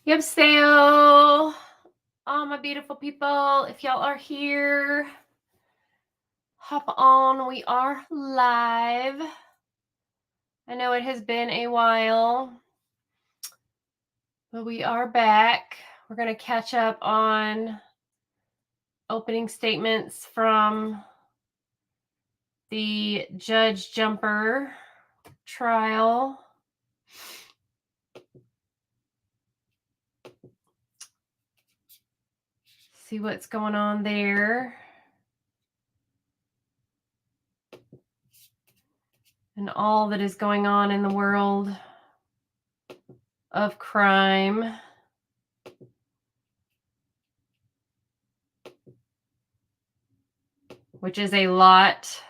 Yep, all my beautiful people, if y'all are here, hop on. We are live. I know it has been a while, but we are back. We're going to catch up on opening statements from the Judge Jumper trial. See what's going on there. And all that is going on in the world of crime. Which is a lot.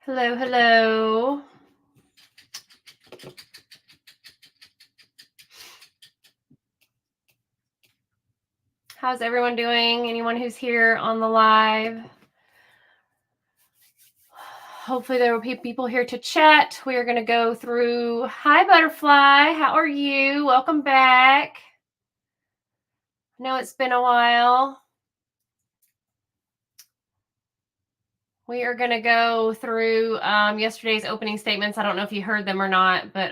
Hello, hello. How's everyone doing? Anyone who's here on the live? Hopefully there will be people here to chat. We are going to go through. Hi, Butterfly. How are you? Welcome back. I know it's been a while. We are going to go through yesterday's opening statements. I don't know if you heard them or not, but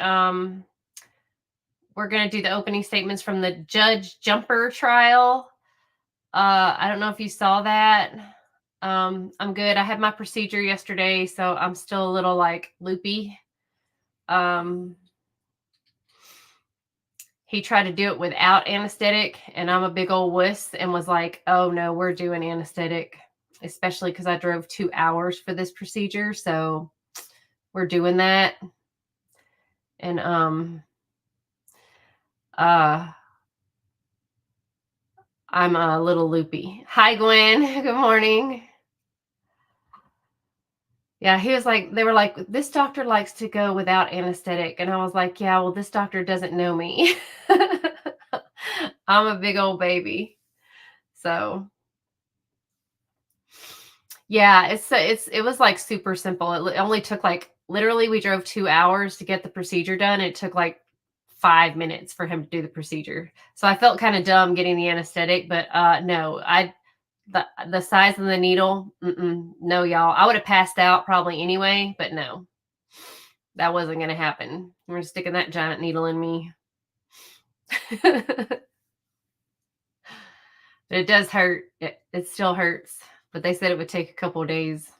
we're going to do the opening statements from the Judge Jumper trial. I don't know if you saw that. I'm good. I had my procedure yesterday, so I'm still a little like loopy. He tried to do it without anesthetic, and I'm a big old wuss and was like, oh no, we're doing anesthetic, especially because I drove 2 hours for this procedure. So we're doing that. And I'm a little loopy. Hi, Gwen. Good morning. Yeah, he was like, they were like, this doctor likes to go without anesthetic. And I was like, yeah, well, this doctor doesn't know me. I'm a big old baby. So yeah, it was like super simple. It only took like, literally we drove 2 hours to get the procedure done. It took like 5 minutes for him to do the procedure. So I felt kind of dumb getting the anesthetic, but no, the size of the needle, no, y'all. I would have passed out probably anyway, but no, that wasn't going to happen. We're sticking that giant needle in me. But it does hurt. It still hurts, but they said it would take a couple of days.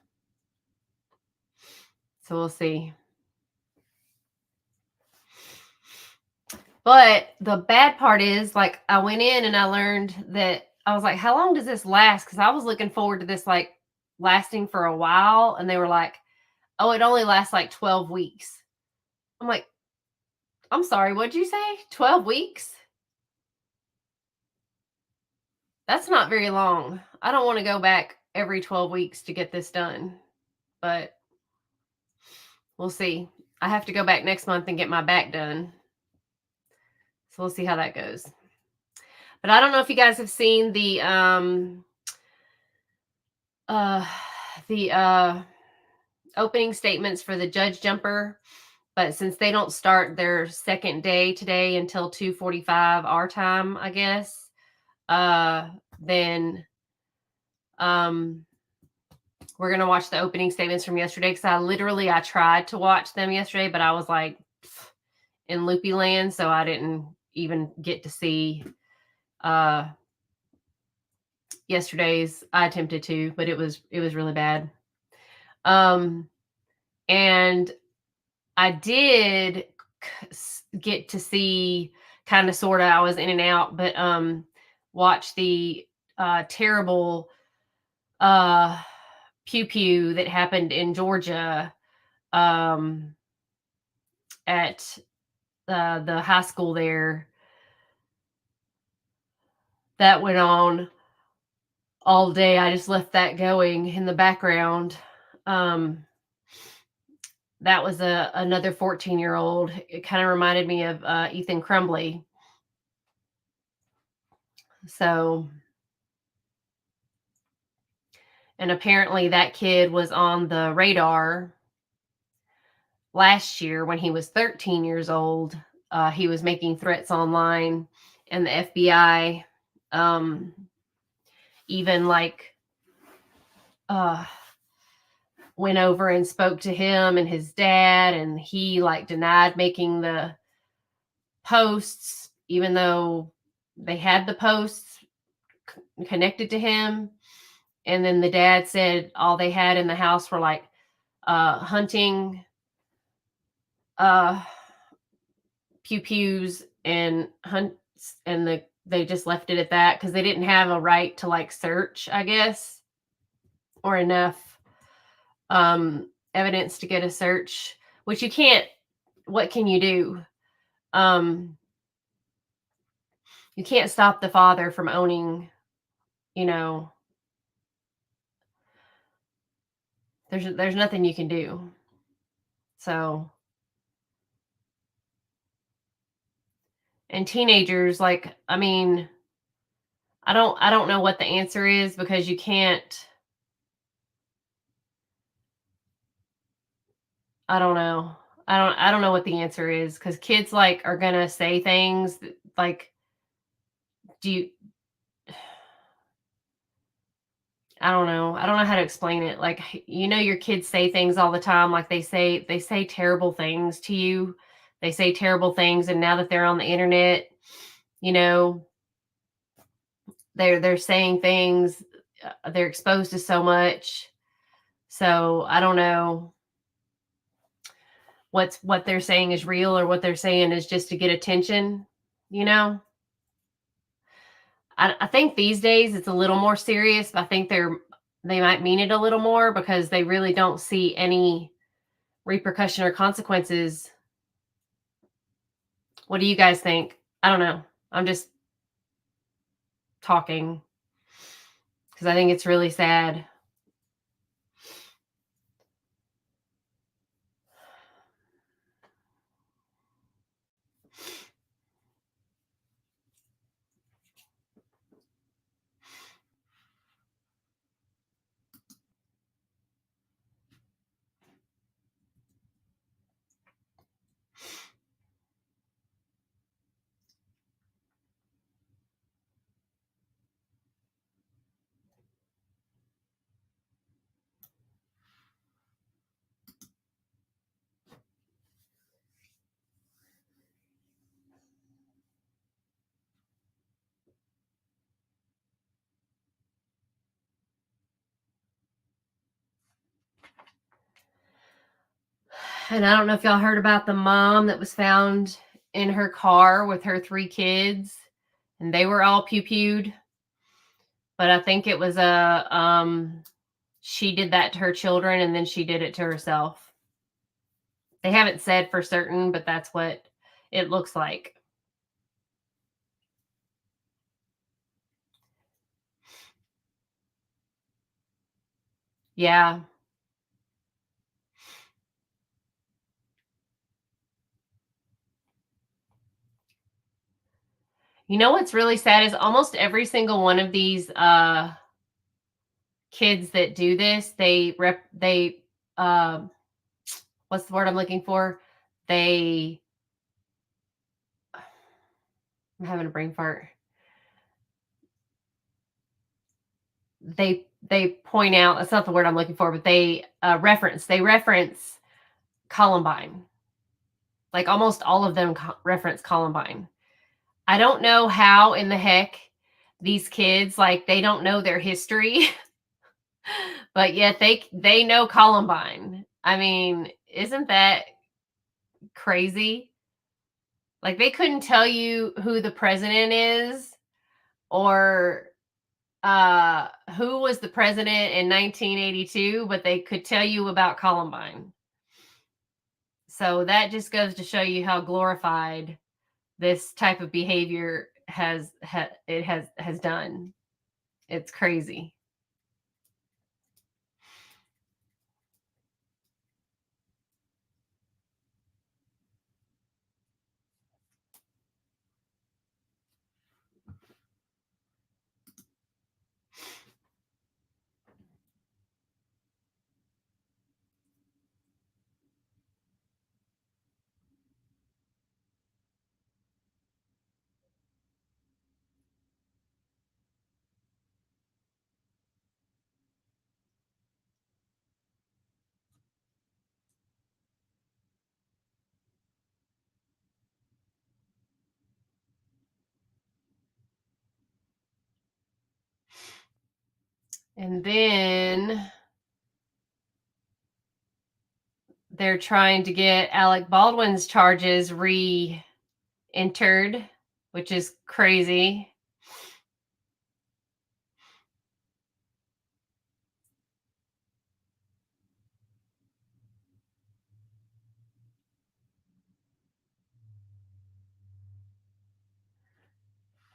So we'll see. But the bad part is, like, I went in and I learned that I was like, how long does this last? Because I was looking forward to this like lasting for a while. And they were like, oh, it only lasts like 12 weeks. I'm like, I'm sorry, what'd you say? 12 weeks? That's not very long. I don't want to go back every 12 weeks to get this done. But we'll see. I have to go back next month and get my back done. So we'll see how that goes. But I don't know if you guys have seen the opening statements for the Judge Jumper, but since they don't start their second day today until 2:45 our time, I guess, then we're gonna watch the opening statements from yesterday, because I tried to watch them yesterday, but I was like in loopy land, so I didn't even get to see yesterday's. I attempted to, but it was really bad. And I did get to see kind of sort of, I was in and out, but watch the terrible pew pew that happened in Georgia at the high school there. That went on all day. I just left that going in the background. Um, that was another 14-year-old. It kind of reminded me of Ethan Crumbly. So, and apparently that kid was on the radar last year when he was 13 years old. He was making threats online, and the FBI even like uh, went over and spoke to him and his dad, and he like denied making the posts, even though they had the posts connected to him. And then the dad said all they had in the house were like hunting uh pew pews and hunts, and they just left it at that because they didn't have a right to like search, I guess, or enough evidence to get a search, which you can't. What can you do? um you can't stop the father from owning, you know, there's nothing you can do. So, and teenagers, like, I mean, I don't know what the answer is, because you can't. I don't know. I don't know what the answer is, cuz kids like are going to say things like, do you I don't know. I don't know how to explain it. Like, your kids say things all the time, like they say terrible things to you. They say terrible things, and now that they're on the internet, you know, they're saying things, they're exposed to so much. So, I don't know what they're saying is real or what they're saying is just to get attention, you know? I think these days it's a little more serious, but I think they might mean it a little more because they really don't see any repercussion or consequences. What do you guys think? I don't know. I'm just talking because I think it's really sad. And I don't know if y'all heard about the mom that was found in her car with her 3 kids, and they were all pew-pewed. But I think it was she did that to her children, and then she did it to herself. They haven't said for certain, but that's what it looks like. Yeah. You know what's really sad is almost every single one of these kids that do this, they uh what's the word I'm looking for? They I'm having a brain fart. They point out, that's not the word I'm looking for, but they reference Columbine. Like almost all of them reference Columbine. I don't know how in the heck these kids, like, they don't know their history, but yet they know Columbine. I mean, isn't that crazy? Like, they couldn't tell you who the president is, or who was the president in 1982, but they could tell you about Columbine. So that just goes to show you how glorified this type of behavior has done. It's crazy. And then they're trying to get Alec Baldwin's charges re-entered, which is crazy.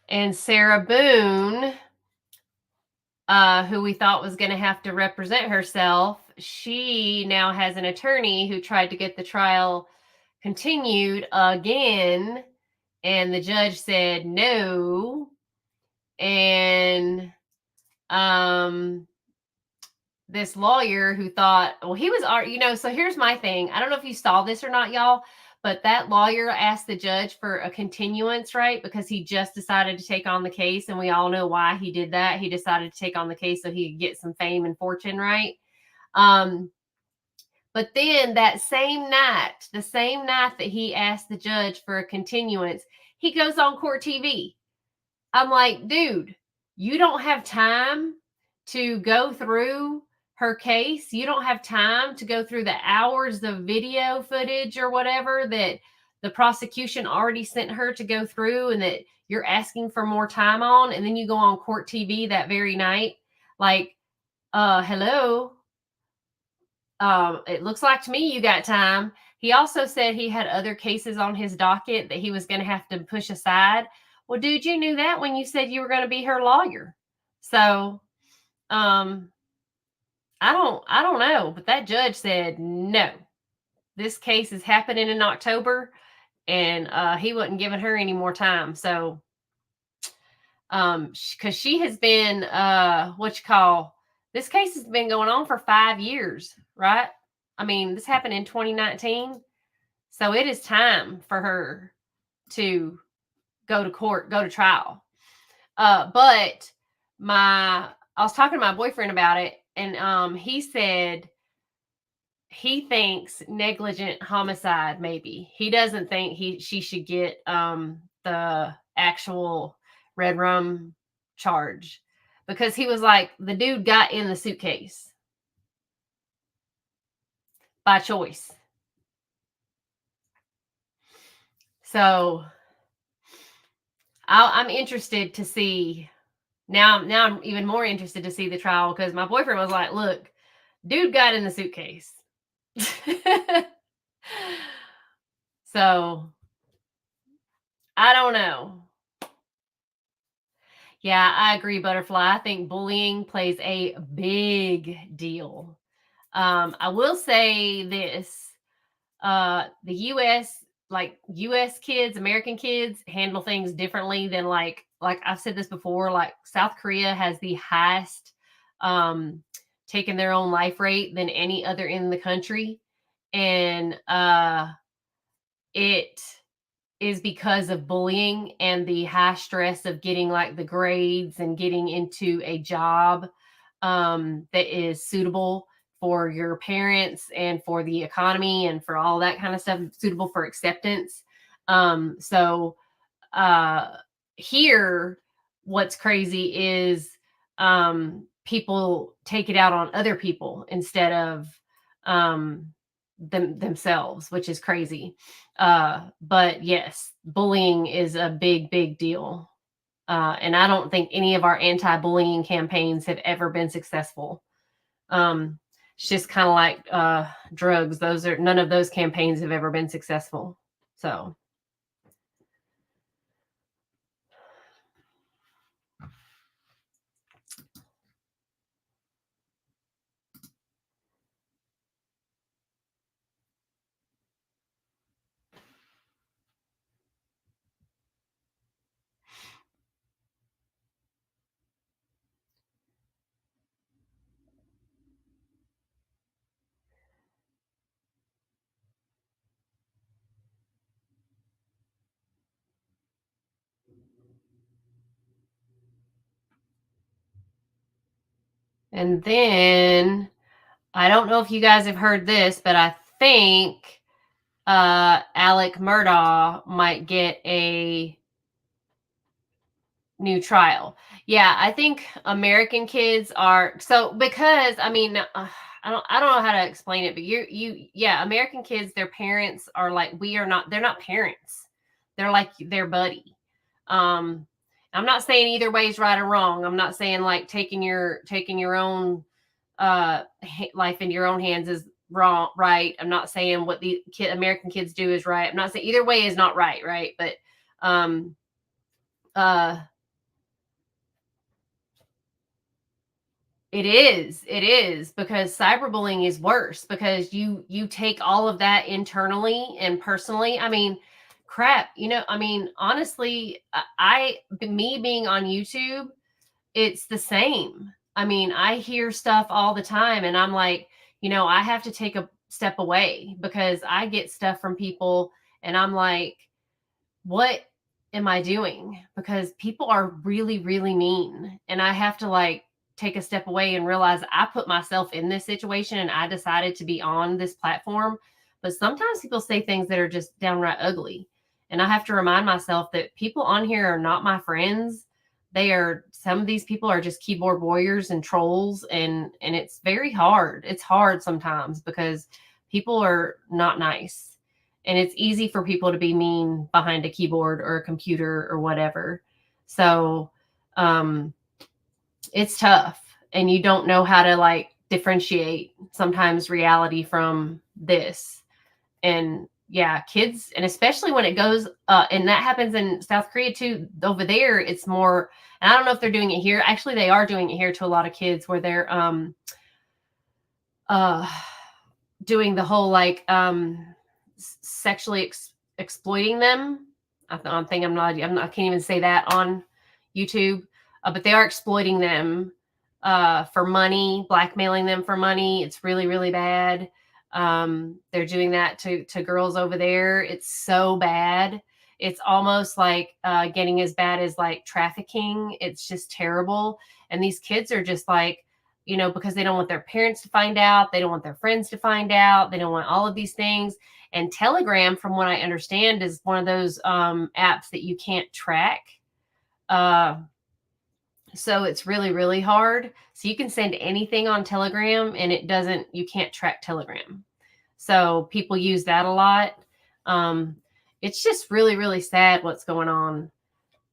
And Sarah Boone, who we thought was going to have to represent herself, she now has an attorney who tried to get the trial continued again, and the judge said no. And this lawyer who thought, well, he was, so here's my thing. I don't know if you saw this or not, y'all, but that lawyer asked the judge for a continuance, right? Because he just decided to take on the case. And we all know why he did that. He decided to take on the case so he could get some fame and fortune, right? But then that same night, the same night that he asked the judge for a continuance, he goes on court TV. I'm like, dude, you don't have time to go through her case. You don't have time to go through the hours of video footage or whatever that the prosecution already sent her to go through and that you're asking for more time on. And then you go on court TV that very night. Like, hello. It looks like to me you got time. He also said he had other cases on his docket that he was going to have to push aside. Well, dude, you knew that when you said you were going to be her lawyer. So, I don't know, but that judge said no. This case is happening in October, and he wasn't giving her any more time. So, because she has been this case has been going on for 5 years, right? I mean, this happened in 2019. So it is time for her to go to court, go to trial. But I was talking to my boyfriend about it, and he said he thinks negligent homicide, maybe. He doesn't think she should get the actual red rum charge, because he was like, the dude got in the suitcase by choice. So I'm interested to see now I'm even more interested to see the trial, because my boyfriend was like, look, dude got in the suitcase. So I don't know. Yeah, I agree, Butterfly. I think bullying plays a big deal. I will say this. The US kids, American kids handle things differently than like I've said this before, like South Korea has the highest taking their own life rate than any other in the country. And it is because of bullying and the high stress of getting like the grades and getting into a job that is suitable for your parents and for the economy and for all that kind of stuff, suitable for acceptance. So here, what's crazy is people take it out on other people instead of themselves, which is crazy. But yes, bullying is a big deal. And I don't think any of our anti-bullying campaigns have ever been successful. It's just kind of like drugs. None of those campaigns have ever been successful. So. And then I don't know if you guys have heard this, but I think Alec Murdaugh might get new trial. Yeah, I think American kids are so because I mean I don't know how to explain it, but yeah, American kids, their parents are like we are not. They're not parents. They're like their buddy. Um, I'm not saying either way is right or wrong. I'm not saying like taking your own life into your own hands is wrong, right. I'm not saying what the American kids do is right. I'm not saying either way is not right, right. But um uh it is because cyberbullying is worse because you take all of that internally and personally. I mean, crap, I mean, honestly, me being on YouTube, it's the same. I mean, I hear stuff all the time and I'm like, I have to take a step away because I get stuff from people and I'm like, what am I doing? Because people are really, really mean. And I have to like take a step away and realize I put myself in this situation and I decided to be on this platform. But sometimes people say things that are just downright ugly. And I have to remind myself that people on here are not my friends. Some of these people are just keyboard warriors and trolls, and it's very hard. It's hard sometimes because people are not nice, and it's easy for people to be mean behind a keyboard or a computer or whatever. So um it's tough, and you don't know how to like differentiate sometimes reality from this. And yeah, kids, and especially when it goes and that happens in South Korea too. Over there it's more, and I don't know if they're doing it here. Actually, they are doing it here to a lot of kids where they're uh doing the whole like sexually exploiting them. I think I can't even say that on YouTube, but they are exploiting them for money, blackmailing them for money. It's really, really bad. They're doing that to girls over there. It's so bad. It's almost like getting as bad as like trafficking. It's just terrible. And these kids are just like, because they don't want their parents to find out. They don't want their friends to find out. They don't want all of these things. And Telegram, from what I understand, is one of those apps that you can't track. Uh, so it's really, really hard. So you can send anything on Telegram and you can't track Telegram. So people use that a lot. Um, it's just really, really sad what's going on.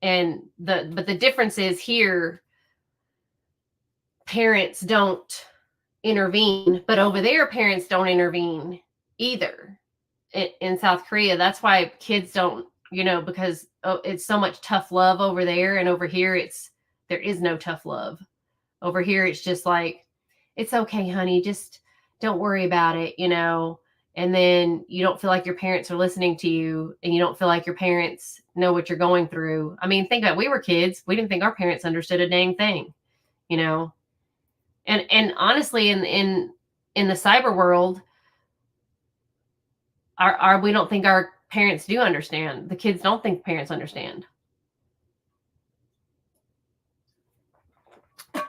But the difference is here, parents don't intervene, but over there, parents don't intervene either. In South Korea, that's why kids don't, because it's so much tough love over there, and over here there is no tough love. Over here it's just like, it's okay, honey, just don't worry about it, and then you don't feel like your parents are listening to you, and you don't feel like your parents know what you're going through. I mean, think about it. We were kids, we didn't think our parents understood a dang thing, you know and honestly, in the cyber world, our we don't think our parents do understand. The kids don't think parents understand.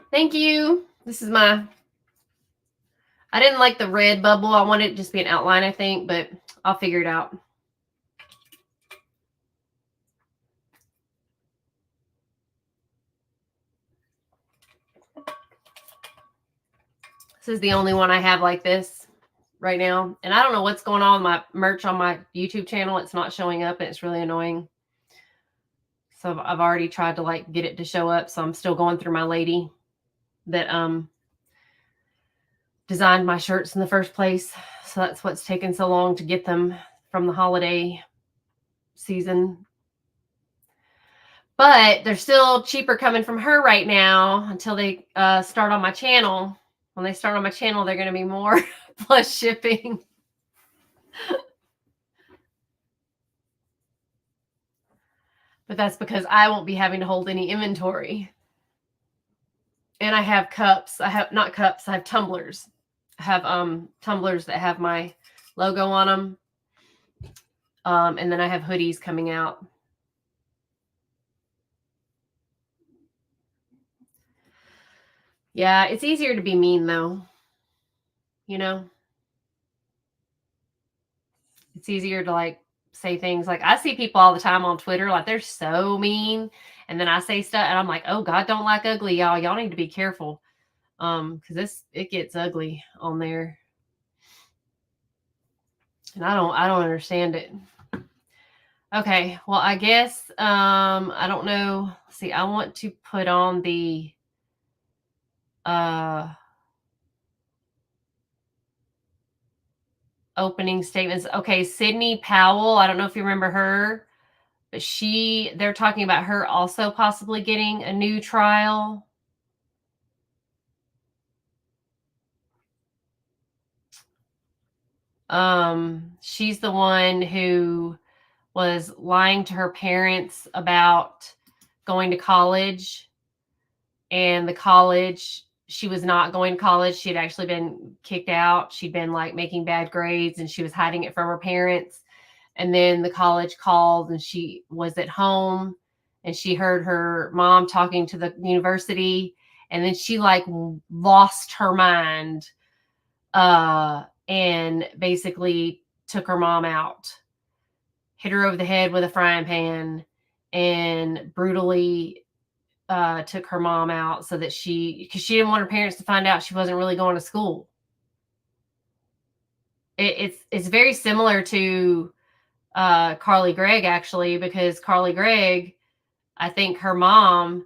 Thank you. This is I didn't like the red bubble. I wanted it to just be an outline, I think, but I'll figure it out. This is the only one I have like this right now. And I don't know what's going on with my merch on my YouTube channel. It's not showing up, and it's really annoying. So I've already tried to like get it to show up. So I'm still going through my lady that designed my shirts in the first place. So that's what's taken so long to get them from the holiday season. But they're still cheaper coming from her right now until they start on my channel. When they start on my channel, they're going to be more plus shipping. But that's because I won't be having to hold any inventory. And I have cups. I have not cups. I have tumblers. I have tumblers that have my logo on them. And then I have hoodies coming out. Yeah, it's easier to be mean though. It's easier to like say things like, I see people all the time on Twitter, like they're so mean. And then I say stuff and I'm like, oh, God don't like ugly, y'all. Y'all need to be careful. Because it gets ugly on there. And I don't understand it. Okay, well, I guess I don't know. See, I want to put on the opening statements. Okay, Sydney Powell, I don't know if you remember her, but they're talking about her also possibly getting a new trial. She's the one who was lying to her parents about going to college, and the college, she was not going to college. She had actually been kicked out. She'd been like making bad grades and she was hiding it from her parents. And then the college called and she was at home and she heard her mom talking to the university, and then she like lost her mind and basically took her mom out, hit her over the head with a frying pan, and brutally took her mom out so that because she didn't want her parents to find out she wasn't really going to school. It's very similar to Carly Gregg, actually, because Carly Gregg, I think her mom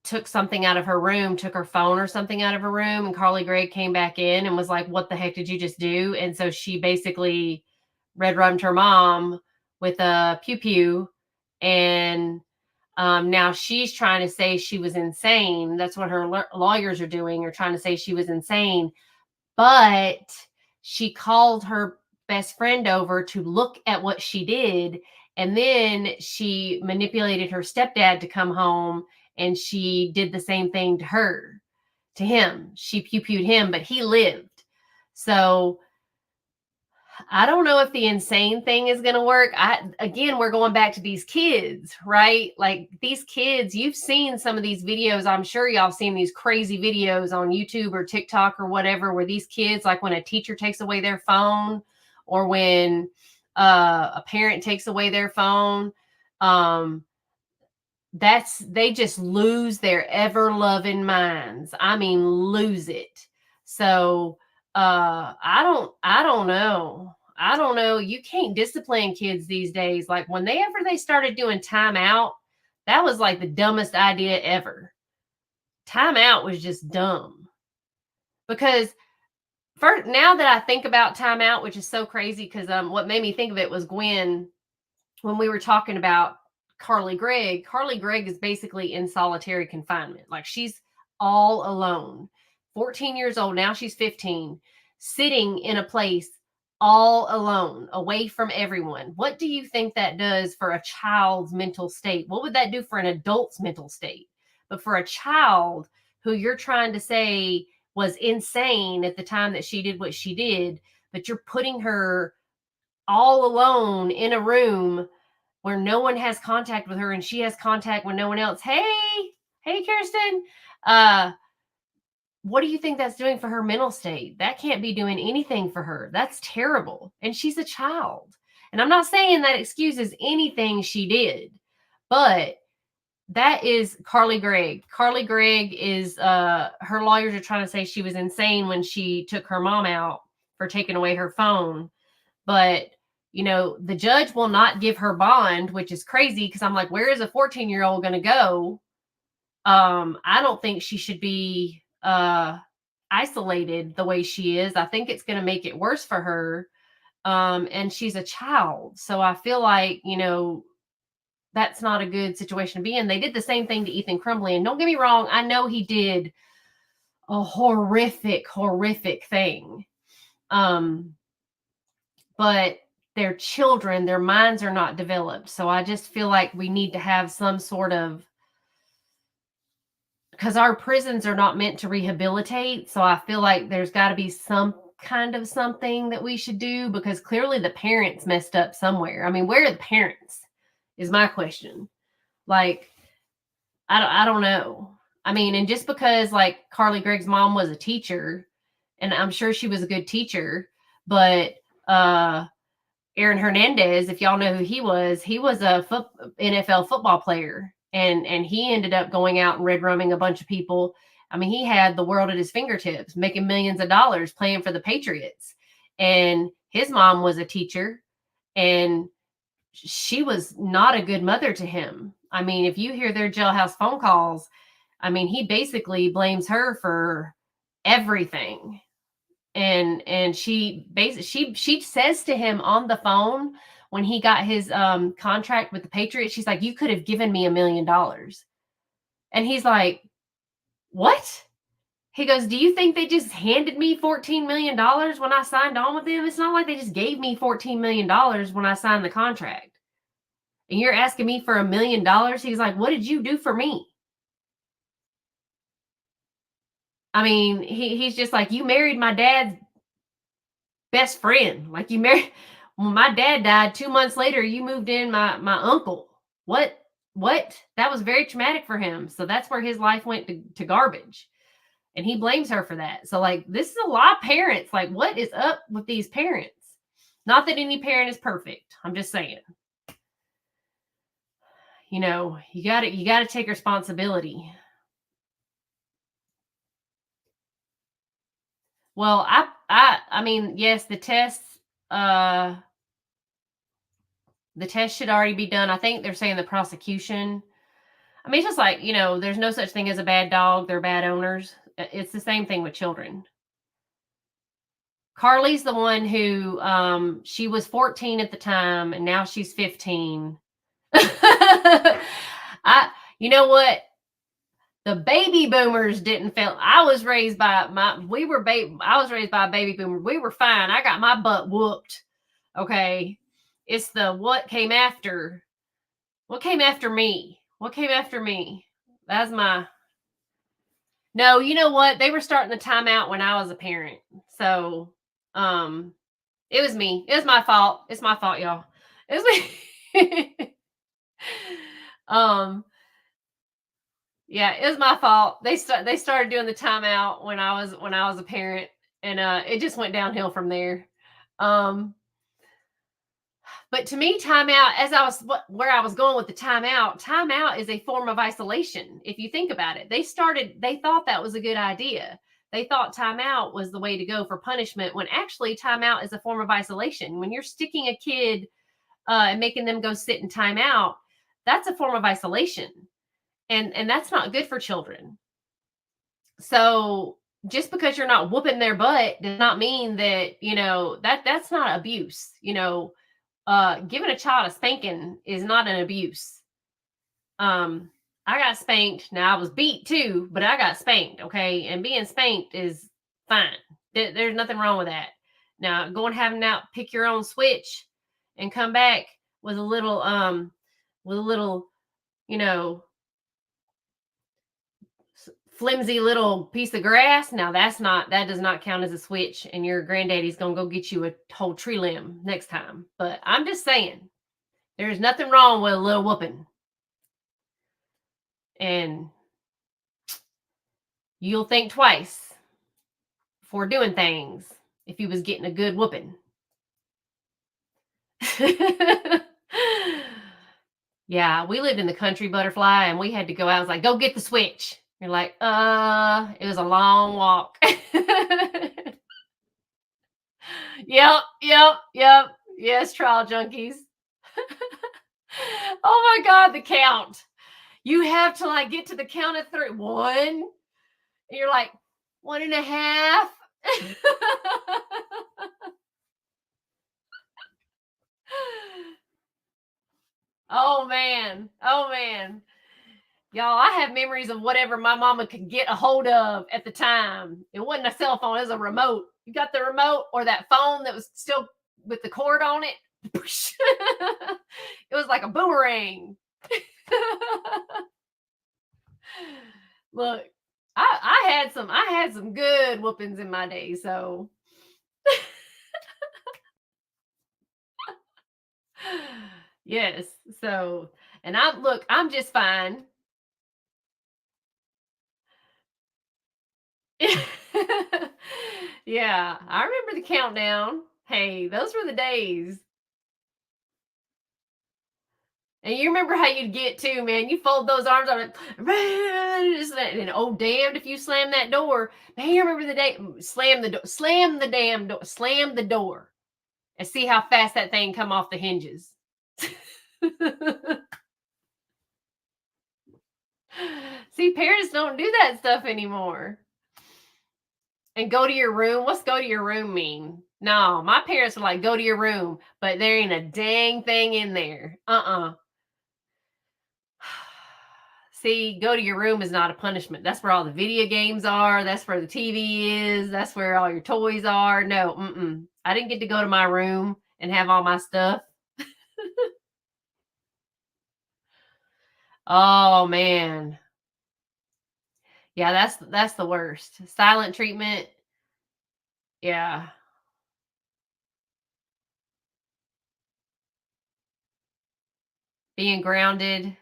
took something out of her room, took her phone or something out of her room, and Carly Gregg came back in and was like, what the heck did you just do? And so she basically red rummed her mom with a pew pew, and now she's trying to say she was insane. That's what her lawyers are doing, are trying to say she was insane. But she called her best friend over to look at what she did. And then she manipulated her stepdad to come home, and she did the same thing to him. She pew-pewed him, but he lived. So I don't know if the insane thing is going to work. Again, we're going back to these kids, right? Like these kids, you've seen some of these videos. I'm sure y'all seen these crazy videos on YouTube or TikTok or whatever, where these kids, like when a teacher takes away their phone, or when a parent takes away their phone, they just lose their ever loving minds. I mean, lose it. So I don't know. I don't know. You can't discipline kids these days. Like whenever they started doing timeout, that was like the dumbest idea ever. Timeout was just dumb. Because now that I think about timeout, which is so crazy, because what made me think of it was Gwen, when we were talking about Carly Gregg. Carly Gregg is basically in solitary confinement. Like she's all alone. 14 years old. Now she's 15, sitting in a place all alone, away from everyone. What do you think that does for a child's mental state? What would that do for an adult's mental state? But for a child who you're trying to say was insane at the time that she did what she did, but you're putting her all alone in a room where no one has contact with her and she has contact with no one else. Hey, Kirsten. What do you think that's doing for her mental state? That can't be doing anything for her. That's terrible. And she's a child. And I'm not saying that excuses anything she did, but that is Carly Gregg. Carly Gregg is, her lawyers are trying to say she was insane when she took her mom out for taking away her phone. But, you know, the judge will not give her bond, which is crazy, because I'm like, where is a 14-year-old going to go? I don't think she should be isolated the way she is. I think it's going to make it worse for her. And she's a child. So I feel like, you know, that's not a good situation to be in. They did the same thing to Ethan Crumbley. And don't get me wrong, I know he did a horrific thing. But they're children, their minds are not developed. So I just feel like we need to have some sort of, because our prisons are not meant to rehabilitate. So I feel like there's got to be some kind of something that we should do, because clearly the parents messed up somewhere. I mean, where are the parents is my question. Like, I don't know. I mean, and just because like Carly Gregg's mom was a teacher, and I'm sure she was a good teacher, but Aaron Hernandez, if y'all know who he was a NFL football player. and he ended up going out and red rumming a bunch of people. I mean, he had the world at his fingertips, making millions of dollars playing for the Patriots. And his mom was a teacher, and she was not a good mother to him. I mean, if you hear their jailhouse phone calls, I mean, he basically blames her for everything. And she says to him on the phone when he got his contract with the Patriots, she's like, "You could have given me $1 million." And he's like, "What?" He goes, "Do you think they just handed me $14 million when I signed on with them? It's not like they just gave me $14 million when I signed the contract. And you're asking me for $1 million?" He's like, "What did you do for me?" I mean, he's just like, "You married my dad's best friend. Like, you married when my dad died 2 months later, you moved in my uncle. What? What?" That was very traumatic for him. So that's where his life went to garbage. And he blames her for that. So, like, this is a lot of parents. Like, what is up with these parents? Not that any parent is perfect. I'm just saying, you got to take responsibility. Well, I mean, yes, uh the test should already be done. I think they're saying the prosecution. I mean, it's just like, there's no such thing as a bad dog. They're bad owners. It's the same thing with children. Carly's the one who she was 14 at the time and now she's 15. I You know what? The baby boomers didn't feel. I was raised by my we were baby I was raised by a baby boomer. We were fine. I got my butt whooped. Okay. It's the what came after. What came after me? What came after me? That's my No, you know what? They were starting the timeout when I was a parent. So, um, it was me. It was my fault. It's my fault, y'all. It was me. um, yeah, it was my fault. They started doing the timeout when I was a parent, and it just went downhill from there. Um, But to me, timeout, as I was where I was going with the timeout is a form of isolation. If you think about it, they thought that was a good idea. They thought timeout was the way to go for punishment, when actually timeout is a form of isolation. When you're sticking a kid and making them go sit in timeout, that's a form of isolation, and that's not good for children. So just because you're not whooping their butt does not mean that that's not abuse. Giving a child a spanking is not an abuse. Um, I got spanked. Now I was beat too, but I got spanked. Okay, and being spanked is fine. There's nothing wrong with that. Now going having out pick your own switch and come back with a little you know flimsy little piece of grass. Now that does not count as a switch, and your granddaddy's gonna go get you a whole tree limb next time. But I'm just saying, there's nothing wrong with a little whooping. And you'll think twice before doing things if you was getting a good whooping. Yeah, we lived in the country, Butterfly, and we had to go out. I was like, "Go get the switch." You're like, it was a long walk." Yep. Yes, trial junkies. Oh my God, the count. You have to like get to the count of three. One, and you're like, one and a half. Oh man. Oh man. Y'all, I have memories of whatever my mama could get a hold of at the time. It wasn't a cell phone, it was a remote. You got the remote or that phone that was still with the cord on it. It was like a boomerang. Look, I had some good whoopings in my day, so yes. So, and I'm just fine. Yeah, I remember the countdown. Hey, those were the days. And you remember how you'd get too, man. You fold those arms on it, and oh, damned if you slam that door. Man, you remember the day? Slam the door, slam the damn door, slam the door, and see how fast that thing come off the hinges. See, parents don't do that stuff anymore. And go to your room. What's go to your room mean? No, my parents were like, go to your room, but there ain't a dang thing in there. See, go to your room is not a punishment. That's where all the video games are. That's where the TV is. That's where all your toys are. No, I didn't get to go to my room and have all my stuff. Oh man. Yeah, that's the worst. Silent treatment. Yeah. Being grounded.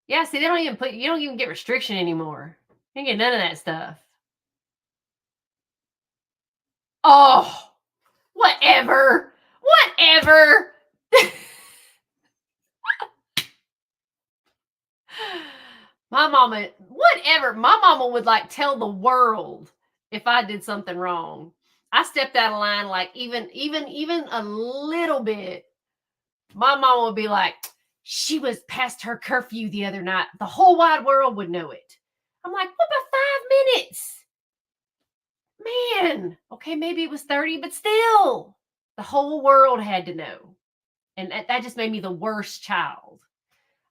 Yeah, see, they don't even you don't even get restriction anymore. You don't get none of that stuff. Oh, whatever. Whatever. My mama, whatever. My mama would like tell the world if I did something wrong. I stepped out of line like even a little bit. My mama would be like, she was past her curfew the other night. The whole wide world would know it. I'm like, what about 5 minutes? Man, okay, maybe it was 30, but still, the whole world had to know. And that just made me the worst child.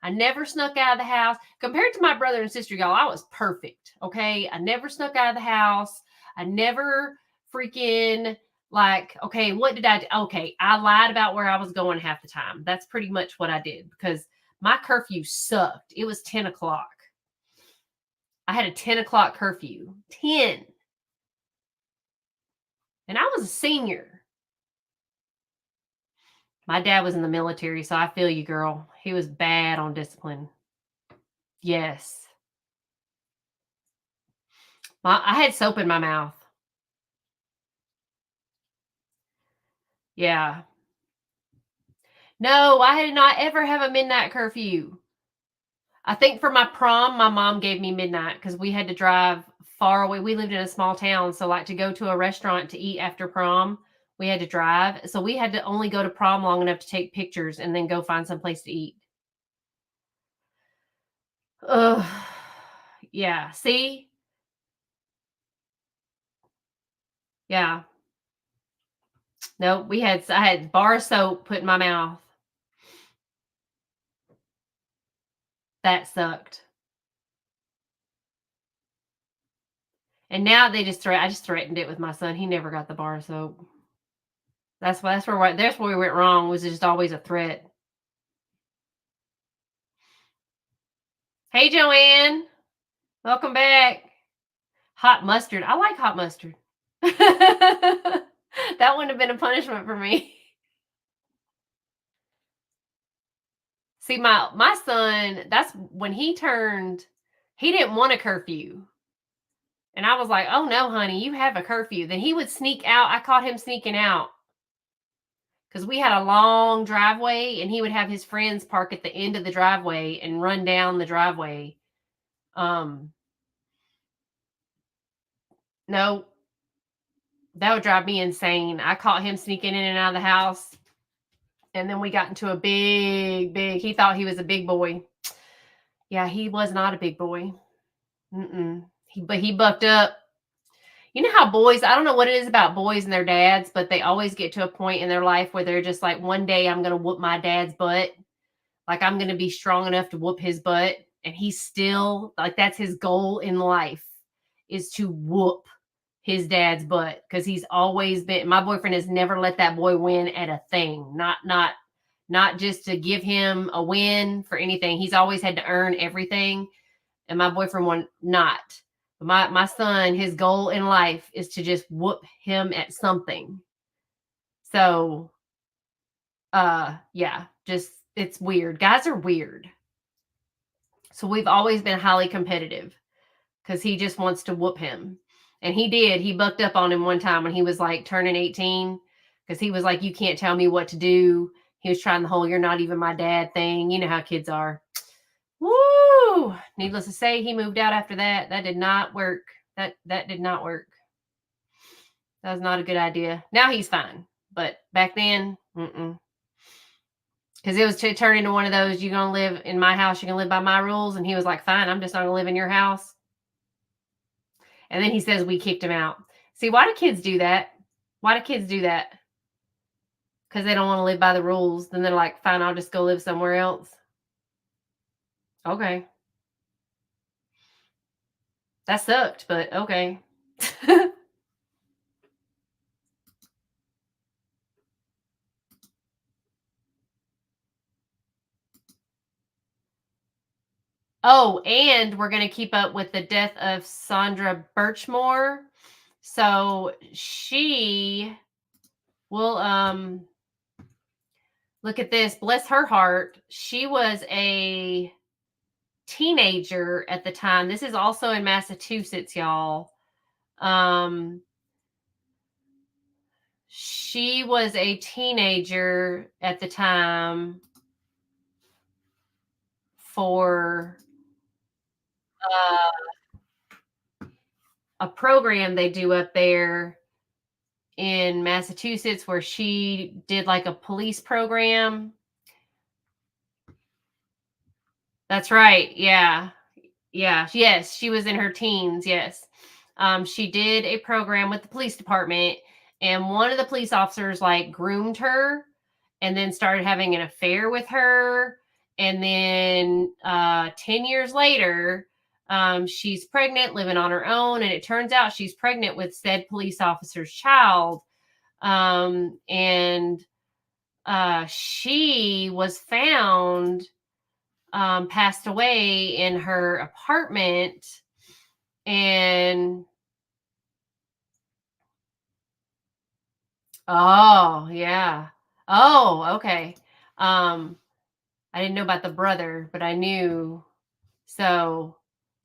I never snuck out of the house. Compared to my brother and sister, y'all, I was perfect. Okay. I never snuck out of the house. I never freaking like, okay, what did I do? Okay. I lied about where I was going half the time. That's pretty much what I did because my curfew sucked. It was 10 o'clock. I had a 10 o'clock curfew. 10. And I was a senior. My dad was in the military, so I feel you, girl. He was bad on discipline. Yes. I had soap in my mouth. Yeah. No, I did not ever have a midnight curfew. I think for my prom, my mom gave me midnight because we had to drive far away. We lived in a small town, so like to go to a restaurant to eat after prom, we had to drive. So we had to only go to prom long enough to take pictures and then go find some place to eat. Ugh. Yeah. See? Yeah. No, I had bar soap put in my mouth. That sucked. And now they I just threatened it with my son. He never got the bar soap. That's where we went wrong, was just always a threat. Hey Joanne, welcome back. Hot mustard. I like hot mustard. That wouldn't have been a punishment for me. See, my son, that's when he didn't want a curfew. And I was like, oh no, honey, you have a curfew. Then he would sneak out. I caught him sneaking out because we had a long driveway and he would have his friends park at the end of the driveway and run down the driveway. No, that would drive me insane. I caught him sneaking in and out of the house. And then we got into a big, he thought he was a big boy. Yeah, he was not a big boy. But he bucked up. You know how boys, I don't know what it is about boys and their dads, but they always get to a point in their life where they're just like, one day I'm going to whoop my dad's butt. Like I'm going to be strong enough to whoop his butt. And he's still like, that's his goal in life, is to whoop his dad's butt. Cause he's always been, my boyfriend has never let that boy win at a thing. Not just to give him a win for anything. He's always had to earn everything. And my boyfriend won not. My son, his goal in life is to just whoop him at something. So, yeah, just, it's weird. Guys are weird. So we've always been highly competitive because he just wants to whoop him. And he did. He bucked up on him one time when he was like turning 18 because he was like, you can't tell me what to do. He was trying the whole "you're not even my dad" thing. You know how kids are. Woo! Needless to say, he moved out after that. That did not work. That did not work. That was not a good idea. Now he's fine, but back then, because it was to turn into one of those, you're going to live in my house, you're going to live by my rules. And he was like, fine, I'm just not going to live in your house. And then he says we kicked him out. See, why do kids do that? Why do kids do that? Because they don't want to live by the rules. Then they're like, fine, I'll just go live somewhere else. Okay. That sucked, but okay. Oh, and we're going to keep up with the death of Sandra Birchmore. So she will, look at this. Bless her heart. She was a teenager at the time. This is also in Massachusetts, y'all. She was a teenager at the time for a program they do up there in Massachusetts where she did like a police program. That's right. Yeah. Yeah. Yes. She was in her teens. Yes. She did a program with the police department, and one of the police officers like groomed her and then started having an affair with her. And then 10 years later, she's pregnant, living on her own. And it turns out she's pregnant with said police officer's child. And she was found passed away in her apartment. And oh, yeah. Oh, okay. I didn't know about the brother, but I knew. So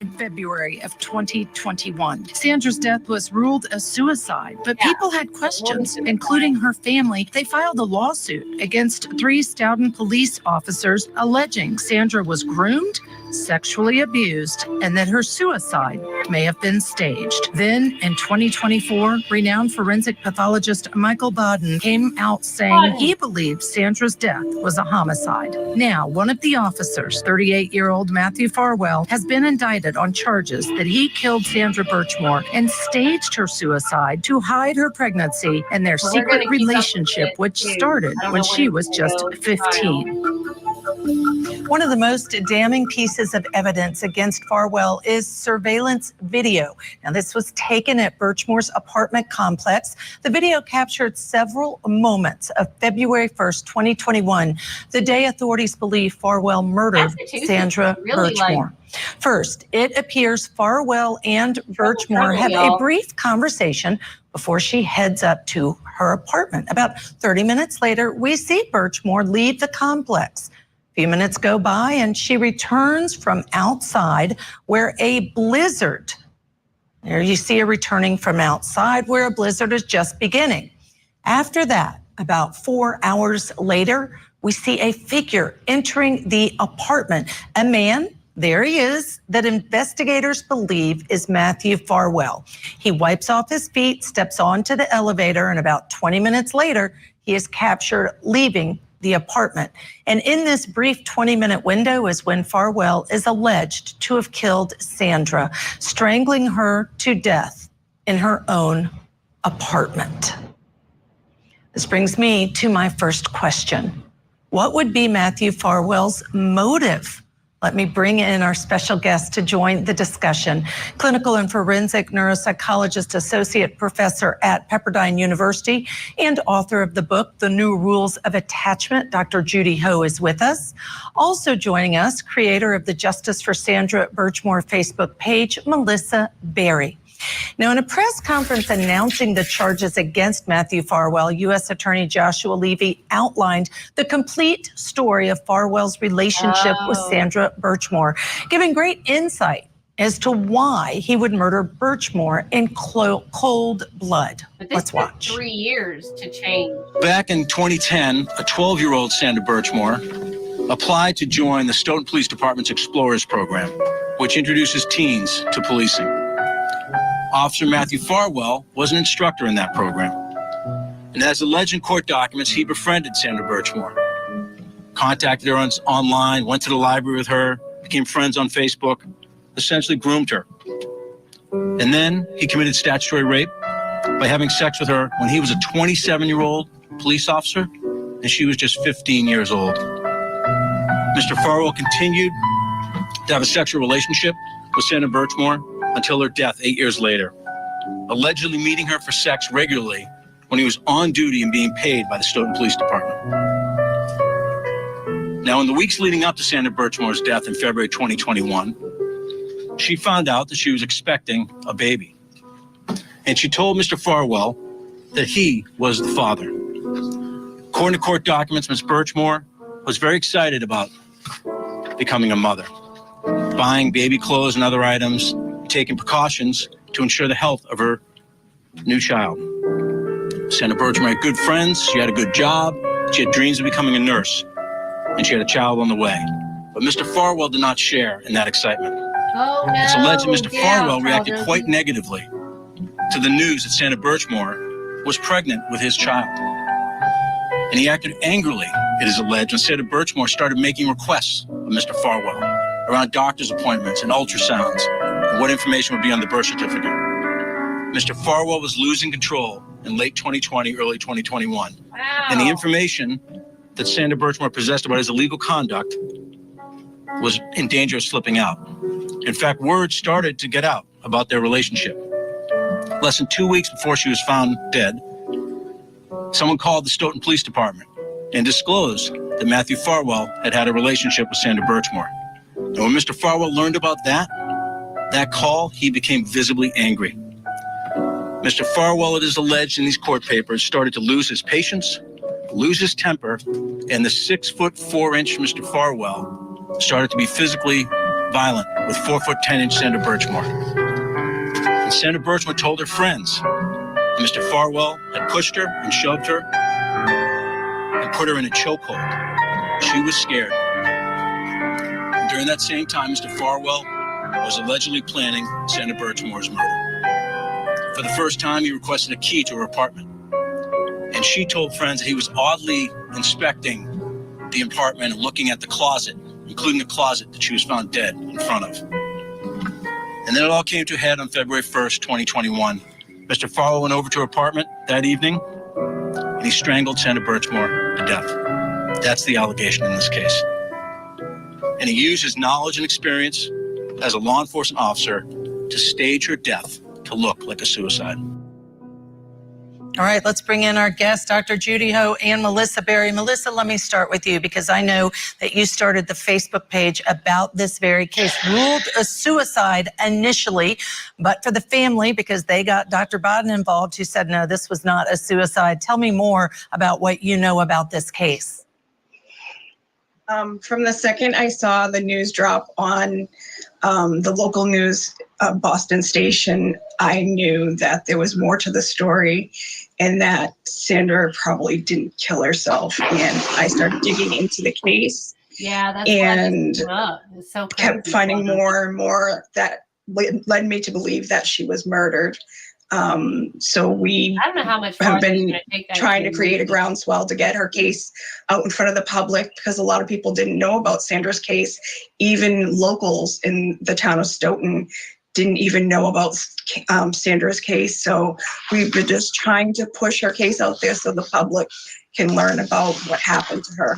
in February of 2021. Sandra's death was ruled a suicide, but people had questions, including her family. They filed a lawsuit against 3 Stoughton police officers alleging Sandra was groomed, sexually abused, and that her suicide may have been staged. Then in 2024, renowned forensic pathologist Michael Baden came out saying he believed Sandra's death was a homicide. Now, one of the officers, 38-year-old Matthew Farwell, has been indicted on charges that he killed Sandra Birchmore and staged her suicide to hide her pregnancy and their secret relationship, which started when she was just 15. One of the most damning pieces of evidence against Farwell is surveillance video. Now, this was taken at Birchmore's apartment complex. The video captured several moments of February 1st, 2021, the day authorities believe Farwell murdered Sandra Birchmore. First, it appears Farwell and Birchmore have a brief conversation before she heads up to her apartment. About 30 minutes later, we see Birchmore leave the complex. A few minutes go by and she returns from outside where a blizzard, there you see her returning from outside where a blizzard is just beginning. After that, about 4 hours later, we see a figure entering the apartment. A man, there he is, that investigators believe is Matthew Farwell. He wipes off his feet, steps onto the elevator, and about 20 minutes later, he is captured leaving the apartment. And in this brief 20-minute window is when Farwell is alleged to have killed Sandra, strangling her to death in her own apartment. This brings me to my first question. What would be Matthew Farwell's motive? Let me bring in our special guest to join the discussion. Clinical and forensic neuropsychologist, associate professor at Pepperdine University, and author of the book, The New Rules of Attachment, Dr. Judy Ho is with us. Also joining us, creator of the Justice for Sandra Birchmore Facebook page, Melissa Berry. Now, in a press conference announcing the charges against Matthew Farwell, U.S. Attorney Joshua Levy outlined the complete story of Farwell's relationship with Sandra Birchmore, giving great insight as to why he would murder Birchmore in cold blood. But this Let's took watch. 3 years to change. Back in 2010, a 12-year-old Sandra Birchmore applied to join the Stoughton Police Department's Explorers program, which introduces teens to policing. Officer Matthew Farwell was an instructor in that program. And as alleged in court documents, he befriended Sandra Birchmore, contacted her online, went to the library with her, became friends on Facebook, essentially groomed her. And then he committed statutory rape by having sex with her when he was a 27-year-old police officer and she was just 15 years old. Mr. Farwell continued to have a sexual relationship with Sandra Birchmore until her death 8 years later, allegedly meeting her for sex regularly when he was on duty and being paid by the Stoughton Police Department. Now, in the weeks leading up to Sandra Birchmore's death in February 2021, she found out that she was expecting a baby. And she told Mr. Farwell that he was the father. According to court documents, Ms. Birchmore was very excited about becoming a mother, buying baby clothes and other items, taking precautions to ensure the health of her new child. Sandra Birchmore had good friends, she had a good job, she had dreams of becoming a nurse, and she had a child on the way. But Mr. Farwell did not share in that excitement. Oh, no. It's alleged that Mr. Farwell Charles reacted Johnson. quite negatively to the news that Sandra Birchmore was pregnant with his child. And he acted angrily, it is alleged, when Sandra Birchmore started making requests of Mr. Farwell around doctor's appointments and ultrasounds and what information would be on the birth certificate. Mr. Farwell was losing control in late 2020, early 2021. Wow. And the information that Sandra Birchmore possessed about his illegal conduct was in danger of slipping out. In fact, word started to get out about their relationship. Less than 2 weeks before she was found dead, someone called the Stoughton Police Department and disclosed that Matthew Farwell had had a relationship with Sandra Birchmore. And when Mr. Farwell learned about that call, he became visibly angry. Mr. Farwell, it is alleged in these court papers, started to lose his patience, lose his temper, and the 6'4" Mr. Farwell started to be physically violent with 4'10" Sandra Birchmore. And Sandra Birchmore told her friends that Mr. Farwell had pushed her and shoved her and put her in a chokehold. She was scared. And during that same time, Mr. Farwell was allegedly planning Sandra Birchmore's murder. For the first time, he requested a key to her apartment. And she told friends that he was oddly inspecting the apartment and looking at the closet, including the closet that she was found dead in front of. And then it all came to a head on February 1st, 2021. Mr. Farwell went over to her apartment that evening and he strangled Sandra Birchmore to death. That's the allegation in this case. And he used his knowledge and experience as a law enforcement officer to stage her death to look like a suicide. All right, let's bring in our guests, Dr. Judy Ho and Melissa Berry. Melissa, let me start with you because I know that you started the Facebook page about this very case, ruled a suicide initially, but for the family, because they got Dr. Bodden involved, who said, no, this was not a suicide. Tell me more about what you know about this case. From the second I saw the news drop on the local news Boston station, I knew that there was more to the story and that Sandra probably didn't kill herself. And I started digging into the case. Yeah, that's and it's so kept finding more and more that led me to believe that she was murdered. So we I don't know how much have been trying to create a groundswell to get her case out in front of the public because a lot of people didn't know about Sandra's case. Even locals in the town of Stoughton didn't even know about Sandra's case. So we've been just trying to push her case out there so the public can learn about what happened to her.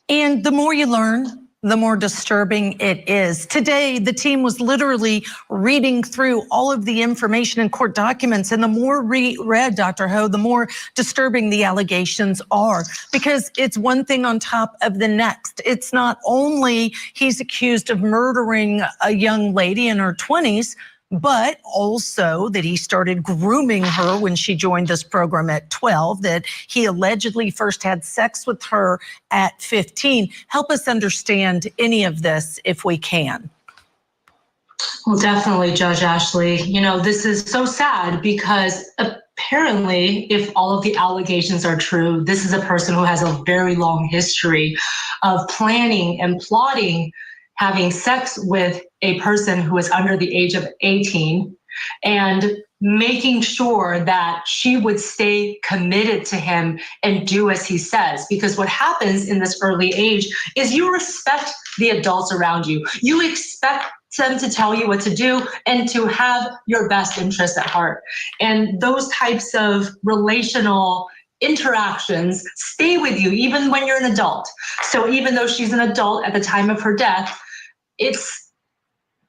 And the more you learn, the more disturbing it is. Today, the team was literally reading through all of the information in court documents, and the more read, Dr. Ho, the more disturbing the allegations are, because it's one thing on top of the next. It's not only he's accused of murdering a young lady in her 20s, but also that he started grooming her when she joined this program at 12, that he allegedly first had sex with her at 15. Help us understand any of this if we can. Well, definitely, Judge Ashley. You know, this is so sad because apparently, if all of the allegations are true, this is a person who has a very long history of planning and plotting having sex with a person who is under the age of 18 and making sure that she would stay committed to him and do as he says. Because what happens in this early age is you respect the adults around you. You expect them to tell you what to do and to have your best interests at heart. And those types of relational interactions stay with you even when you're an adult. So even though she's an adult at the time of her death, it's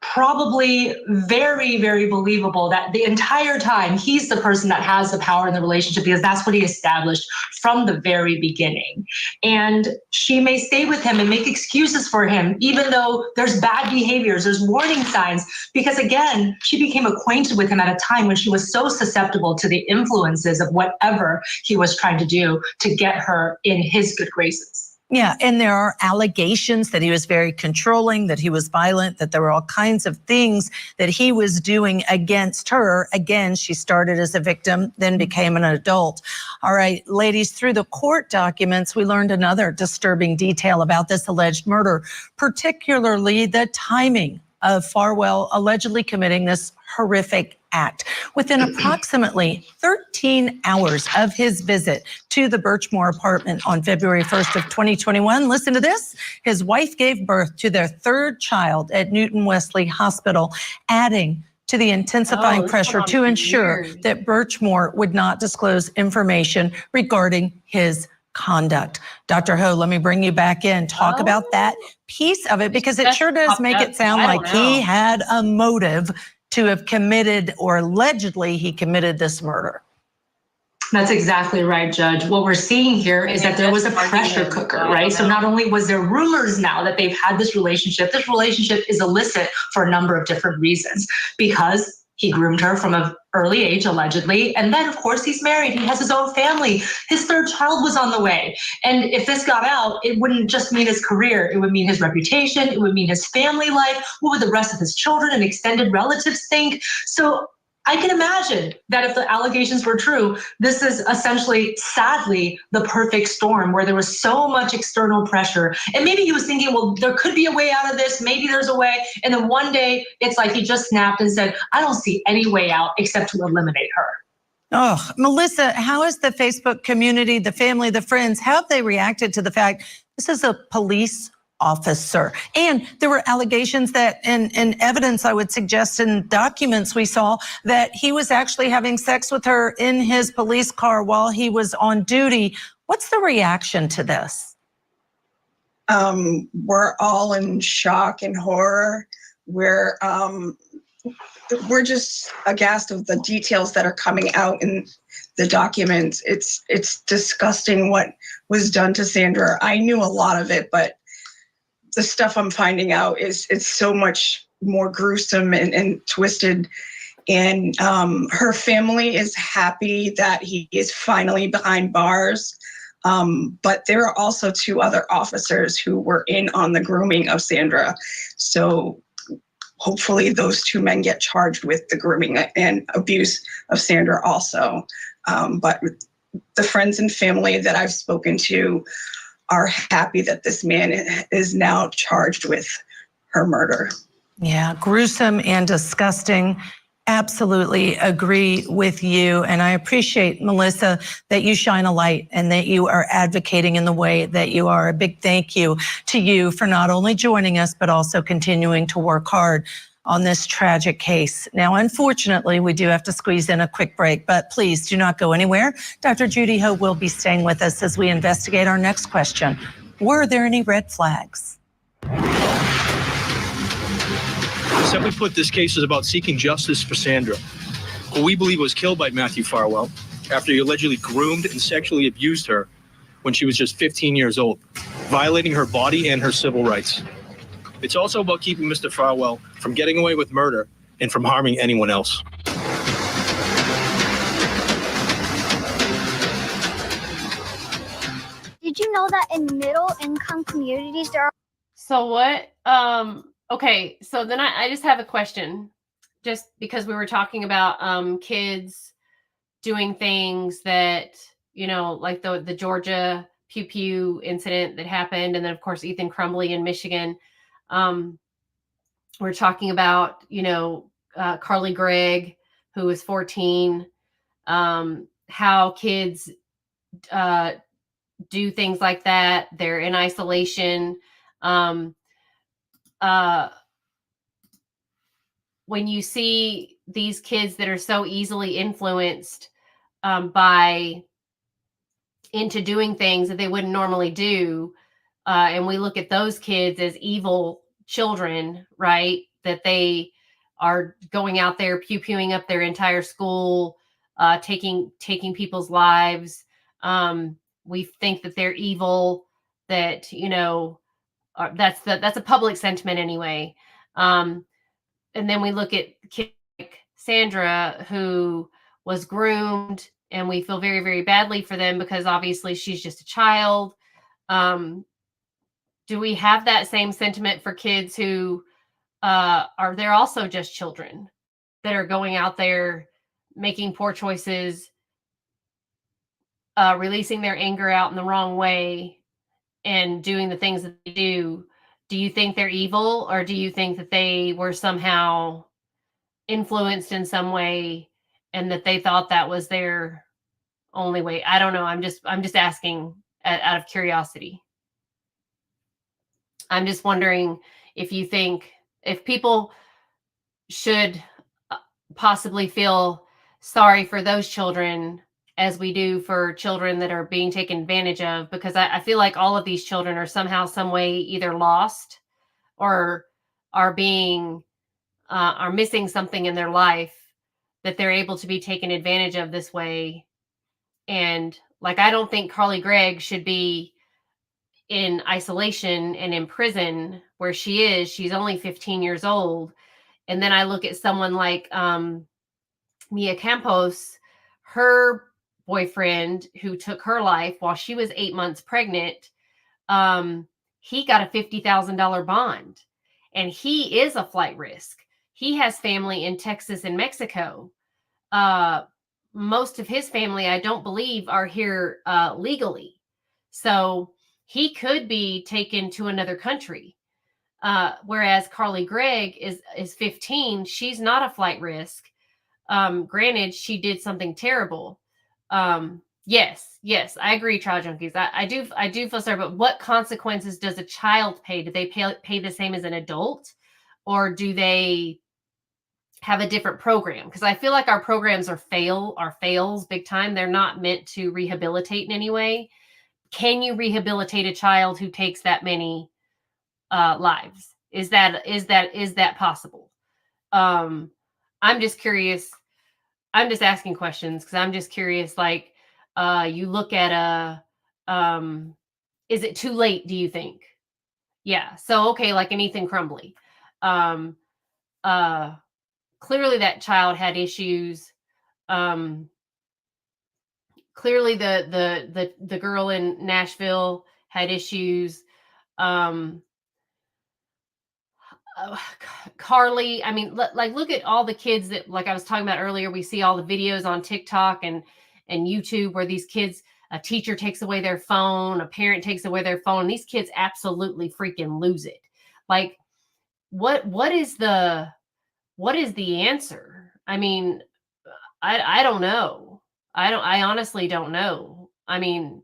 probably very, very believable that the entire time he's the person that has the power in the relationship because that's what he established from the very beginning. And she may stay with him and make excuses for him, even though there's bad behaviors, there's warning signs, because again, she became acquainted with him at a time when she was so susceptible to the influences of whatever he was trying to do to get her in his good graces. Yeah, and there are allegations that he was very controlling, that he was violent, that there were all kinds of things that he was doing against her. Again, she started as a victim, then became an adult. All right, ladies, through the court documents, we learned another disturbing detail about this alleged murder, particularly the timing of Farwell allegedly committing this horrific act. Within approximately 13 hours of his visit to the Birchmore apartment on February 1st of 2021, listen to this, his wife gave birth to their third child at Newton Wesley Hospital, adding to the intensifying pressure to ensure that Birchmore would not disclose information regarding his conduct. Dr. Ho, let me bring you back in. Talk about that piece of it, because it sure does make it sound like he had a motive to have committed, or allegedly he committed, this murder. That's exactly right, Judge. What we're seeing here is that there was a pressure cooker, right? So not only was there rumors now that they've had this relationship is illicit for a number of different reasons, because he groomed her from an early age, allegedly. And then, of course, he's married. He has his own family. His third child was on the way. And if this got out, it wouldn't just mean his career. It would mean his reputation. It would mean his family life. What would the rest of his children and extended relatives think? So I can imagine that if the allegations were true, this is essentially, sadly, the perfect storm where there was so much external pressure. And maybe he was thinking, well, there could be a way out of this. Maybe there's a way. And then one day it's like he just snapped and said, I don't see any way out except to eliminate her. Oh, Melissa, how has the Facebook community, the family, the friends, how have they reacted to the fact this is a police officer? And there were allegations that, and evidence, I would suggest, in documents we saw, that he was actually having sex with her in his police car while he was on duty. What's the reaction to this? We're all in shock and horror. We're just aghast of the details that are coming out in the documents. It's disgusting what was done to Sandra. I knew a lot of it, but the stuff I'm finding out it's so much more gruesome and twisted. And her family is happy that he is finally behind bars. But there are also two other officers who were in on the grooming of Sandra. So hopefully those two men get charged with the grooming and abuse of Sandra also. But the friends and family that I've spoken to are happy that this man is now charged with her murder. Yeah, gruesome and disgusting. Absolutely agree with you. And I appreciate, Melissa, that you shine a light and that you are advocating in the way that you are. A big thank you to you for not only joining us, but also continuing to work hard on this tragic case. Now, unfortunately, we do have to squeeze in a quick break, but please do not go anywhere. Dr. Judy Ho will be staying with us as we investigate our next question. Were there any red flags? Simply put, this case is about seeking justice for Sandra, who we believe was killed by Matthew Farwell after he allegedly groomed and sexually abused her when she was just 15 years old, violating her body and her civil rights. It's also about keeping Mr. Farwell from getting away with murder and from harming anyone else. Did you know that in middle income communities there are So what Okay, so then I just have a question, just because we were talking about kids doing things that, you know, like the Georgia pew pew incident that happened, and then of course Ethan Crumbley in Michigan. Um, we're talking about, you know, Carly Gregg, who was 14, how kids do things like that. They're in isolation. Um, uh, when you see these kids that are so easily influenced by into doing things that they wouldn't normally do, and we look at those kids as evil children, right? That they are going out there pew pewing up their entire school, taking people's lives. We think that they're evil. That, you know, that's a public sentiment anyway. Um, and then we look at kids like Sandra, who was groomed, and we feel very, very badly for them because obviously she's just a child. Um, do we have that same sentiment for kids who are they're also just children that are going out there making poor choices, releasing their anger out in the wrong way, and doing the things that they do? Do you think they're evil, or do you think that they were somehow influenced in some way and that they thought that was their only way? I don't know. I'm just asking out of curiosity. I'm just wondering if you think if people should possibly feel sorry for those children as we do for children that are being taken advantage of, because I feel like all of these children are somehow, some way either lost or are being are missing something in their life that they're able to be taken advantage of this way. And like, I don't think Carly Gregg should be in isolation and in prison where she is. She's only 15 years old. And then I look at someone like Mia Campos, her boyfriend who took her life while she was 8 months pregnant. He got a $50,000 bond, and he is a flight risk. He has family in Texas and Mexico. Most of his family, I don't believe, are here legally. So he could be taken to another country. Whereas Carly Gregg is 15. She's not a flight risk. Granted, she did something terrible. Yes, I agree, Trial Junkies. I do feel sorry, but what consequences does a child pay? Do they pay the same as an adult, or do they have a different program? Because I feel like our programs are fails big time. They're not meant to rehabilitate in any way. Can you rehabilitate a child who takes that many lives? Is that possible? I'm just curious. I'm just asking questions because I'm just curious. Like, you look at is it too late, do you think? Yeah. So, okay, like an Ethan Crumbley. Um, Clearly that child had issues. Clearly the girl in Nashville had issues. Carly, I mean, like, look at all the kids that, like I was talking about earlier, we see all the videos on TikTok and YouTube where these kids, a teacher takes away their phone, a parent takes away their phone. These kids absolutely freaking lose it. Like, what is the answer? I mean, I don't know. I honestly don't know. I mean,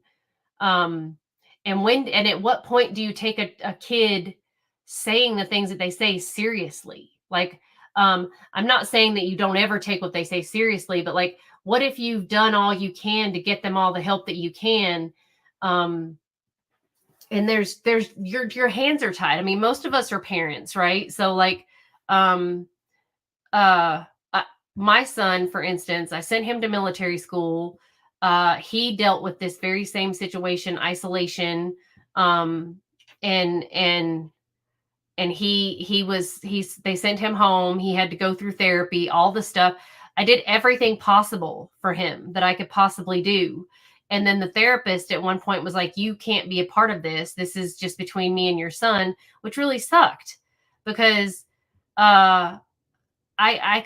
and at what point do you take a kid saying the things that they say seriously? Like, I'm not saying that you don't ever take what they say seriously, but like, what if you've done all you can to get them all the help that you can? And there's your hands are tied. I mean, most of us are parents, right? So like, uh, my son, for instance, I sent him to military school. He dealt with this very same situation, isolation, and they sent him home. He had to go through therapy, all the stuff. I did everything possible for him that I could possibly do. And then the therapist at one point was like, "You can't be a part of this. This is just between me and your son," which really sucked because I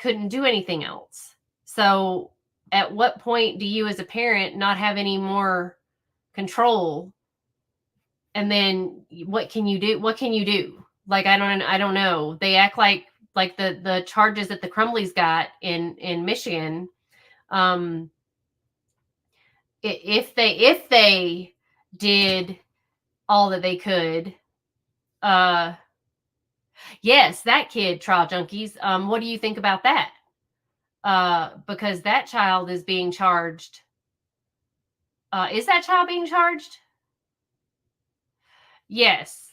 couldn't do anything else. So at what point do you as a parent not have any more control? And then what can you do? What can you do? Like, I don't know. They act like the charges that the Crumblies got in Michigan. If they did all that they could, yes, that kid, Trial Junkies. What do you think about that? Because that child is being charged. Is that child being charged? Yes.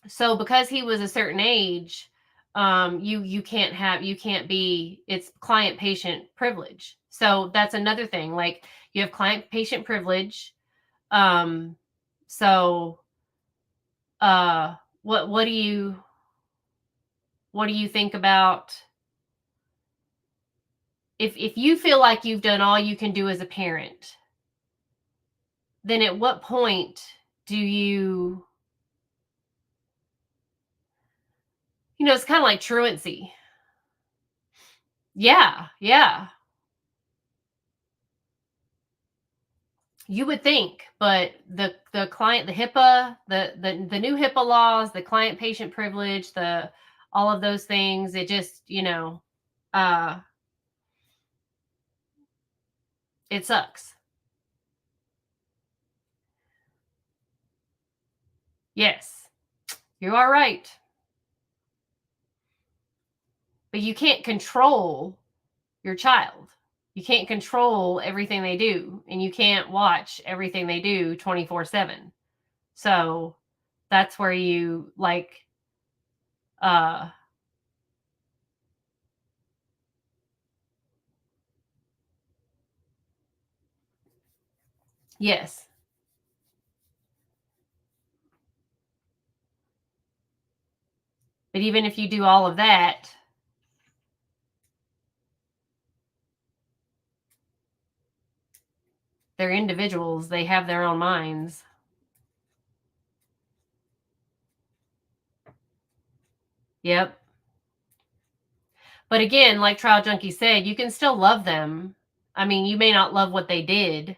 So because he was a certain age, you can't be, it's client patient privilege. So that's another thing. Like, you have client patient privilege. So what do you think about if you feel like you've done all you can do as a parent, then at what point do you it's kind of like truancy. Yeah. You would think, but the client, the HIPAA, the new HIPAA laws, the client patient privilege, all of those things, it just, it sucks. Yes, you are right. But you can't control your child. You can't control everything they do, and you can't watch everything they do 24/7. So that's where you yes. But even if you do all of that, they're individuals. They have their own minds. Yep. But again, like Trial Junkie said, you can still love them. I mean, you may not love what they did,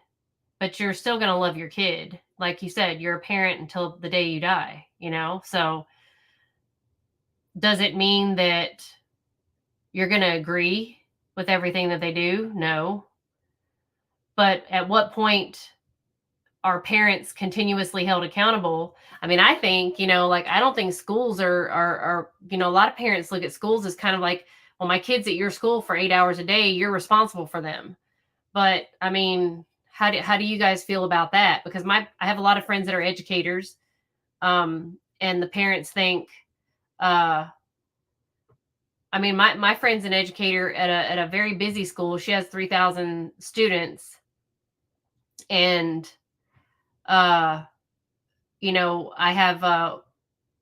but you're still going to love your kid. Like you said, you're a parent until the day you die, So does it mean that you're going to agree with everything that they do? No. But at what point are parents continuously held accountable? I mean, I think, I don't think schools are, a lot of parents look at schools as kind of like, well, my kid's at your school for 8 hours a day, you're responsible for them. But I mean, how do you guys feel about that? Because I have a lot of friends that are educators, and the parents think, I mean, my friend's an educator at a very busy school. She has 3,000 students, and I have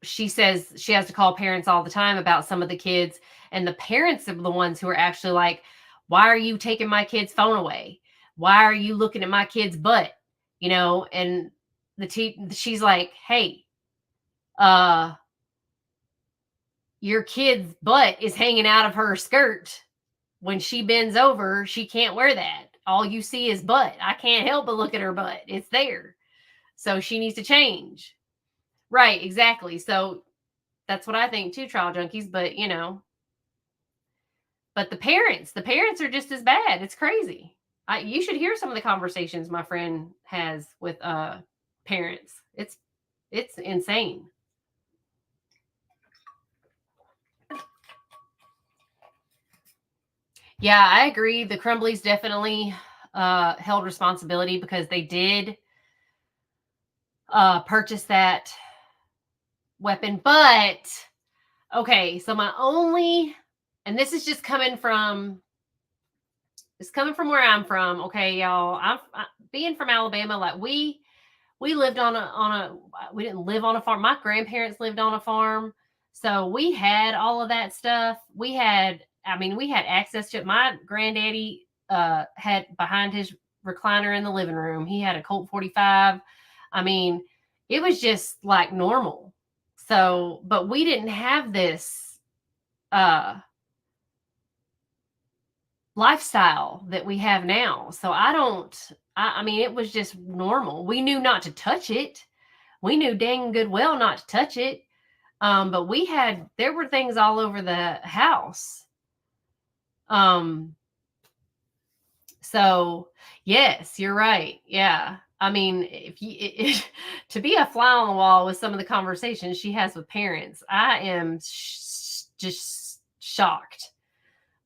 she says she has to call parents all the time about some of the kids, and the parents are the ones who are actually like, why are you taking my kid's phone away? Why are you looking at my kid's butt? And she's like, hey, your kid's butt is hanging out of her skirt. When she bends over, she can't wear that. All you see is butt. I can't help but look at her butt. It's there. So she needs to change. Right, exactly. So that's what I think too, Trial Junkies. But, but the parents are just as bad. It's crazy. You should hear some of the conversations my friend has with parents. It's insane. Yeah, I agree. The Crumblies definitely held responsibility because they did purchase that weapon. But okay, so and this is just coming from where I'm from. Okay, y'all. I'm being from Alabama. Like we lived we didn't live on a farm. My grandparents lived on a farm, so we had all of that stuff. We had access to it. My granddaddy had behind his recliner in the living room, he had a Colt 45. I mean, it was just like normal. So, but we didn't have this lifestyle that we have now. So I mean, it was just normal. We knew not to touch it. We knew dang good well not to touch it. But there were things all over the house. So yes, you're right. Yeah. I mean, to be a fly on the wall with some of the conversations she has with parents, I am just shocked.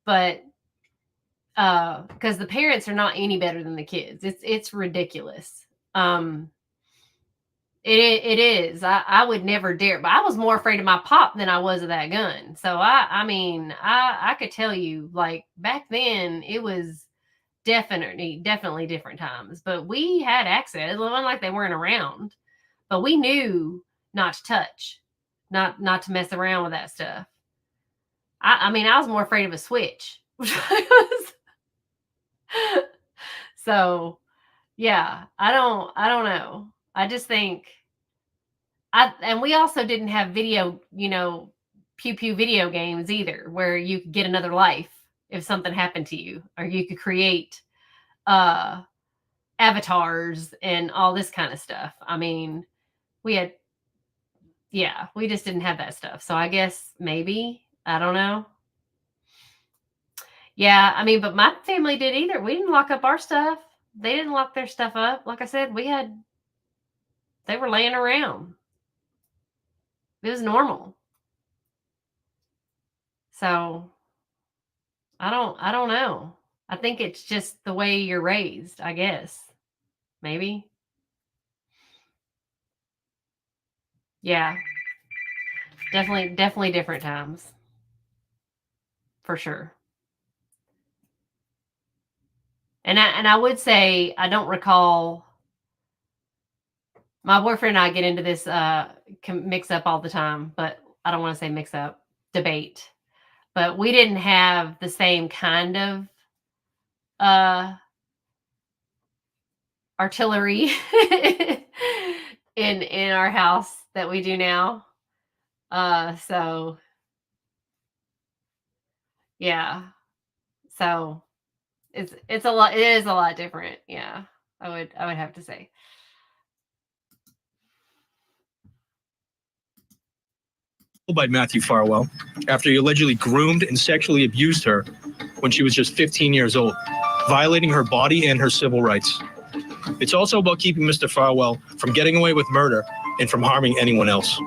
But because the parents are not any better than the kids, it's ridiculous. It is. I would never dare, but I was more afraid of my pop than I was of that gun. So I mean, I could tell you, like, back then it was definitely different times, but we had access. It wasn't like they weren't around, but we knew not to touch, not to mess around with that stuff. I mean, I was more afraid of a switch. So yeah, I don't know. I just think and we also didn't have video, pew pew video games either, where you could get another life if something happened to you, or you could create avatars and all this kind of stuff. I mean, we just didn't have that stuff. So I guess maybe, I don't know. Yeah, I mean, but my family did either. We didn't lock up our stuff. They didn't lock their stuff up. Like I said, they were laying around. It was normal. So I don't know. I think it's just the way you're raised, I guess. Maybe. Yeah. Definitely different times. For sure. And I would say, I don't recall, my boyfriend and I get into this mix up all the time, but I don't want to say mix up, debate. But we didn't have the same kind of artillery in our house that we do now. So yeah. So it is a lot different. Yeah. I would have to say. By Matthew Farwell after he allegedly groomed and sexually abused her when she was just 15 years old, violating her body and her civil rights. It's also about keeping Mr. Farwell from getting away with murder and from harming anyone else.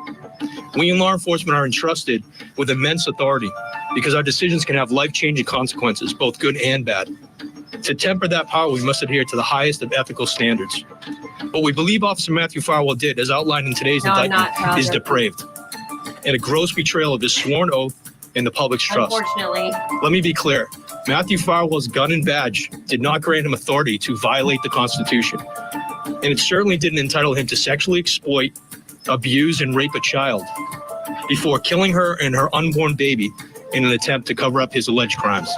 We in law enforcement are entrusted with immense authority because our decisions can have life-changing consequences, both good and bad. To temper that power, we must adhere to the highest of ethical standards. What we believe Officer Matthew Farwell did, as outlined in today's indictment, is depraved and a gross betrayal of his sworn oath and the public's trust. Unfortunately. Let me be clear. Matthew Farwell's gun and badge did not grant him authority to violate the Constitution. And it certainly didn't entitle him to sexually exploit, abuse, and rape a child before killing her and her unborn baby in an attempt to cover up his alleged crimes.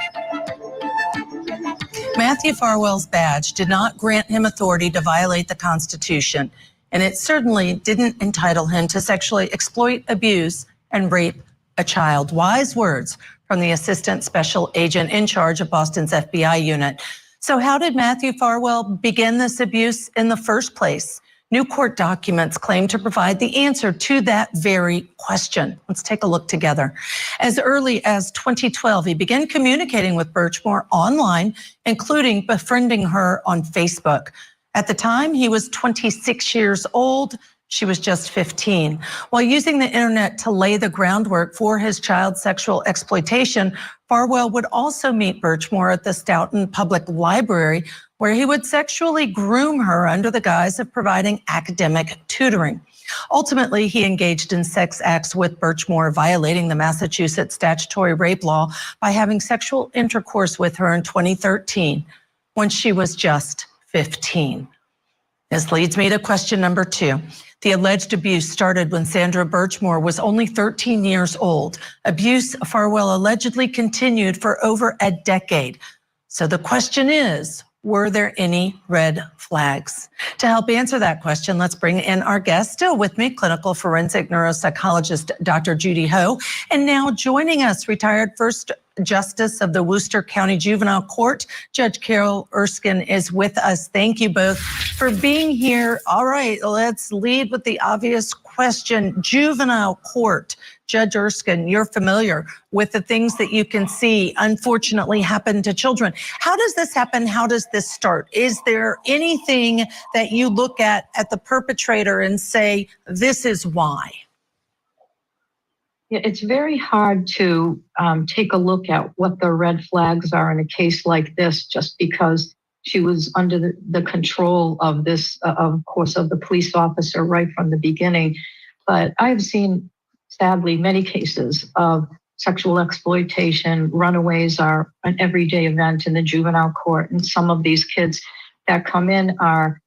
Matthew Farwell's badge did not grant him authority to violate the Constitution, and it certainly didn't entitle him to sexually exploit, abuse, and rape a child. Wise words from the Assistant Special Agent in charge of Boston's FBI unit. So how did Matthew Farwell begin this abuse in the first place? New court documents claim to provide the answer to that very question. Let's take a look together. As early as 2012, he began communicating with Birchmore online, including befriending her on Facebook. At the time, he was 26 years old. She was just 15. While using the internet to lay the groundwork for his child sexual exploitation, Farwell would also meet Birchmore at the Stoughton Public Library, where he would sexually groom her under the guise of providing academic tutoring. Ultimately, he engaged in sex acts with Birchmore, violating the Massachusetts statutory rape law by having sexual intercourse with her in 2013, when she was just 15. This leads me to question number 2. The alleged abuse started when Sandra Birchmore was only 13 years old. Abuse Farwell allegedly continued for over a decade. So the question is, Were there any red flags? To help answer that question, let's bring in our guest, still with me, clinical forensic neuropsychologist, Dr. Judy Ho. And now joining us, retired First Justice of the Worcester County Juvenile Court, Judge Carol Erskine is with us. Thank you both for being here. All right, let's lead with the obvious question. Juvenile court, Judge Erskine, you're familiar with the things that you can see unfortunately happen to children. How does this happen? How does this start? Is there anything that you look at the perpetrator and say, this is why? Yeah, it's very hard to take a look at what the red flags are in a case like this, just because she was under the control of this, of course, of the police officer right from the beginning. But I've seen, sadly, many cases of sexual exploitation. Runaways are an everyday event in the juvenile court, and some of these kids that come in are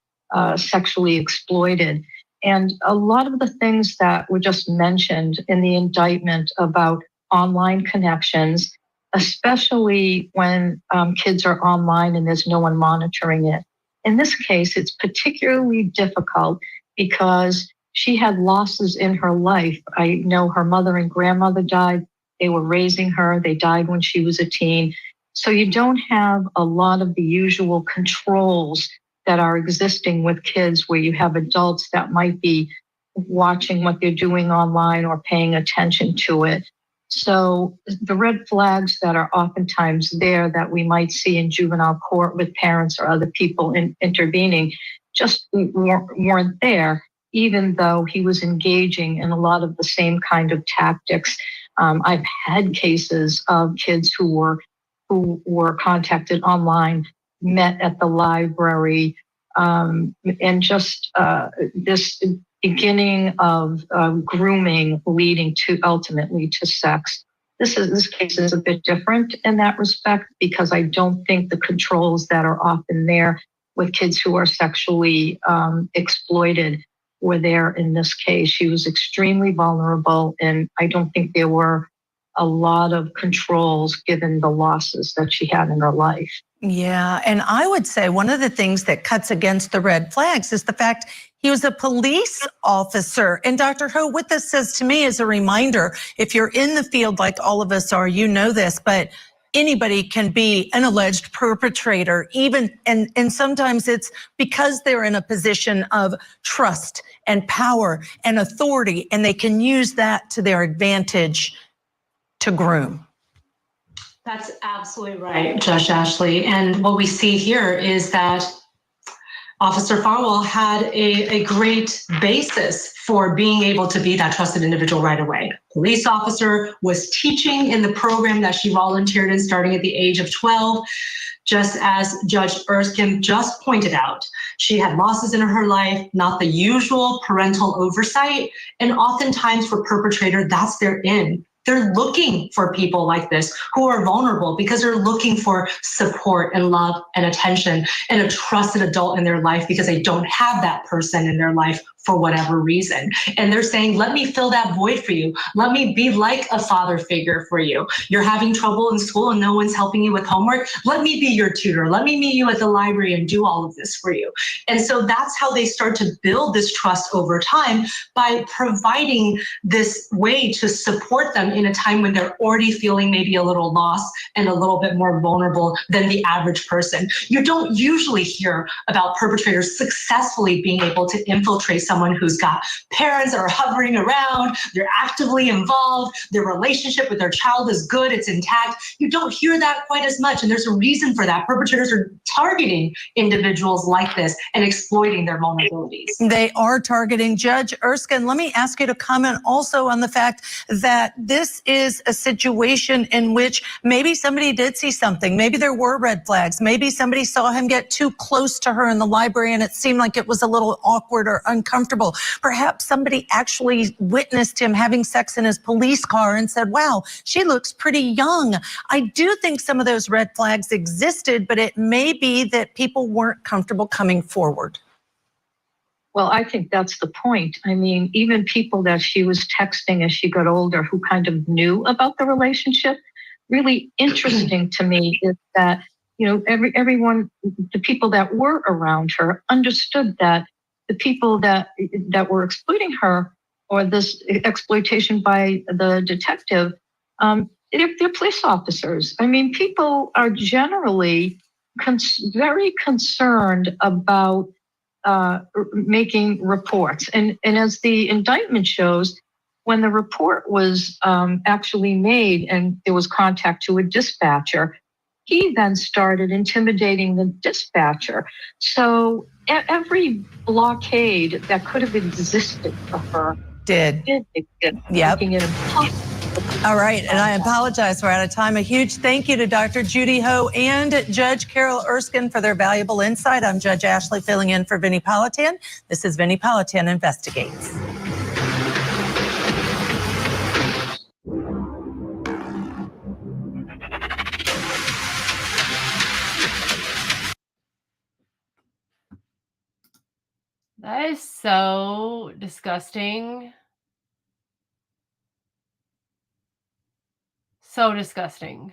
sexually exploited. And a lot of the things that were just mentioned in the indictment about online connections, especially when kids are online and there's no one monitoring it. In this case, it's particularly difficult because she had losses in her life. I know her mother and grandmother died. They were raising her. They died when she was a teen. So you don't have a lot of the usual controls that are existing with kids, where you have adults that might be watching what they're doing online or paying attention to it. So the red flags that are oftentimes there that we might see in juvenile court with parents or other people intervening just weren't there, even though he was engaging in a lot of the same kind of tactics. I've had cases of kids who were contacted online, met at the library, and just this beginning of grooming leading to ultimately to sex. This case is a bit different in that respect, because I don't think the controls that are often there with kids who are sexually exploited were there in this case. She was extremely vulnerable, and I don't think there were a lot of controls given the losses that she had in her life. Yeah, and I would say one of the things that cuts against the red flags is the fact he was a police officer. And Dr. Ho, what this says to me is a reminder, if you're in the field like all of us are, you know this, but anybody can be an alleged perpetrator, even, and sometimes it's because they're in a position of trust and power and authority, and they can use that to their advantage to groom. That's absolutely right, Judge Ashley. And what we see here is that Officer Farwell had a great basis for being able to be that trusted individual right away. Police officer, was teaching in the program that she volunteered in starting at the age of 12. Just as Judge Erskine just pointed out, she had losses in her life, not the usual parental oversight. And oftentimes for perpetrator, that's their in. They're looking for people like this who are vulnerable because they're looking for support and love and attention and a trusted adult in their life because they don't have that person in their life for whatever reason. And they're saying, let me fill that void for you. Let me be like a father figure for you. You're having trouble in school and no one's helping you with homework. Let me be your tutor. Let me meet you at the library and do all of this for you. And so that's how they start to build this trust over time, by providing this way to support them in a time when they're already feeling maybe a little lost and a little bit more vulnerable than the average person. You don't usually hear about perpetrators successfully being able to infiltrate someone who's got parents that are hovering around, they're actively involved, their relationship with their child is good, it's intact. You don't hear that quite as much, and there's a reason for that. Perpetrators are targeting individuals like this and exploiting their vulnerabilities. They are targeting. Judge Erskine, let me ask you to comment also on the fact that this is a situation in which maybe somebody did see something, maybe there were red flags, maybe somebody saw him get too close to her in the library and it seemed like it was a little awkward or uncomfortable. Perhaps somebody actually witnessed him having sex in his police car and said, wow, she looks pretty young. I do think some of those red flags existed, but it may be that people weren't comfortable coming forward. Well, I think that's the point. I mean, even people that she was texting as she got older who kind of knew about the relationship, really interesting to me is that, everyone, the people that were around her understood that the people that were exploiting her, or this exploitation by the detective, they're police officers. I mean, people are generally very concerned about making reports. And as the indictment shows, when the report was actually made and there was contact to a dispatcher, he then started intimidating the dispatcher. So every blockade that could have existed for her did exist, yep. making it impossible. All right, and I apologize, we're out of time. A huge thank you to Dr. Judy Ho and Judge Carol Erskine for their valuable insight. I'm Judge Ashley filling in for Vinnie Politan. This is Vinnie Politan Investigates. That is so disgusting. So disgusting.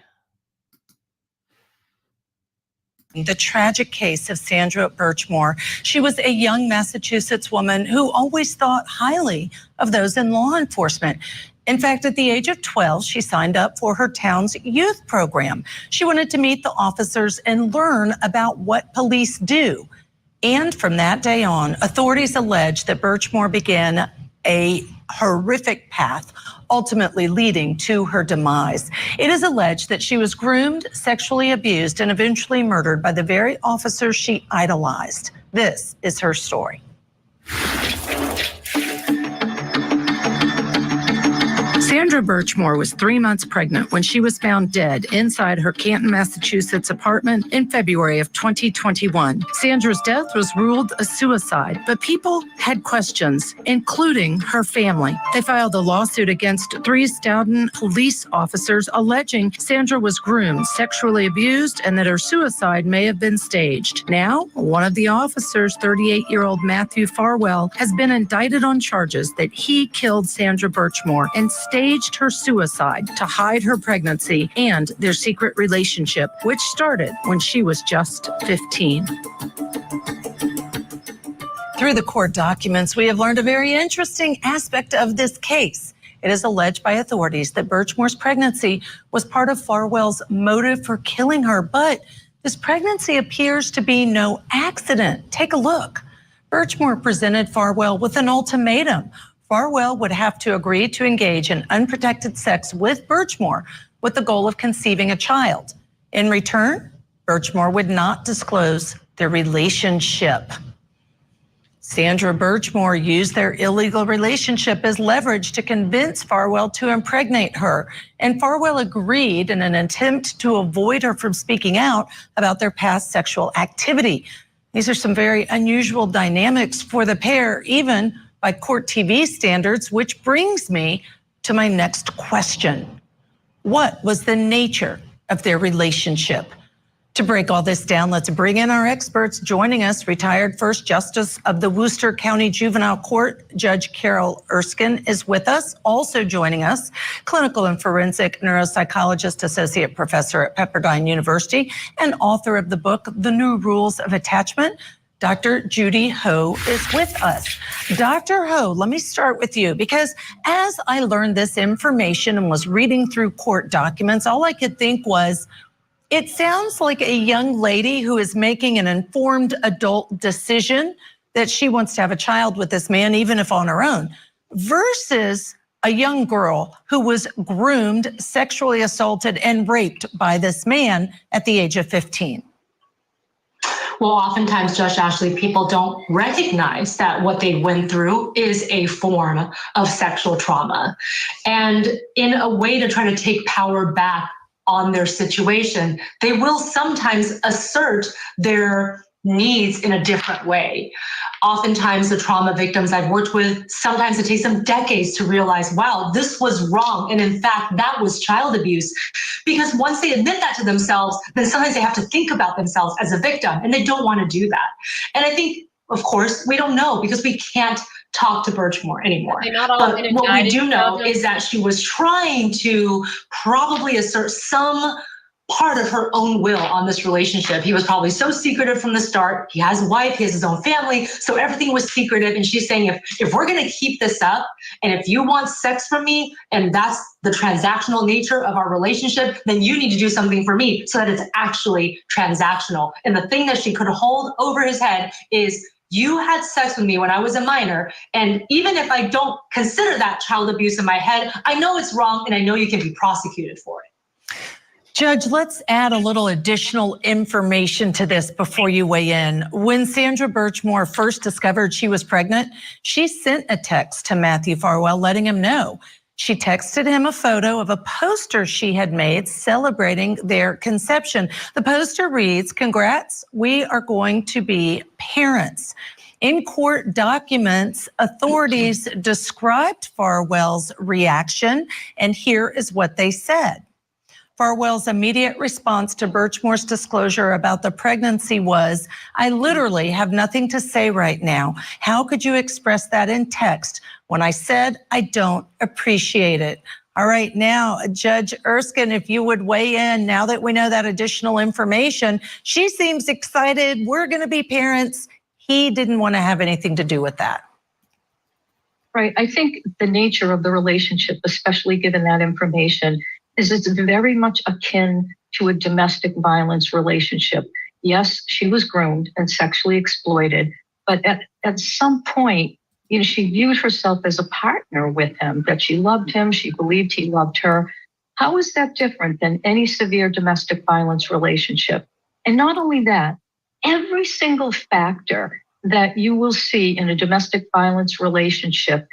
The tragic case of Sandra Birchmore. She was a young Massachusetts woman who always thought highly of those in law enforcement. In fact, at the age of 12, she signed up for her town's youth program. She wanted to meet the officers and learn about what police do. And from that day on, authorities allege that Birchmore began a horrific path, ultimately leading to her demise. It is alleged that she was groomed, sexually abused, and eventually murdered by the very officers she idolized. This is her story. Sandra Birchmore was 3 months pregnant when she was found dead inside her Canton, Massachusetts apartment in February of 2021. Sandra's death was ruled a suicide, but people had questions, including her family. They filed a lawsuit against 3 Stoughton police officers alleging Sandra was groomed, sexually abused, and that her suicide may have been staged. Now, one of the officers, 38-year-old Matthew Farwell, has been indicted on charges that he killed Sandra Birchmore and staged her suicide to hide her pregnancy and their secret relationship, which started when she was just 15. Through the court documents, we have learned a very interesting aspect of this case. It is alleged by authorities that Birchmore's pregnancy was part of Farwell's motive for killing her, but this pregnancy appears to be no accident. Take a look. Birchmore presented Farwell with an ultimatum. Farwell would have to agree to engage in unprotected sex with Birchmore with the goal of conceiving a child. In return, Birchmore would not disclose their relationship. Sandra Birchmore used their illegal relationship as leverage to convince Farwell to impregnate her, and Farwell agreed in an attempt to avoid her from speaking out about their past sexual activity. These are some very unusual dynamics for the pair, even by court TV standards, which brings me to my next question. What was the nature of their relationship? To break all this down, let's bring in our experts. Joining us, retired First Justice of the Worcester County Juvenile Court, Judge Carol Erskine is with us. Also joining us, clinical and forensic neuropsychologist, associate professor at Pepperdine University, and author of the book, The New Rules of Attachment, Dr. Judy Ho is with us. Dr. Ho, let me start with you, because as I learned this information and was reading through court documents, all I could think was, it sounds like a young lady who is making an informed adult decision that she wants to have a child with this man, even if on her own, versus a young girl who was groomed, sexually assaulted, and raped by this man at the age of 15. Well, oftentimes, Judge Ashley, people don't recognize that what they went through is a form of sexual trauma. And in a way to try to take power back on their situation, they will sometimes assert their needs in a different way. Oftentimes, the trauma victims I've worked with, sometimes it takes them decades to realize, wow, this was wrong. And in fact, that was child abuse. Because once they admit that to themselves, then sometimes they have to think about themselves as a victim, and they don't want to do that. And I think, of course, we don't know because we can't talk to Birchmore anymore. But what we do know is that she was trying to probably assert some part of her own will on this relationship. He was probably so secretive from the start. He has a wife, he has his own family, so everything was secretive. And she's saying, if we're going to keep this up, and if you want sex from me, and that's the transactional nature of our relationship, then you need to do something for me so that it's actually transactional. And the thing that she could hold over his head is, you had sex with me when I was a minor, and even if I don't consider that child abuse in my head, I know it's wrong, and I know you can be prosecuted for it. Judge, let's add a little additional information to this before you weigh in. When Sandra Birchmore first discovered she was pregnant, she sent a text to Matthew Farwell letting him know. She texted him a photo of a poster she had made celebrating their conception. The poster reads, "Congrats, we are going to be parents." In court documents, authorities described Farwell's reaction, and here is what they said. Farwell's immediate response to Birchmore's disclosure about the pregnancy was, "I literally have nothing to say right now. How could you express that in text when I said I don't appreciate it?" All right, now, Judge Erskine, if you would weigh in now that we know that additional information. She seems excited. We're going to be parents. He didn't want to have anything to do with that. Right. I think the nature of the relationship, especially given that information, is it's very much akin to a domestic violence relationship. Yes, she was groomed and sexually exploited, but at some point, she viewed herself as a partner with him, that she loved him, she believed he loved her. How is that different than any severe domestic violence relationship? And not only that, every single factor that you will see in a domestic violence relationship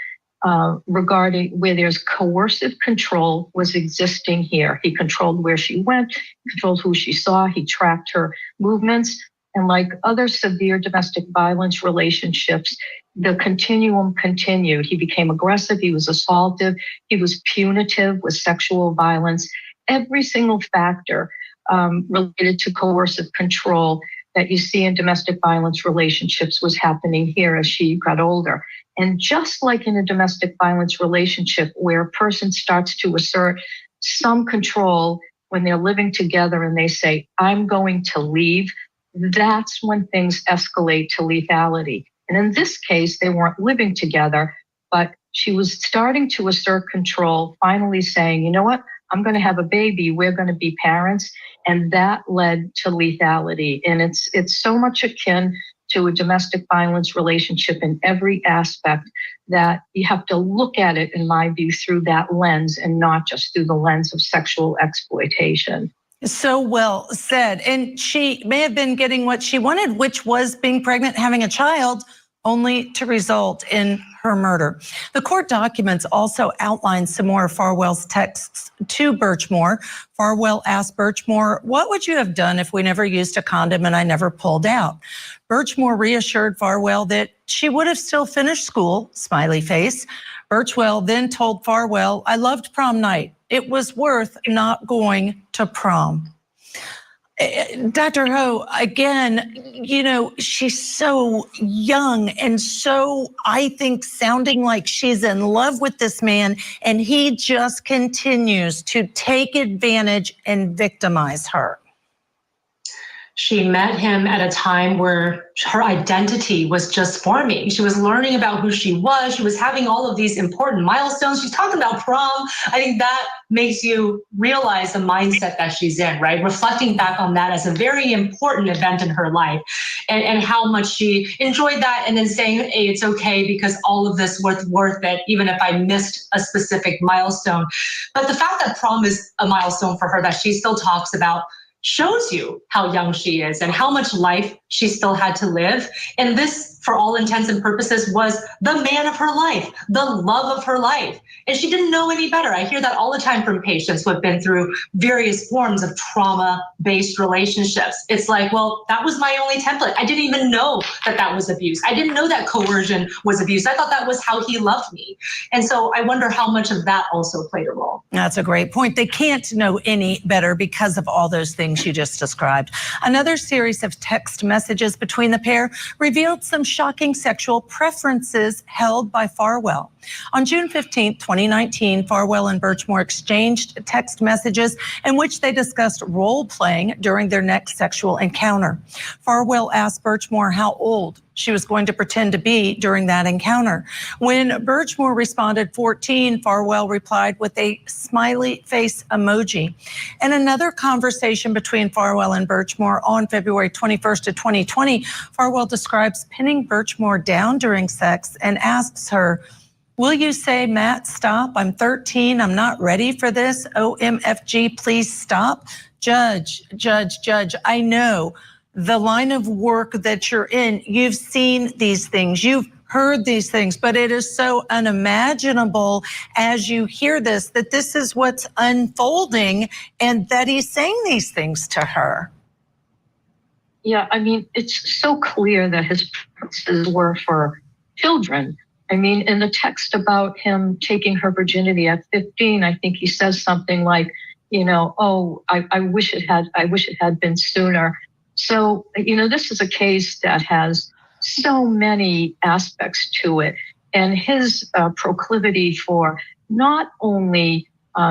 regarding where there's coercive control was existing here. He controlled where she went, controlled who she saw, he tracked her movements. And like other severe domestic violence relationships, the continuum continued. He became aggressive, he was assaultive, he was punitive with sexual violence. Every single factor related to coercive control that you see in domestic violence relationships was happening here as she got older. And just like in a domestic violence relationship where a person starts to assert some control when they're living together and they say, "I'm going to leave," that's when things escalate to lethality. And in this case, they weren't living together, but she was starting to assert control, finally saying, "You know what? I'm going to have a baby. We're going to be parents." And that led to lethality. And it's so much akin to a domestic violence relationship in every aspect that you have to look at it, in my view, through that lens and not just through the lens of sexual exploitation. So well said. And she may have been getting what she wanted, which was being pregnant, having a child, only to result in her murder. The court documents also outline some more of Farwell's texts to Birchmore. Farwell asked Birchmore, "What would you have done if we never used a condom and I never pulled out?" Birchmore reassured Farwell that she would have still finished school, smiley face. Birchwell then told Farwell, "I loved prom night. It was worth not going to prom." Dr. Ho, again, she's so young and so, I think, sounding like she's in love with this man, and he just continues to take advantage and victimize her. She met him at a time where her identity was just forming. She was learning about who she was. She was having all of these important milestones. She's talking about prom. I think that makes you realize the mindset that she's in, right? Reflecting back on that as a very important event in her life and how much she enjoyed that, and then saying, "Hey, it's okay because all of this was worth it, even if I missed a specific milestone." But the fact that prom is a milestone for her that she still talks about shows you how young she is and how much life she still had to live. And this, for all intents and purposes, was the man of her life, the love of her life. And she didn't know any better. I hear that all the time from patients who have been through various forms of trauma-based relationships. It's like, well, that was my only template. I didn't even know that that was abuse. I didn't know that coercion was abuse. I thought that was how he loved me. And so I wonder how much of that also played a role. That's a great point. They can't know any better because of all those things you just described. Another series of text messages between the pair revealed some shocking sexual preferences held by Farwell. On June 15, 2019, Farwell and Birchmore exchanged text messages in which they discussed role-playing during their next sexual encounter. Farwell asked Birchmore how old she was going to pretend to be during that encounter. When Birchmore responded 14, Farwell replied with a smiley face emoji. In another conversation between Farwell and Birchmore on February 21st of 2020, Farwell describes pinning Birchmore down during sex and asks her, "Will you say, Matt, stop? I'm 13. I'm not ready for this. OMFG, please stop." Judge, I know the line of work that you're in, you've seen these things, you've heard these things, but it is so unimaginable as you hear this, that this is what's unfolding and that he's saying these things to her. Yeah, I mean, it's so clear that his preferences were for children. I mean, in the text about him taking her virginity at 15, I think he says something like, I wish it had been sooner. So, this is a case that has so many aspects to it. And his proclivity for not only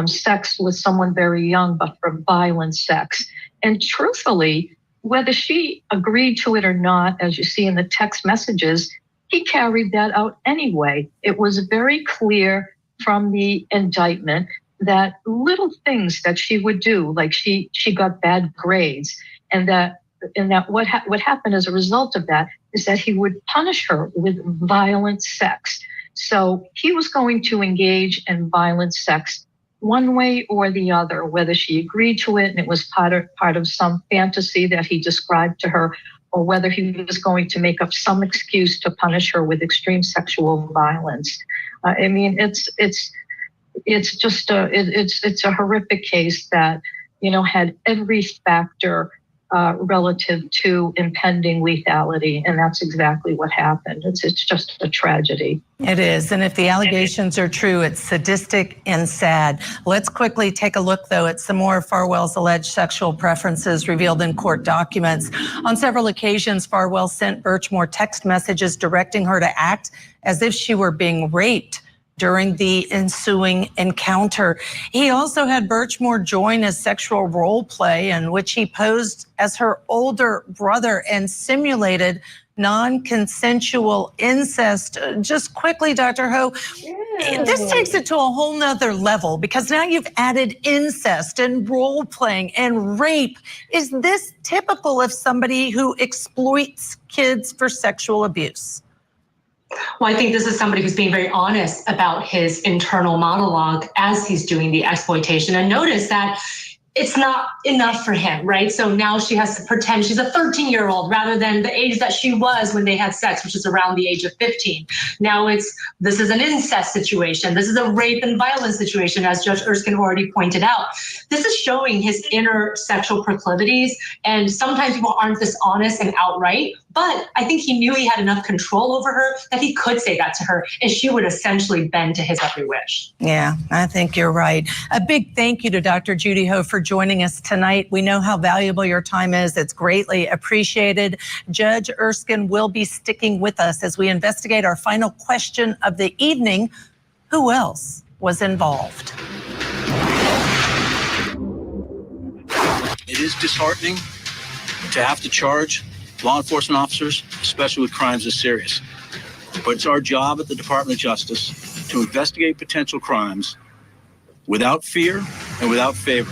sex with someone very young, but for violent sex. And truthfully, whether she agreed to it or not, as you see in the text messages, he carried that out anyway. It was very clear from the indictment that little things that she would do, like she got bad grades, and that what happened as a result of that is that he would punish her with violent sex. So he was going to engage in violent sex one way or the other, whether she agreed to it and it was part of some fantasy that he described to her, or whether he was going to make up some excuse to punish her with extreme sexual violence. I mean, it's a horrific case that, had every factor relative to impending lethality, and that's exactly what happened. It's just a tragedy. It is, and if the allegations are true, it's sadistic and sad. Let's quickly take a look, though, at some more of Farwell's alleged sexual preferences revealed in court documents. On several occasions, Farwell sent Birchmore text messages directing her to act as if she were being raped during the ensuing encounter. He also had Birchmore join a sexual role play in which he posed as her older brother and simulated non-consensual incest. Just quickly, Dr. Ho, this takes it to a whole nother level because now you've added incest and role playing and rape. Is this typical of somebody who exploits kids for sexual abuse? Well, I think this is somebody who's being very honest about his internal monologue as he's doing the exploitation. And notice that it's not enough for him, right? So now she has to pretend she's a 13-year-old rather than the age that she was when they had sex, which is around the age of 15. Now this is an incest situation. This is a rape and violence situation, as Judge Erskine already pointed out. This is showing his inner sexual proclivities. And sometimes people aren't this honest and outright, but I think he knew he had enough control over her that he could say that to her, and she would essentially bend to his every wish. Yeah, I think you're right. A big thank you to Dr. Judy Ho for joining us tonight. We know how valuable your time is. It's greatly appreciated. Judge Erskine will be sticking with us as we investigate our final question of the evening. Who else was involved? It is disheartening to have to charge law enforcement officers, especially with crimes this serious. But it's our job at the Department of Justice to investigate potential crimes without fear and without favor.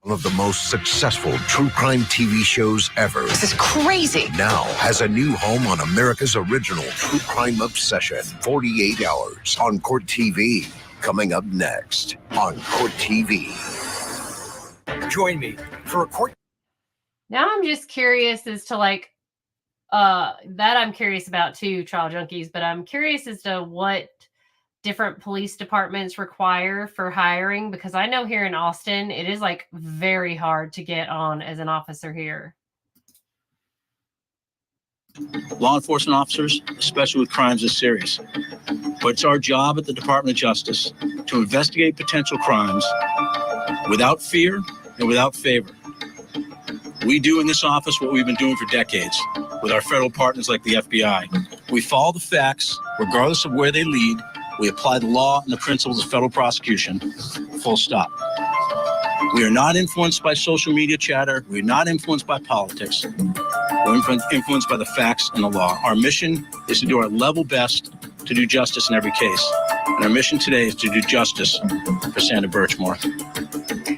One of the most successful true crime TV shows ever. This is crazy. Now has a new home on America's original true crime obsession, 48 Hours on Court TV. Coming up next on Court TV. Join me for a court. Now I'm just curious as to that I'm curious about too, Trial Junkies, but I'm curious as to what different police departments require for hiring, because I know here in Austin, it is very hard to get on as an officer here. Law enforcement officers, especially with crimes this serious. But it's our job at the Department of Justice to investigate potential crimes without fear and without favor. We do in this office what we've been doing for decades with our federal partners like the FBI. We follow the facts, regardless of where they lead. We apply the law and the principles of federal prosecution, full stop. We are not influenced by social media chatter. We're not influenced by politics. We're influenced by the facts and the law. Our mission is to do our level best to do justice in every case. And our mission today is to do justice for Sandra Birchmore.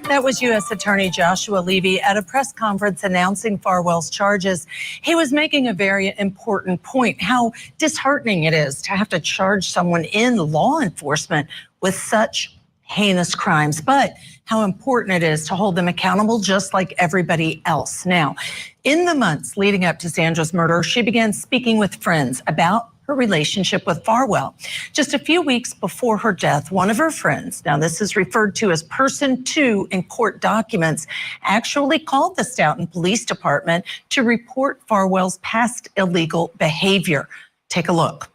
That was U.S. Attorney Joshua Levy at a press conference announcing Farwell's charges. He was making a very important point, how disheartening it is to have to charge someone in law enforcement with such heinous crimes, but how important it is to hold them accountable just like everybody else. Now, in the months leading up to Sandra's murder, she began speaking with friends about her relationship with Farwell. Just a few weeks before her death, one of her friends, now this is referred to as person 2 in court documents, actually called the Stoughton Police Department to report Farwell's past illegal behavior. Take a look.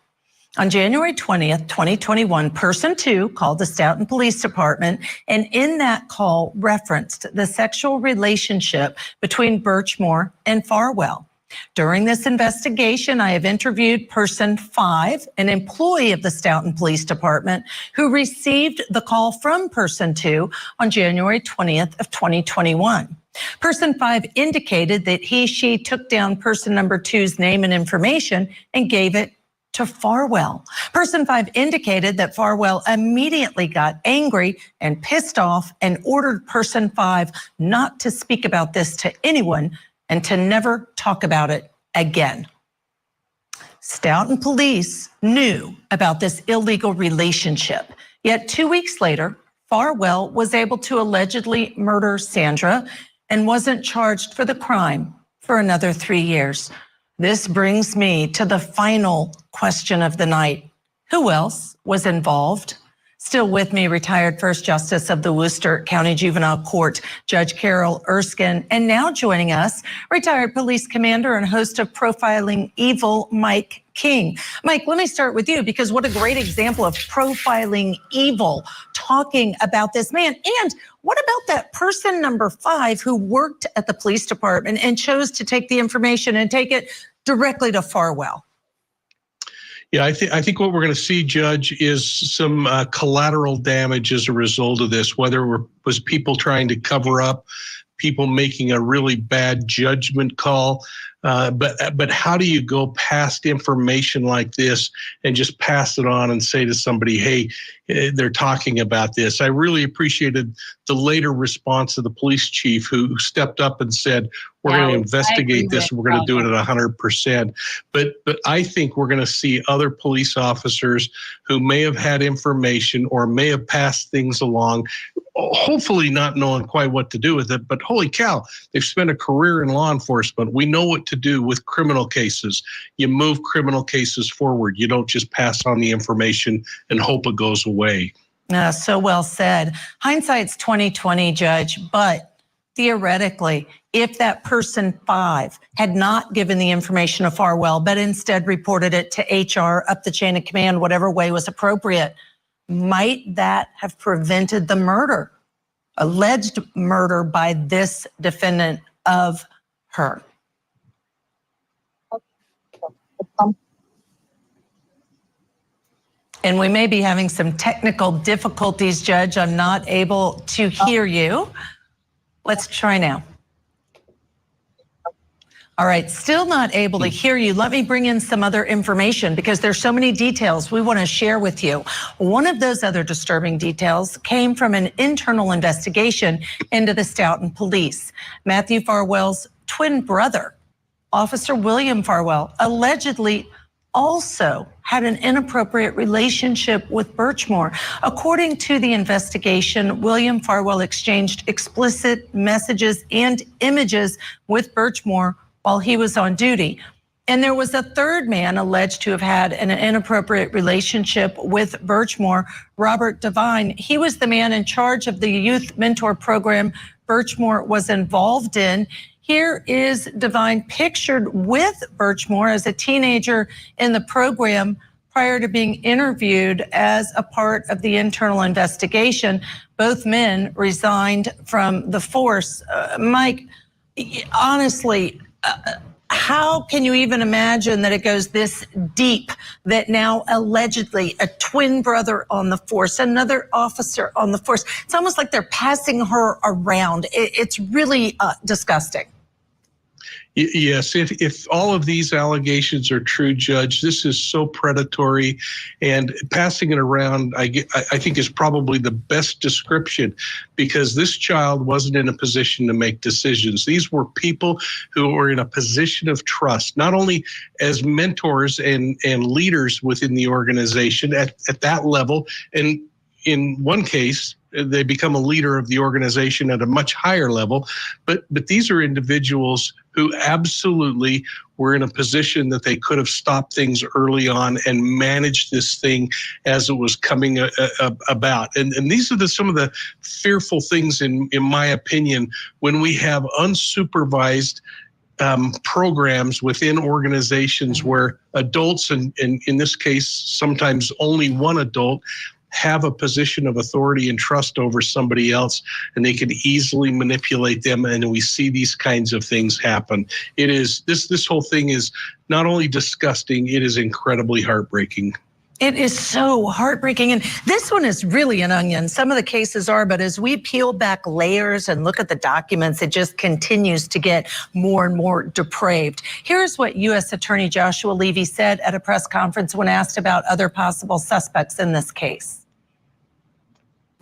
On January 20th, 2021, person 2 called the Stoughton Police Department, and in that call referenced the sexual relationship between Birchmore and Farwell. During this investigation, I have interviewed person 5, an employee of the Stoughton Police Department, who received the call from person 2 on January 20th of 2021. Person 5 indicated that she took down person number 2's name and information and gave it to Farwell. Person 5 indicated that Farwell immediately got angry and pissed off and ordered person 5 not to speak about this to anyone and to never talk about it again. Stoughton police knew about this illegal relationship. Yet 2 weeks later, Farwell was able to allegedly murder Sandra and wasn't charged for the crime for another 3 years. This brings me to the final question of the night. Who else was involved? Still with me, retired First Justice of the Worcester County Juvenile Court, Judge Carol Erskine, and now joining us, retired police commander and host of Profiling Evil, Mike King. Mike, let me start with you, because what a great example of profiling evil, talking about this man. And what about that person number 5 who worked at the police department and chose to take the information and take it directly to Farwell? Yeah, I think what we're going to see, Judge, is some collateral damage as a result of this, whether it was people trying to cover up, people making a really bad judgment call. But how do you go past information like this and just pass it on and say to somebody, hey, they're talking about this? I really appreciated the later response of the police chief, who stepped up and said, we're going to investigate this. We're going to do it at 100%. But I think we're going to see other police officers who may have had information or may have passed things along, hopefully not knowing quite what to do with it. But holy cow, they've spent a career in law enforcement. We know what to do with criminal cases. You move criminal cases forward. You don't just pass on the information and hope it goes away. So well said. Hindsight's 20/20, Judge, but theoretically, if that person 5 had not given the information to Farwell, but instead reported it to HR up the chain of command, whatever way was appropriate, might that have prevented the murder, alleged murder by this defendant of her? And we may be having some technical difficulties, Judge. I'm not able to hear you. Let's try now. All right, still not able to hear you. Let me bring in some other information, because there's so many details we want to share with you. One of those other disturbing details came from an internal investigation into the Stoughton police. Matthew Farwell's twin brother, Officer William Farwell, allegedly also had an inappropriate relationship with Birchmore. According to the investigation, William Farwell exchanged explicit messages and images with Birchmore while he was on duty. And there was a third man alleged to have had an inappropriate relationship with Birchmore, Robert Devine. He was the man in charge of the youth mentor program Birchmore was involved in. Here is Devine pictured with Birchmore as a teenager in the program prior to being interviewed as a part of the internal investigation. Both men resigned from the force. Mike, honestly, how can you even imagine that it goes this deep, that now allegedly a twin brother on the force, another officer on the force? It's almost like they're passing her around. It's really disgusting. Yes, if all of these allegations are true, Judge, this is so predatory, and passing it around, I think, is probably the best description, because this child wasn't in a position to make decisions. These were people who were in a position of trust, not only as mentors and leaders within the organization at that level, and in one case, they become a leader of the organization at a much higher level. But these are individuals who absolutely were in a position that they could have stopped things early on and managed this thing as it was coming about. And these are some of the fearful things, in my opinion, when we have unsupervised programs within organizations where adults, and in this case, sometimes only one adult, have a position of authority and trust over somebody else, and they can easily manipulate them. And we see these kinds of things happen. It is this whole thing is not only disgusting, it is incredibly heartbreaking. It is so heartbreaking. And this one is really an onion. Some of the cases are, but as we peel back layers and look at the documents, it just continues to get more and more depraved. Here's what U.S. Attorney Joshua Levy said at a press conference when asked about other possible suspects in this case.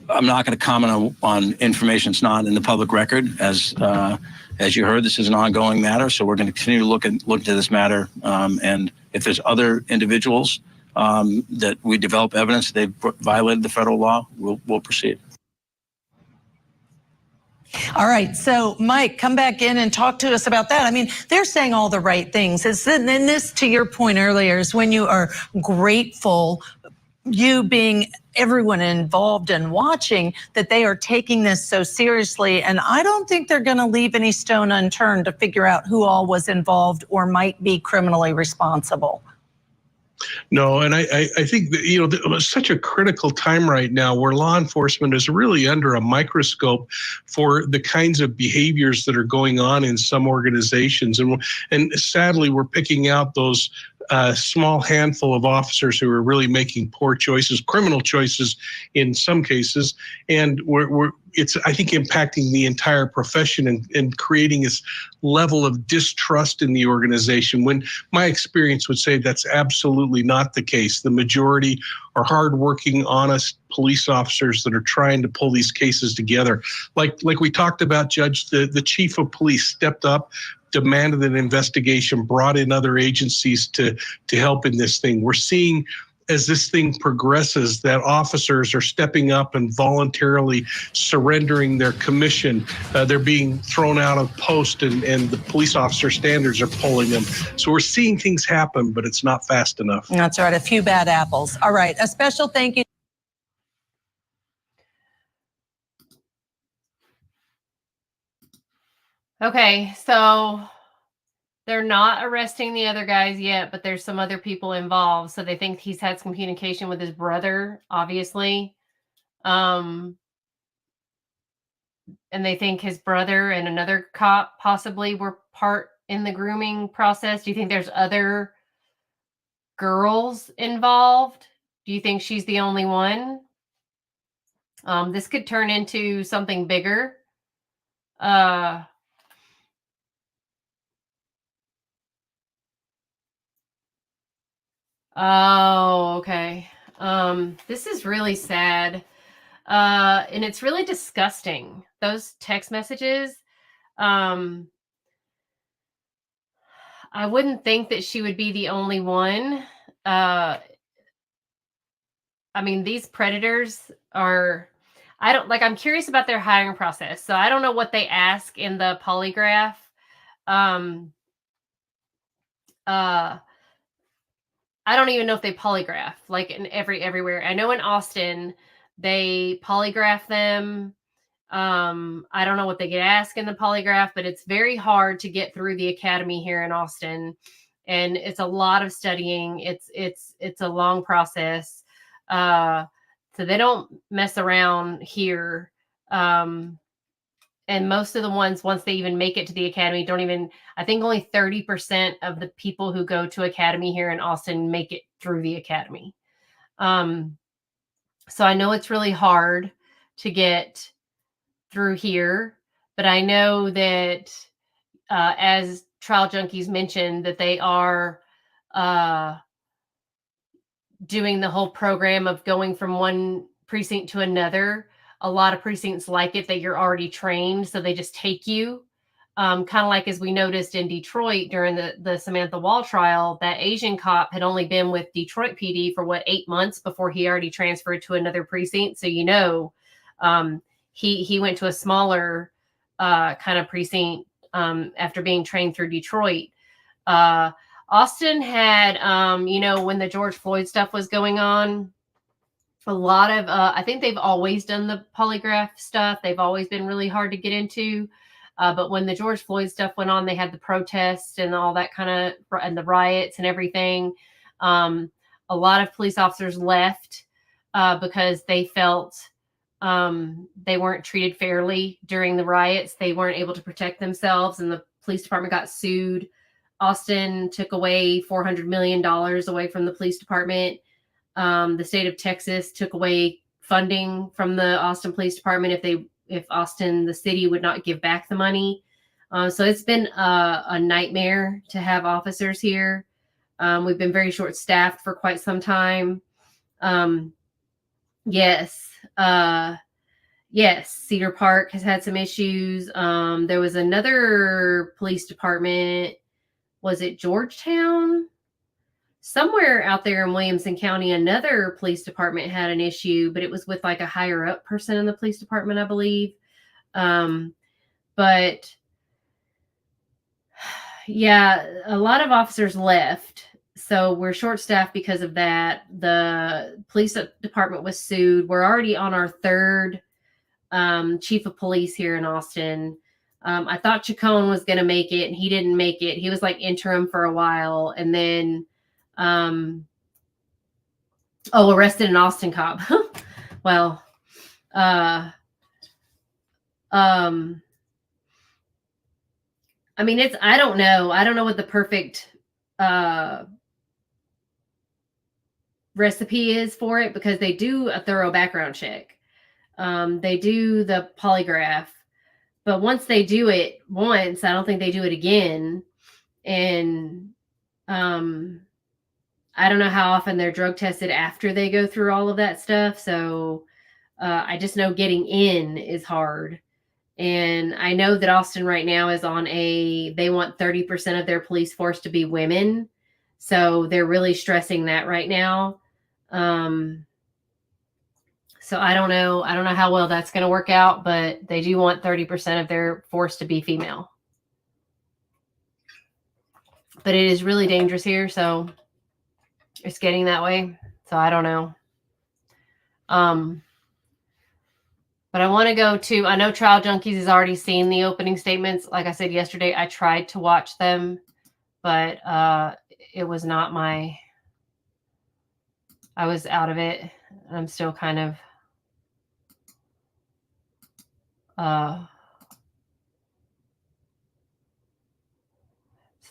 I'm not going to comment on information that's not in the public record. As you heard, this is an ongoing matter, so we're going to continue to look into this matter. And if there's other individuals that we develop evidence they've violated the federal law, we'll proceed. All right, so Mike, come back in and talk to us about that. I mean, they're saying all the right things. And this, to your point earlier, is when you are grateful, you being everyone involved and watching, that they are taking this so seriously. And I don't think they're going to leave any stone unturned to figure out who all was involved or might be criminally responsible. No, and I think that, it's such a critical time right now where law enforcement is really under a microscope for the kinds of behaviors that are going on in some organizations. And sadly, we're picking out those small handful of officers who are really making poor choices, criminal choices in some cases. And it's, I think, impacting the entire profession and creating this level of distrust in the organization, when my experience would say that's absolutely not the case. The majority are hardworking, honest police officers that are trying to pull these cases together. Like we talked about, Judge, the chief of police stepped up, demanded an investigation, brought in other agencies to help in this thing. We're seeing, as this thing progresses, that officers are stepping up and voluntarily surrendering their commission. They're being thrown out of post, and the police officer standards are pulling them. So we're seeing things happen, but it's not fast enough. That's right, a few bad apples. All right, a special thank you. Okay, so they're not arresting the other guys yet, but there's some other people involved. So they think he's had some communication with his brother, obviously. And they think his brother and another cop possibly were part in the grooming process. Do you think there's other girls involved? Do you think she's the only one? This could turn into something bigger. Oh, okay. This is really sad. And it's really disgusting. Those text messages. I wouldn't think that she would be the only one. I mean, these predators are, I'm curious about their hiring process. So I don't know what they ask in the polygraph. I don't even know if they polygraph, like in everywhere. I know in Austin, they polygraph them. I don't know what they get asked in the polygraph, but it's very hard to get through the academy here in Austin. And it's a lot of studying. It's a long process. So they don't mess around here. And most of the ones, once they even make it to the academy, don't even, I think only 30% of the people who go to academy here in Austin make it through the academy. So I know it's really hard to get through here, but I know that as Trial Junkies mentioned, that they are doing the whole program of going from one precinct to another. A lot of precincts like it that you're already trained, so they just take you. Kind of like as we noticed in Detroit during the Samantha Wall trial, that Asian cop had only been with Detroit PD for 8 months before he already transferred to another precinct. So he went to a smaller kind of precinct after being trained through Detroit. Austin had, when the George Floyd stuff was going on, a lot of, I think they've always done the polygraph stuff. They've always been really hard to get into. But when the George Floyd stuff went on, they had the protests and all that kind of, and the riots and everything. A lot of police officers left because they felt they weren't treated fairly during the riots. They weren't able to protect themselves, and the police department got sued. Austin took away $400 million away from the police department. The state of Texas took away funding from the Austin Police Department if Austin, the city, would not give back the money. So it's been a nightmare to have officers here. We've been very short-staffed for quite some time. Yes, Cedar Park has had some issues. There was another police department. Was it Georgetown? Somewhere out there in Williamson County, another police department had an issue, but it was with like a higher up person in the police department, I believe. But yeah, a lot of officers left. So we're short staffed because of that. The police department was sued. We're already on our third chief of police here in Austin. I thought Chacon was going to make it, and he didn't make it. He was like interim for a while, and then arrested an Austin cop. Well, I mean, I don't know what the perfect recipe is for it, because they do a thorough background check. They do the polygraph, but once they do it once, I don't think they do it again. And I don't know how often they're drug tested after they go through all of that stuff. So I just know getting in is hard. And I know that Austin right now is on they want 30% of their police force to be women. So they're really stressing that right now. So I don't know how well that's going to work out, but they do want 30% of their force to be female. But it is really dangerous here, so it's getting that way. So I don't know. But I want to go to, I know Trial Junkies has already seen the opening statements. Like I said yesterday, I tried to watch them, but it was not I was out of it. I'm still kind of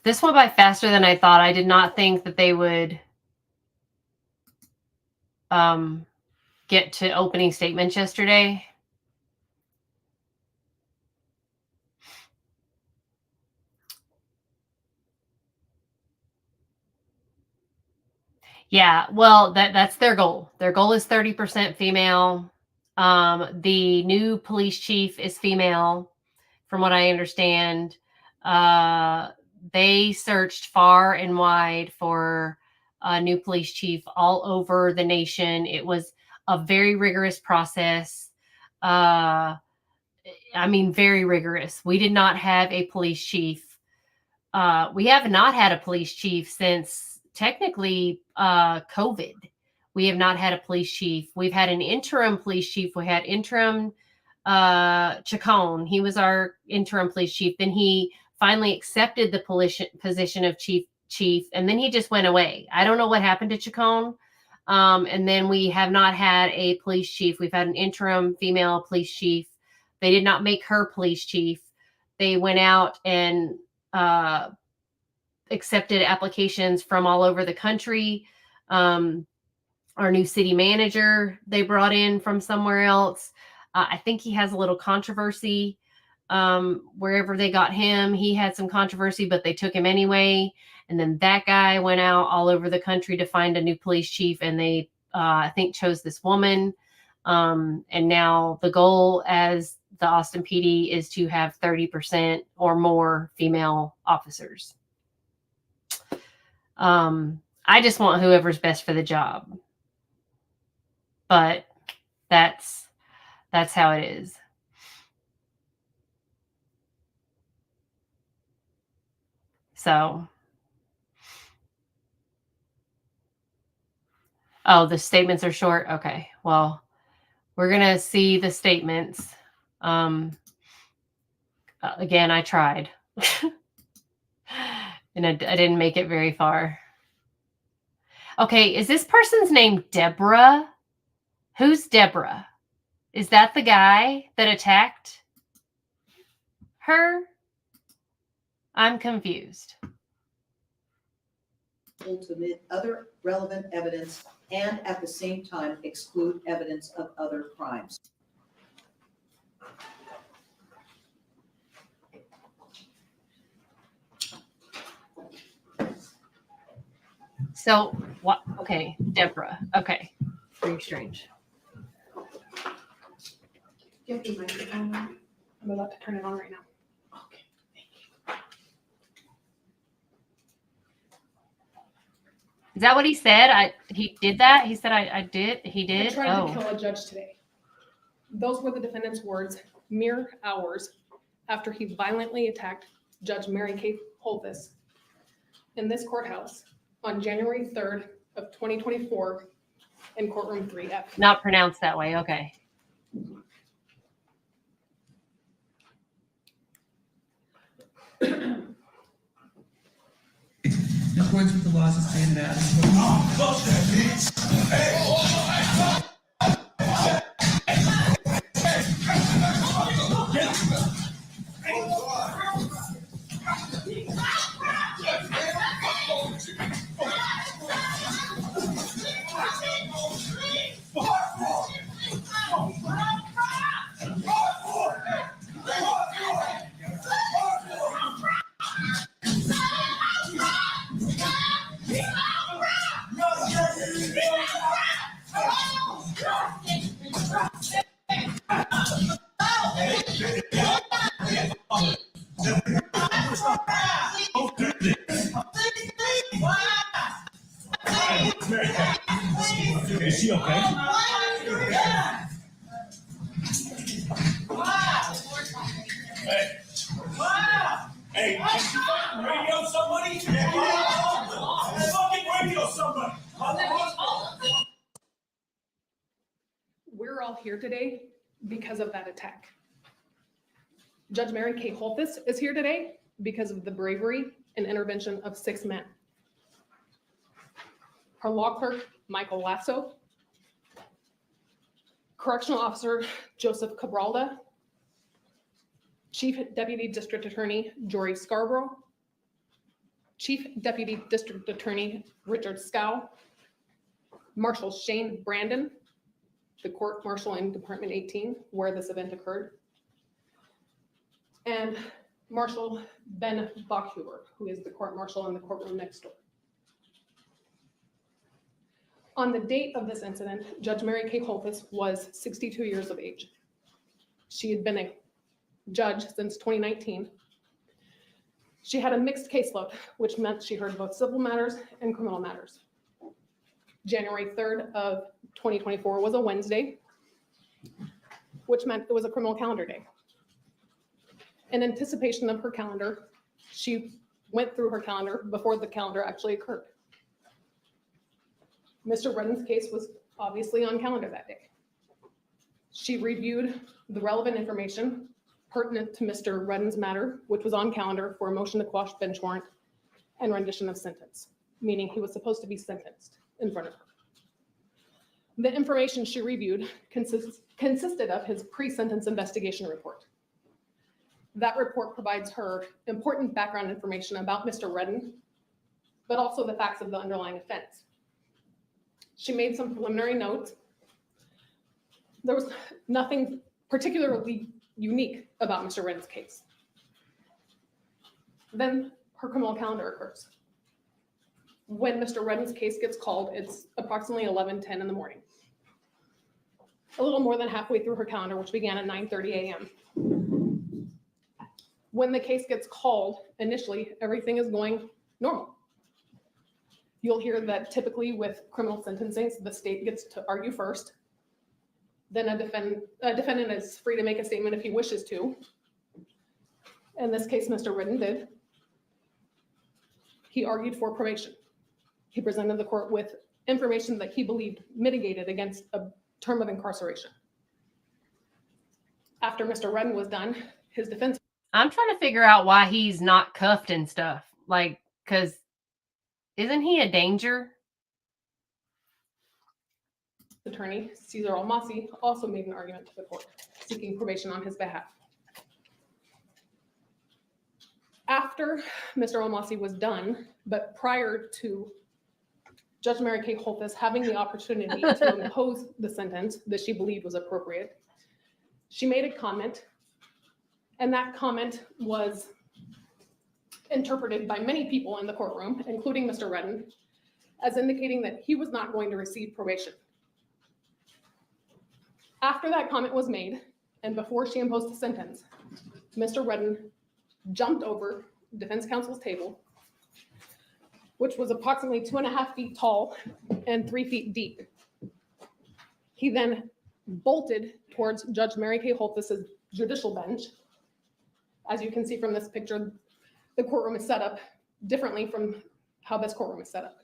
this went by faster than I thought. I did not think that they would get to opening statements yesterday. Yeah, well, that's their goal. Their goal is 30% female. The new police chief is female, from what I understand. They searched far and wide for a new police chief all over the nation. It was a very rigorous process. I mean, very rigorous. We did not have a police chief. We have not had a police chief since technically COVID. We have not had a police chief. We've had an interim police chief. We had interim Chacon. He was our interim police chief. Then he finally accepted the position of chief, and then he just went away. I don't know what happened to Chacon. And then we have not had a police chief. We've had an interim female police chief. They did not make her police chief. They went out and accepted applications from all over the country. Our new city manager, they brought in from somewhere else. I think he has a little controversy. Wherever they got him, he had some controversy, but they took him anyway. And then that guy went out all over the country to find a new police chief, and they, I think, chose this woman. And now the goal as the Austin PD is to have 30% or more female officers. I just want whoever's best for the job. But that's how it is. So, oh, the statements are short. Okay. Well, we're going to see the statements. Again, I tried and I didn't make it very far. Okay. Is this person's name Deborah? Who's Deborah? Is that the guy that attacked her? I'm confused. To omit other relevant evidence and at the same time exclude evidence of other crimes. So what? Okay, Deborah. Okay, very strange. You have the microphone on? I'm about to turn it on right now. Okay, thank you. Is that what he said? He did that? He said I did? He did? I tried to kill a judge today. Those were the defendant's words mere hours after he violently attacked Judge Mary Kay Holthus in this courthouse on January 3rd of 2024 in courtroom 3F. Not pronounced that way. Okay. In accordance with the laws of the state of Madison. Is she okay? Hey, radio somebody? Fucking radio somebody! We're all here today because of that attack. Judge Mary Kay Holthus is here today because of the bravery and intervention of 6 men. Her law clerk, Michael Lasso, Correctional Officer Joseph Cabralda, Chief Deputy District Attorney Jory Scarborough, Chief Deputy District Attorney Richard Scow, Marshal Shane Brandon, the court marshal in Department 18, where this event occurred, and Marshal Ben Bachhuber, who is the court marshal in the courtroom next door. On the date of this incident, Judge Mary Kay Holthus was 62 years of age. She had been a judge since 2019. She had a mixed caseload, which meant she heard both civil matters and criminal matters. January 3rd of 2024 was a Wednesday, which meant it was a criminal calendar day. In anticipation of her calendar, she went through her calendar before the calendar actually occurred. Mr. Redden's case was obviously on calendar that day. She reviewed the relevant information pertinent to Mr. Redden's matter, which was on calendar for a motion to quash bench warrant and rendition of sentence, meaning he was supposed to be sentenced in front of her. The information she reviewed consisted of his pre-sentence investigation report. That report provides her important background information about Mr. Redden, but also the facts of the underlying offense. She made some preliminary notes. There was nothing particularly unique about Mr. Redden's case. Then her criminal calendar occurs. When Mr. Redden's case gets called, it's approximately 11:10 in the morning. A little more than halfway through her calendar, which began at 9:30 a.m. When the case gets called, initially, everything is going normal. You'll hear that typically with criminal sentencing, the state gets to argue first. Then a defendant is free to make a statement if he wishes to. In this case, Mr. Redden did. He argued for probation. He presented the court with information that he believed mitigated against a term of incarceration. After Mr. Redden was done, his defense. I'm trying to figure out why he's not cuffed and stuff. Like, because isn't he a danger? Attorney Cesar Almasi also made an argument to the court, seeking probation on his behalf. After Mr. Almasi was done, but prior to Judge Mary Kay Holthus having the opportunity to impose the sentence that she believed was appropriate, she made a comment, and that comment was interpreted by many people in the courtroom, including Mr. Redden, as indicating that he was not going to receive probation. After that comment was made, and before she imposed the sentence, Mr. Redden jumped over defense counsel's table, which was approximately 2.5 feet tall and 3 feet deep. He then bolted towards Judge Mary Kay Holthus's judicial bench. As you can see from this picture, the courtroom is set up differently from how this courtroom is set up.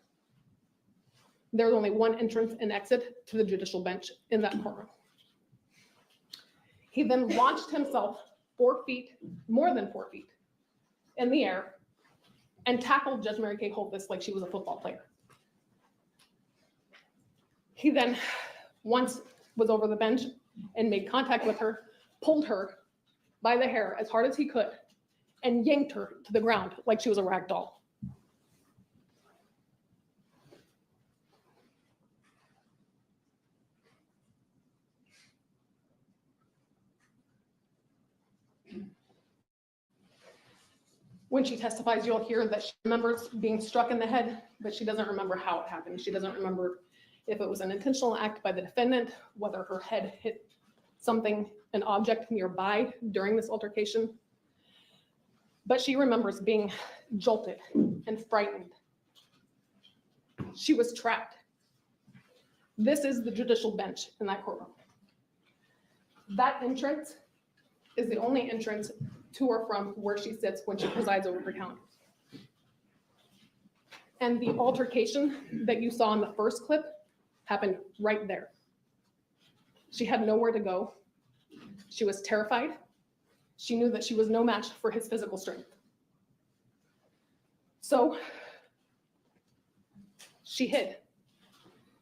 There's only one entrance and exit to the judicial bench in that courtroom. He then launched himself 4 feet, more than 4 feet, in the air and tackled Judge Mary Kay Holthus like she was a football player. He then, once was over the bench and made contact with her, pulled her by the hair as hard as he could and yanked her to the ground like she was a rag doll. When she testifies, you'll hear that she remembers being struck in the head, but she doesn't remember how it happened. She doesn't remember if it was an intentional act by the defendant, whether her head hit something, an object nearby during this altercation. But she remembers being jolted and frightened. She was trapped. This is the judicial bench in that courtroom. That entrance is the only entrance to or from where she sits when she presides over her calendar. And the altercation that you saw in the first clip happened right there. She had nowhere to go. She was terrified. She knew that she was no match for his physical strength. So she hid.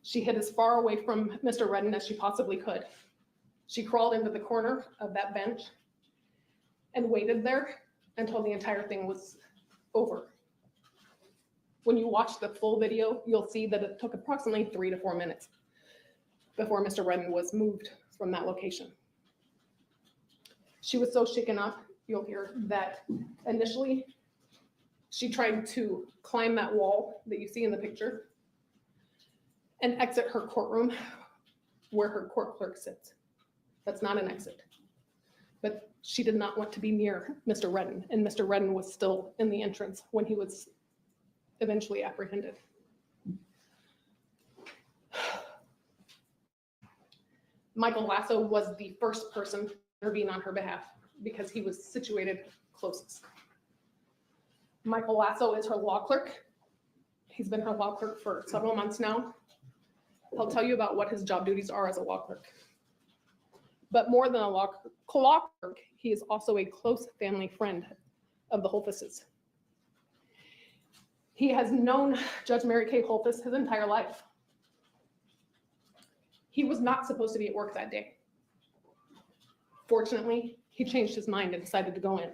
She hid as far away from Mr. Redden as she possibly could. She crawled into the corner of that bench and waited there until the entire thing was over. When you watch the full video, you'll see that it took approximately 3 to 4 minutes before Mr. Redden was moved from that location. She was so shaken up, you'll hear that initially she tried to climb that wall that you see in the picture and exit her courtroom where her court clerk sits. That's not an exit. But she did not want to be near Mr. Redden, and Mr. Redden was still in the entrance when he was eventually apprehended. Michael Lasso was the first person to intervene on her behalf because he was situated closest. Michael Lasso is her law clerk. He's been her law clerk for several months now. He'll tell you about what his job duties are as a law clerk. But more than a law clerk, he is also a close family friend of the Holthuses. He has known Judge Mary Kay Holthus his entire life. He was not supposed to be at work that day. Fortunately, he changed his mind and decided to go in.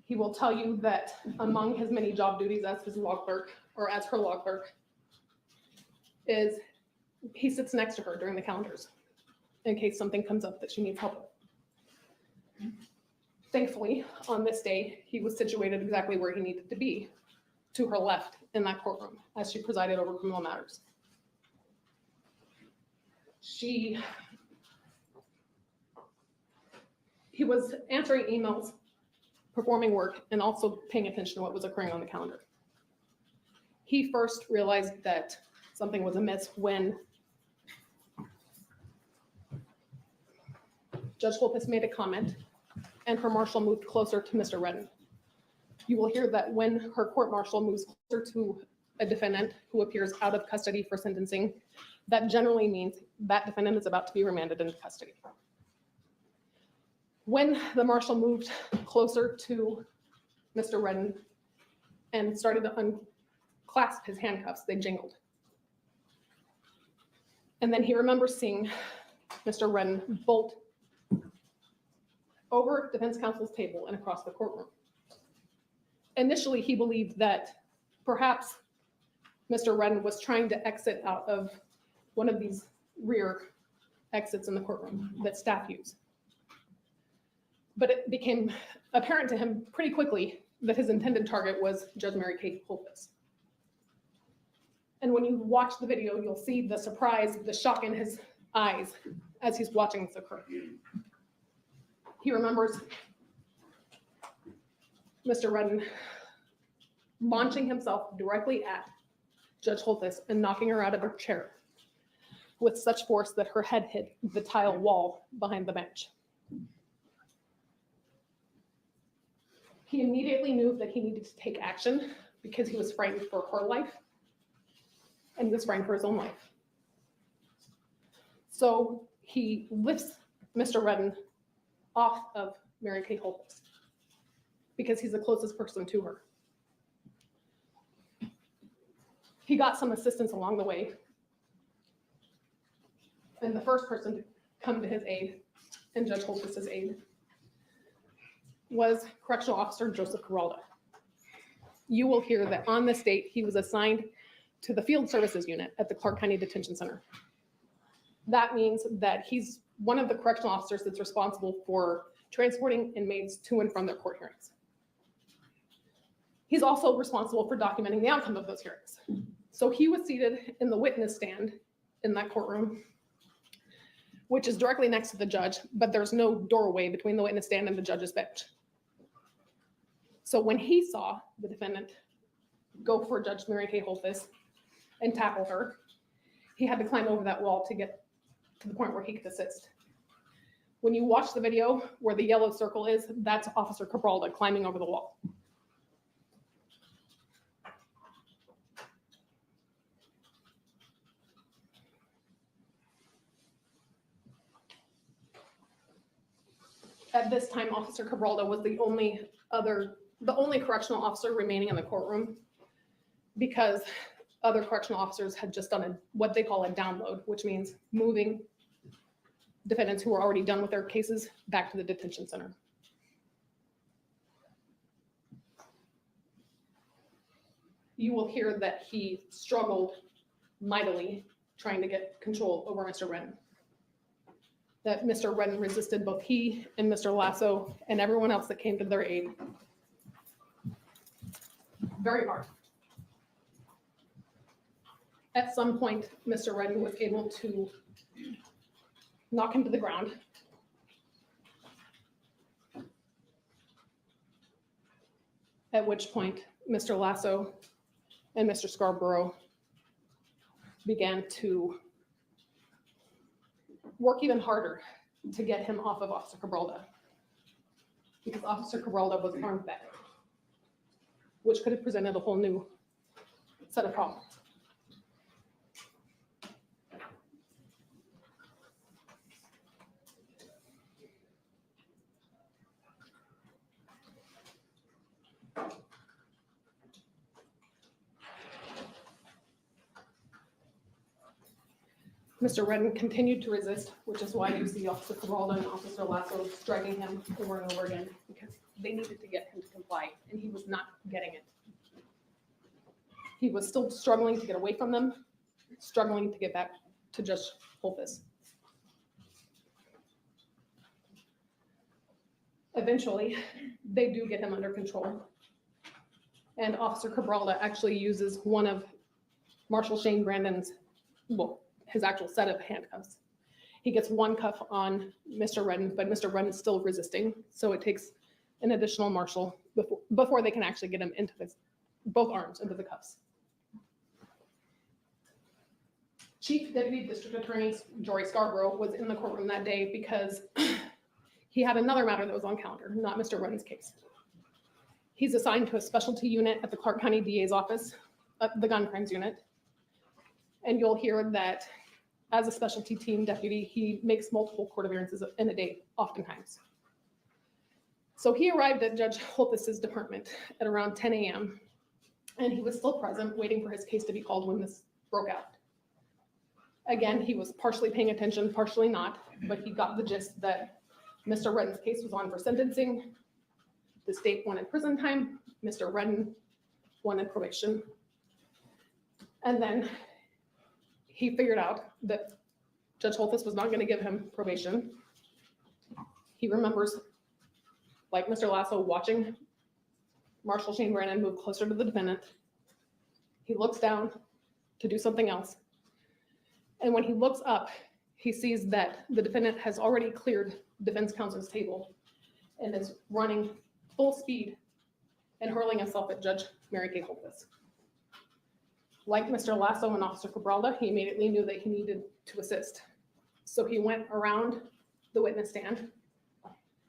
He will tell you that among his many job duties as his law clerk, or as her law clerk, is he sits next to her during the calendars in case something comes up that she needs help with. Thankfully, on this day, he was situated exactly where he needed to be, to her left in that courtroom, as she presided over criminal matters. He was answering emails, performing work, and also paying attention to what was occurring on the calendar. He first realized that something was amiss when Judge Holthus made a comment and her marshal moved closer to Mr. Redden. You will hear that when her court marshal moves closer to a defendant who appears out of custody for sentencing, that generally means that defendant is about to be remanded into custody. When the marshal moved closer to Mr. Redden and started to unclasp his handcuffs, they jingled. And then he remembers seeing Mr. Redden bolt over defense counsel's table and across the courtroom. Initially, he believed that perhaps Mr. Redden was trying to exit out of one of these rear exits in the courtroom that staff use. But it became apparent to him pretty quickly that his intended target was Judge Mary Kay Holthus. And when you watch the video, you'll see the surprise, the shock in his eyes as he's watching this occur. He remembers Mr. Redden launching himself directly at Judge Holthus and knocking her out of her chair with such force that her head hit the tile wall behind the bench. He immediately knew that he needed to take action because he was frightened for her life and he was frightened for his own life. So he lifts Mr. Redden off of Mary Kay Holthus because he's the closest person to her. He got some assistance along the way. And the first person to come to his aid, and Judge Holthus's aid, was Correctional Officer Joseph Caralda. You will hear that on this date, he was assigned to the Field Services Unit at the Clark County Detention Center. That means that he's one of the correctional officers that's responsible for transporting inmates to and from their court hearings. He's also responsible for documenting the outcome of those hearings. So he was seated in the witness stand in that courtroom, which is directly next to the judge, but there's no doorway between the witness stand and the judge's bench. So when he saw the defendant go for Judge Mary Kay Holthus and tackle her, he had to climb over that wall to get to the point where he could assist. When you watch the video where the yellow circle is, that's Officer Cabralda climbing over the wall. At this time, Officer Cabralda was the only correctional officer remaining in the courtroom because other correctional officers had just done what they call a download, which means moving defendants who were already done with their cases back to the detention center. You will hear that he struggled mightily trying to get control over Mr. Redden. That Mr. Redden resisted both he and Mr. Lasso and everyone else that came to their aid very hard. At some point, Mr. Redden was able to knock him to the ground. At which point, Mr. Lasso and Mr. Scarborough began to work even harder to get him off of Officer Cabralda, because Officer Cabralda was armed back, which could have presented a whole new set of problems. Mr. Redden continued to resist, which is why you see Officer Cabalda and Officer Lasso striking him over and over again, because they needed to get him to comply, and he was not getting it. He was still struggling to get away from them, struggling to get back to Judge Holthus. Eventually, they do get him under control. And Officer Cabralda actually uses one of Marshal Shane Brandon's, well, his actual set of handcuffs. He gets one cuff on Mr. Redden, but Mr. Redden's still resisting. So it takes an additional marshal before they can actually get him into both arms into the cuffs. Chief Deputy District Attorney Jory Scarborough was in the courtroom that day because he had another matter that was on calendar, not Mr. Redden's case. He's assigned to a specialty unit at the Clark County DA's office, the gun crimes unit. And you'll hear that as a specialty team deputy, he makes multiple court appearances in a day, oftentimes. So he arrived at Judge Holthus's department at around 10 a.m. and he was still present, waiting for his case to be called when this broke out. Again, he was partially paying attention, partially not, but he got the gist that Mr. Redden's case was on for sentencing. The state wanted prison time. Mr. Redden wanted probation. And then he figured out that Judge Holthus was not going to give him probation. He remembers, like Mr. Lasso, watching Marshal Shane Brandon move closer to the defendant. He looks down to do something else. And when he looks up, he sees that the defendant has already cleared defense counsel's table and is running full speed and hurling himself at Judge Mary Kay Holthus. Like Mr. Lasso and Officer Cabralda, he immediately knew that he needed to assist. So he went around the witness stand,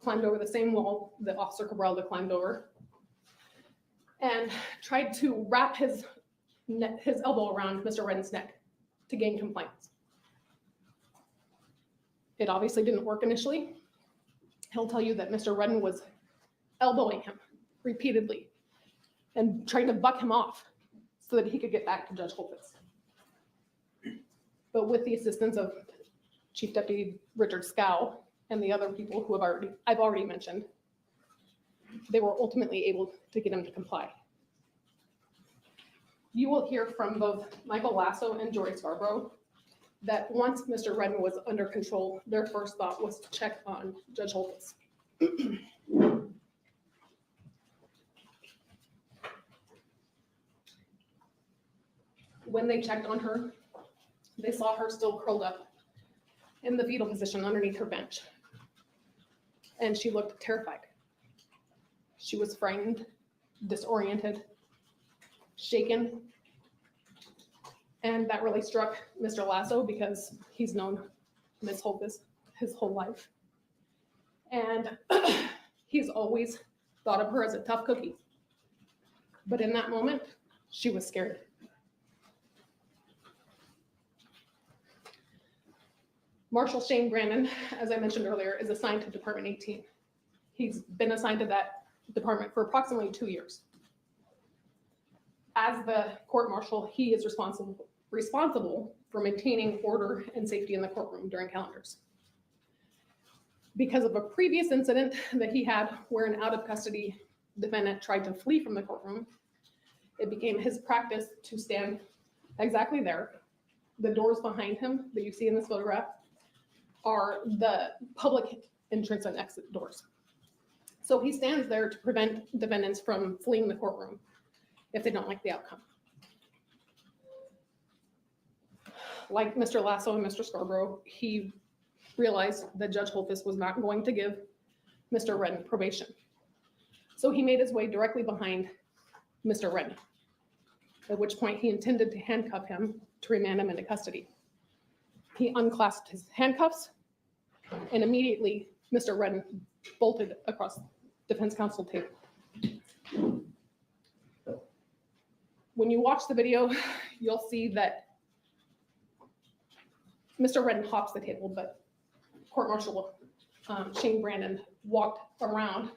climbed over the same wall that Officer Cabralda climbed over, and tried to wrap his elbow around Mr. Redden's neck to gain compliance. It obviously didn't work initially. He'll tell you that Mr. Redden was elbowing him repeatedly and trying to buck him off so that he could get back to Judge Holthus. But with the assistance of Chief Deputy Richard Scow and the other people who I've already mentioned, they were ultimately able to get him to comply. You will hear from both Michael Lasso and Jory Scarborough that once Mr. Redden was under control, their first thought was to check on Judge Holthus. When they checked on her, they saw her still curled up in the fetal position underneath her bench. And she looked terrified. She was frightened, disoriented, shaken. And that really struck Mr. Lasso because he's known Ms. Holthus his whole life. And he's always thought of her as a tough cookie. But in that moment, she was scared. Marshal Shane Brandon, as I mentioned earlier, is assigned to Department 18. He's been assigned to that department for approximately 2 years. As the court marshal, he is responsible for maintaining order and safety in the courtroom during calendars. Because of a previous incident that he had where an out-of-custody defendant tried to flee from the courtroom, it became his practice to stand exactly there. The doors behind him that you see in this photograph are the public entrance and exit doors. So he stands there to prevent defendants from fleeing the courtroom if they don't like the outcome. Like Mr. Lasso and Mr. Scarborough, he realized that Judge Holthus was not going to give Mr. Redden probation. So he made his way directly behind Mr. Redden, at which point he intended to handcuff him to remand him into custody. He unclasped his handcuffs, and immediately Mr. Redden bolted across defense counsel table. When you watch the video, you'll see that Mr. Redden hops the table, but Court Marshal Shane Brandon walked around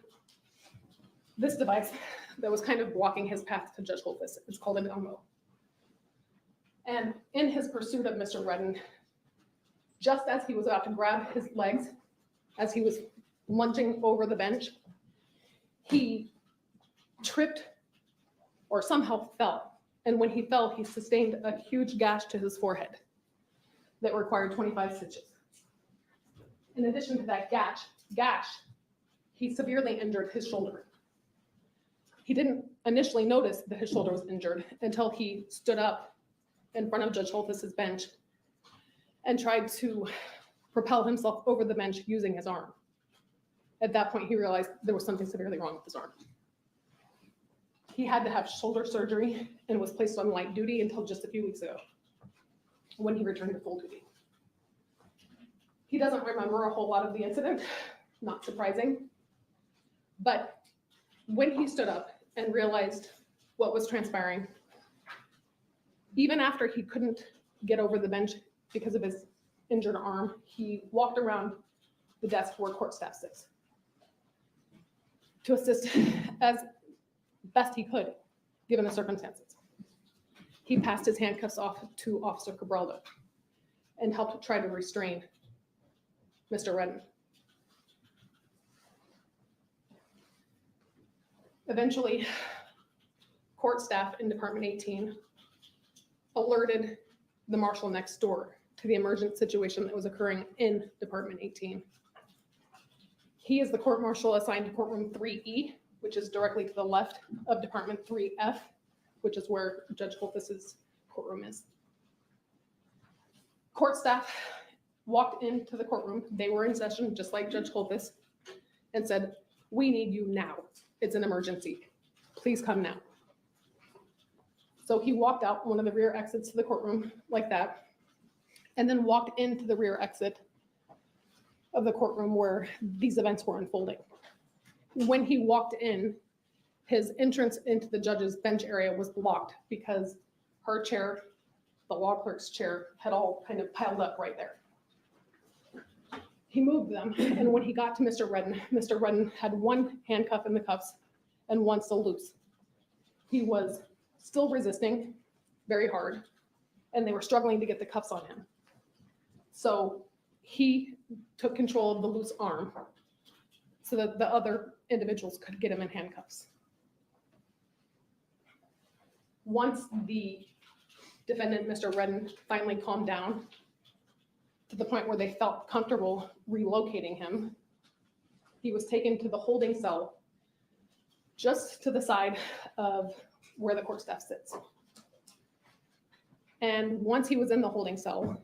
this device that was kind of blocking his path to Judge Holthus. It's called an elmo. And in his pursuit of Mr. Redden, Just as he was about to grab his legs, as he was lunging over the bench, he tripped or somehow fell. And when he fell, he sustained a huge gash to his forehead that required 25 stitches. In addition to that gash, he severely injured his shoulder. He didn't initially notice that his shoulder was injured until he stood up in front of Judge Holthus's bench and tried to propel himself over the bench using his arm. At that point, he realized there was something severely wrong with his arm. He had to have shoulder surgery and was placed on light duty until just a few weeks ago when he returned to full duty. He doesn't remember a whole lot of the incident, not surprising. But when he stood up and realized what was transpiring, even after he couldn't get over the bench because of his injured arm, he walked around the desk where court staff sits to assist as best he could, given the circumstances. He passed his handcuffs off to Officer Cabraldo and helped try to restrain Mr. Redden. Eventually, court staff in Department 18 alerted the marshal next door to the emergent situation that was occurring in Department 18. He is the court marshal assigned to courtroom 3E, which is directly to the left of Department 3F, which is where Judge Holthus's courtroom is. Court staff walked into the courtroom. They were in session, just like Judge Holthus, and said, "We need you now. It's an emergency. Please come now." So he walked out one of the rear exits to the courtroom like that, and then walked into the rear exit of the courtroom where these events were unfolding. When he walked in, his entrance into the judge's bench area was blocked because her chair, the law clerk's chair, had all kind of piled up right there. He moved them, and when he got to Mr. Redden had one handcuff in the cuffs and one still loose. He was still resisting very hard, and they were struggling to get the cuffs on him. So he took control of the loose arm so that the other individuals could get him in handcuffs. Once the defendant, Mr. Redden, finally calmed down to the point where they felt comfortable relocating him, he was taken to the holding cell just to the side of where the court staff sits. And once he was in the holding cell,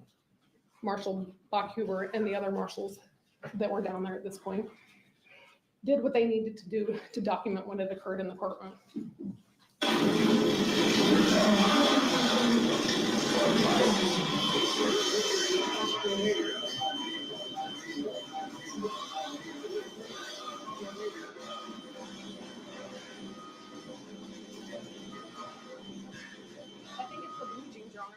Marshal Bachhuber and the other marshals that were down there at this point did what they needed to do to document what had occurred in the courtroom. I think it's the blue jeans, Your Honor.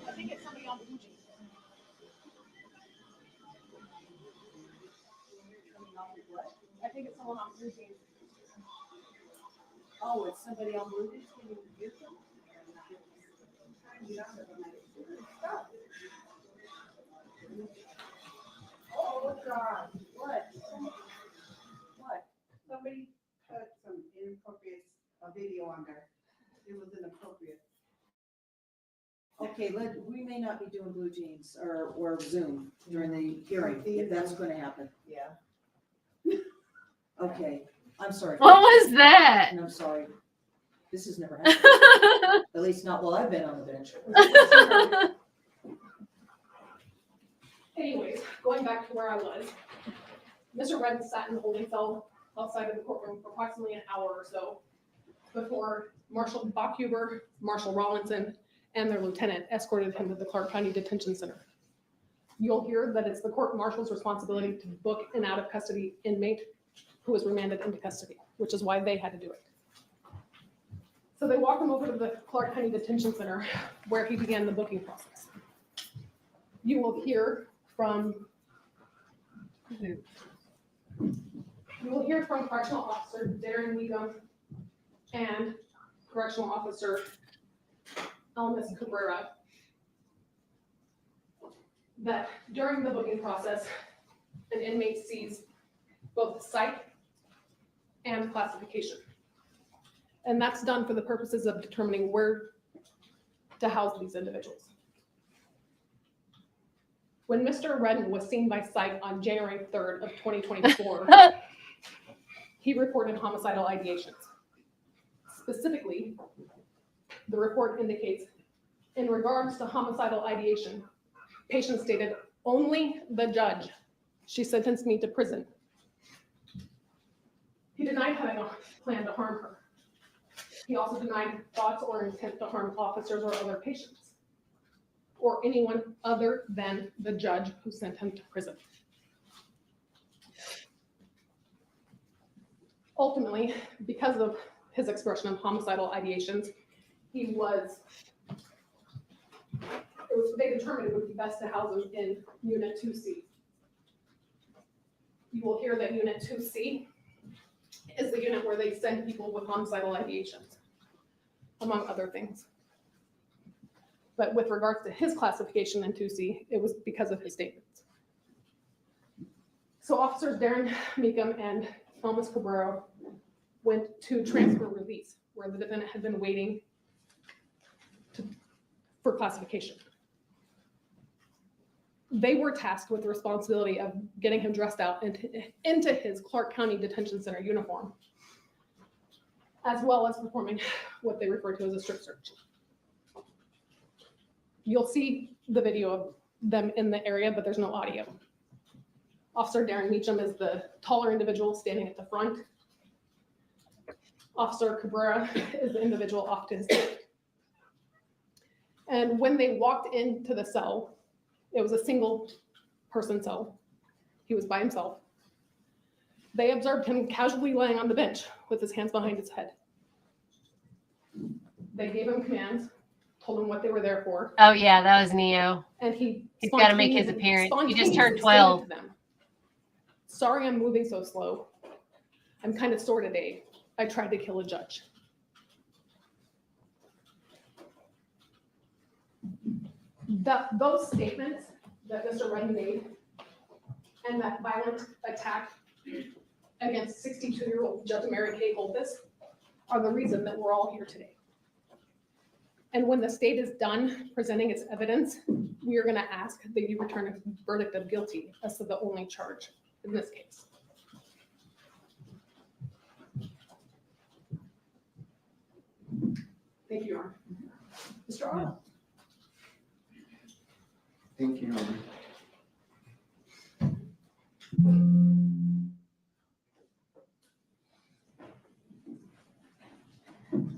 I think it's somebody on blue jeans. I think it's someone on blue jeans. Oh, it's somebody on blue jeans? Can you get them? Oh, God. What? What? Somebody put some inappropriate video on there. It was inappropriate. Okay, we may not be doing blue jeans or Zoom during the hearing, if that's going to happen. Yeah. Okay, I'm sorry. What was that? And I'm sorry. This has never happened. At least not while I've been on the bench. Anyways, going back to where I was, Mr. Redden sat in the holding cell outside of the courtroom for approximately an hour or so before Marshal Bachhuber, Marshal Rawlinson, and their lieutenant escorted him to the Clark County Detention Center. You'll hear that it's the court marshal's responsibility to book an out of custody inmate who was remanded into custody, which is why they had to do it. So they walked him over to the Clark County Detention Center where he began the booking process. You will hear from Correctional Officer Darren Wiegum and Correctional Officer Almas Cabrera. that during the booking process, an inmate sees both psych and classification. And that's done for the purposes of determining where to house these individuals. When Mr. Redden was seen by psych on January 3rd of 2024, he reported homicidal ideations. Specifically, the report indicates, in regards to homicidal ideation, patient stated, only the judge, she sentenced me to prison. He denied having a plan to harm her. He also denied thoughts or intent to harm officers or other patients, or anyone other than the judge who sent him to prison. Ultimately, because of his expression of homicidal ideations, they determined it would be best to house him in Unit 2C. You will hear that Unit 2C is the unit where they send people with homicidal ideations, among other things. But with regards to his classification in 2C, it was because of his statements. So officers Darren Meekum and Thomas Cabrero went to transfer release, where the defendant had been waiting for classification. They were tasked with the responsibility of getting him dressed out into his Clark County Detention Center uniform, as well as performing what they refer to as a strip search. You'll see the video of them in the area, but there's no audio. Officer Darren Meacham is the taller individual standing at the front. Officer Cabrera is the individual off to his left. And when they walked into the cell, it was a single person cell. He was by himself. They observed him casually laying on the bench with his hands behind his head. They gave him commands, told him what they were there for. Oh yeah, that was Neo. And he's got to make his appearance. He just turned 12. Sorry, I'm moving so slow. I'm kind of sore today. I tried to kill a judge. Those statements that Mr. Redden made and that violent attack against 62-year-old Judge Mary Kay Holthus are the reason that we're all here today. And when the state is done presenting its evidence, we are going to ask that you return a verdict of guilty as to the only charge in this case. Thank you, Your Honor. Mr. Arnold. Thank you, Your Honor.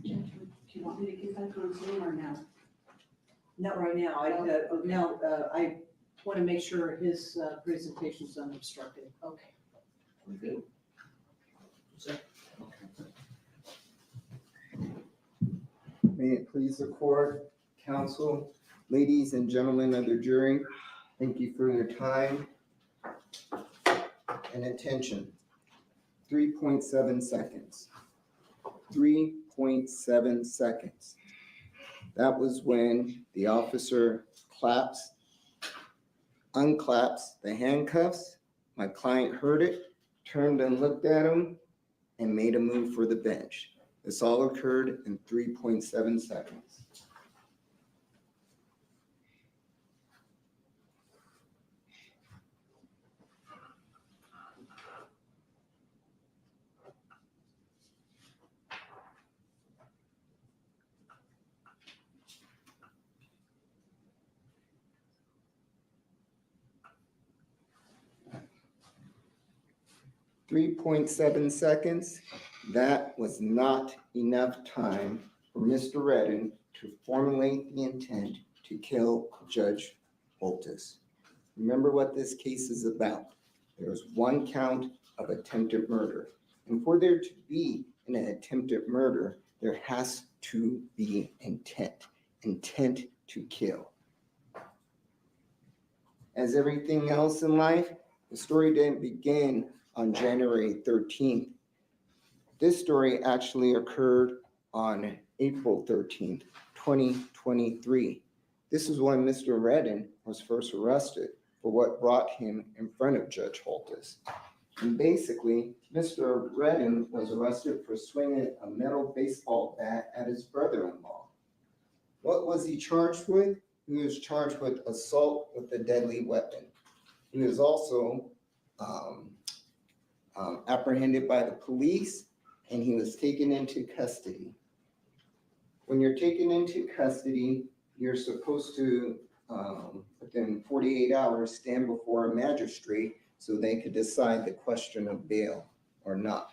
Do you want me to get back on Zoom or now? Not right now. I want to make sure his presentation's unobstructed. Okay. We're good. May it please the court, counsel, ladies and gentlemen of the jury, thank you for your time and attention. 3.7 seconds. 3.7 seconds. That was when the officer unclaps the handcuffs. My client heard it, turned and looked at him, and made a move for the bench. This all occurred in 3.7 seconds. That was not enough time for Mr. Redden to formulate the intent to kill Judge Holthus. Remember what this case is about. There is one count of attempted murder. And for there to be an attempted murder, there has to be intent to kill. As everything else in life, the story didn't begin on January 13th. This story actually occurred on April 13th, 2023. This is when Mr. Redden was first arrested for what brought him in front of Judge Holtis. And basically, Mr. Redden was arrested for swinging a metal baseball bat at his brother-in-law. What was he charged with? He was charged with assault with a deadly weapon. He was also apprehended by the police, and he was taken into custody. When you're taken into custody, you're supposed to, within 48 hours, stand before a magistrate so they could decide the question of bail or not.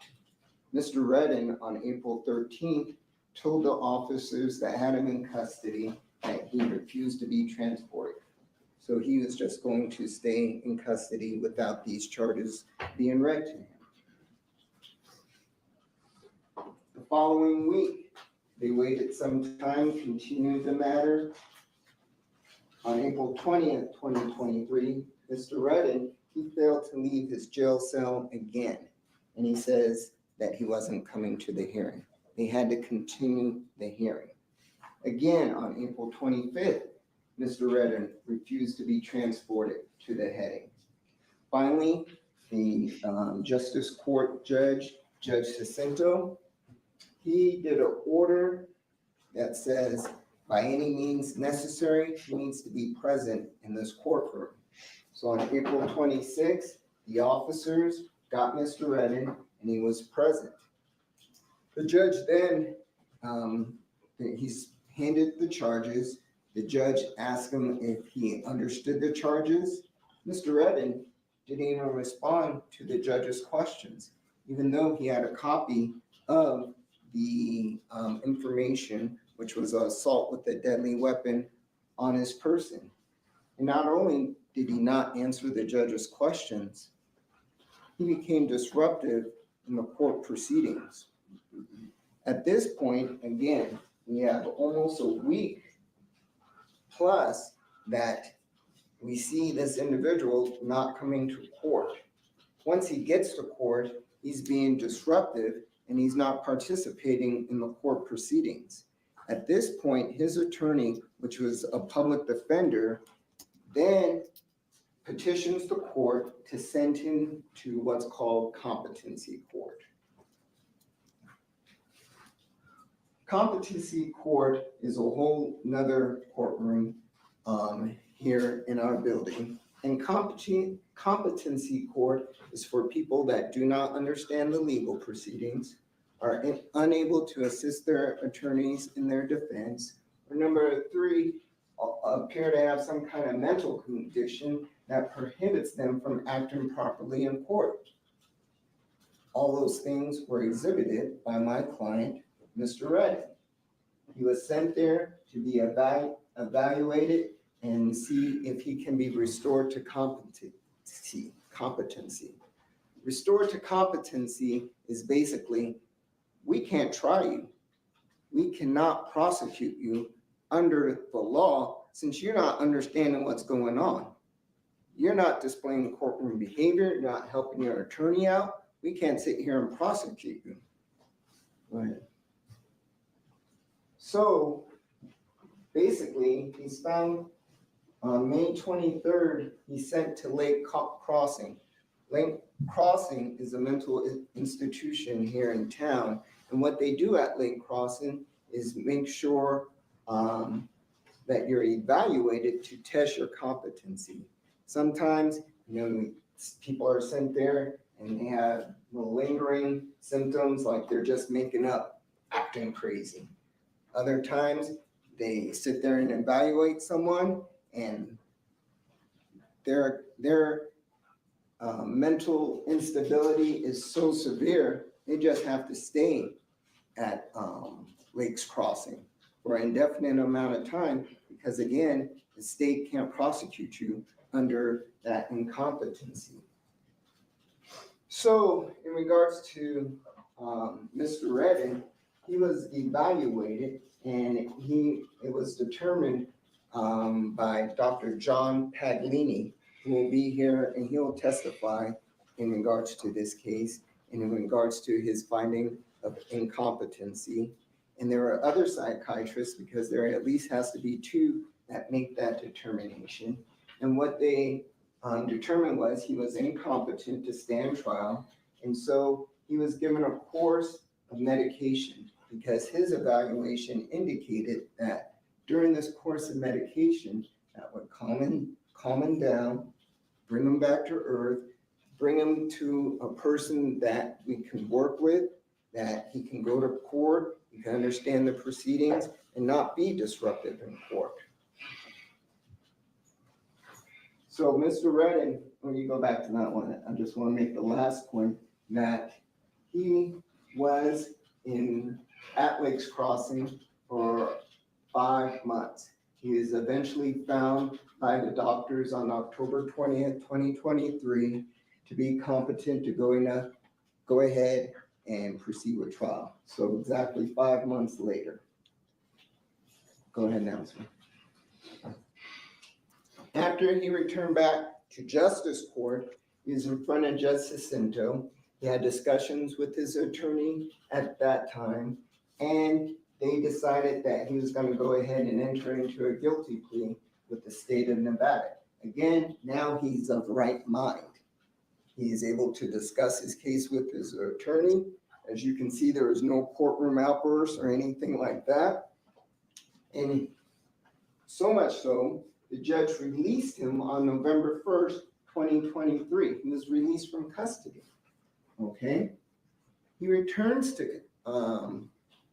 Mr. Redden, on April 13th, told the officers that had him in custody that he refused to be transported. So he was just going to stay in custody without these charges being read to him. The following week, they waited some time, continued the matter. On April 20th, 2023, Mr. Redden, he failed to leave his jail cell again. And he says that he wasn't coming to the hearing. They had to continue the hearing. Again, on April 25th, Mr. Redden refused to be transported to the heading. Finally, the Justice Court Judge Jacinto, he did an order that says, by any means necessary, he needs to be present in this courtroom. So on April 26th, the officers got Mr. Redden and he was present. The judge then, he's handed the charges. The judge asked him if he understood the charges. Mr. Redden didn't even respond to the judge's questions, even though he had a copy of the information, which was assault with a deadly weapon, on his person. And not only did he not answer the judge's questions, he became disruptive in the court proceedings. At this point, again, we have almost a week plus that we see this individual not coming to court. Once he gets to court, he's being disruptive and he's not participating in the court proceedings. At this point, his attorney, which was a public defender, then petitions the court to send him to what's called competency court. Competency court is a whole nother courtroom here in our building. And competency court is for people that do not understand the legal proceedings, are unable to assist their attorneys in their defense, or number three, appear to have some kind of mental condition that prohibits them from acting properly in court. All those things were exhibited by my client, Mr. Redden. He was sent there to be evaluated and see if he can be restored to competency. Restored to competency is basically, we can't try you. We cannot prosecute you under the law since you're not understanding what's going on. You're not displaying courtroom behavior, you're not helping your attorney out. We can't sit here and prosecute you. Go ahead. So basically, he's found on May 23rd, he's sent to Lake Crossing. Lake Crossing is a mental institution here in town. And what they do at Lake Crossing is make sure that you're evaluated to test your competency. Sometimes, people are sent there and they have lingering symptoms like they're just making up, acting crazy. Other times, they sit there and evaluate someone and their mental instability is so severe, they just have to stay at Lakes Crossing for an indefinite amount of time because, again, the state can't prosecute you under that incompetency. So in regards to Mr. Redden, he was evaluated and it was determined by Dr. John Paglini, who will be here and he'll testify in regards to this case and in regards to his finding of incompetency. And there are other psychiatrists because there at least has to be 2 that make that determination. And what they determined was he was incompetent to stand trial. And so he was given a course of medication because his evaluation indicated that during this course of medication that would calm him down, bring him back to earth, bring him to a person that we can work with, that he can go to court, he can understand the proceedings and not be disruptive in court. So Mr. Redden, when you go back to that one, I just want to make the last point that he was at Lakes Crossing for 5 months. He is eventually found by the doctors on October 20th, 2023, to be competent to go ahead and proceed with trial. So exactly 5 months later. Go ahead now, sir. After he returned back to Justice Court, he was in front of Justice Cinto. He had discussions with his attorney at that time, and they decided that he was going to go ahead and enter into a guilty plea with the state of Nevada. Again, now he's of right mind. He is able to discuss his case with his attorney. As you can see, there is no courtroom outbursts or anything like that. And so much so, the judge released him on November 1st, 2023. He was released from custody. Okay? He returns to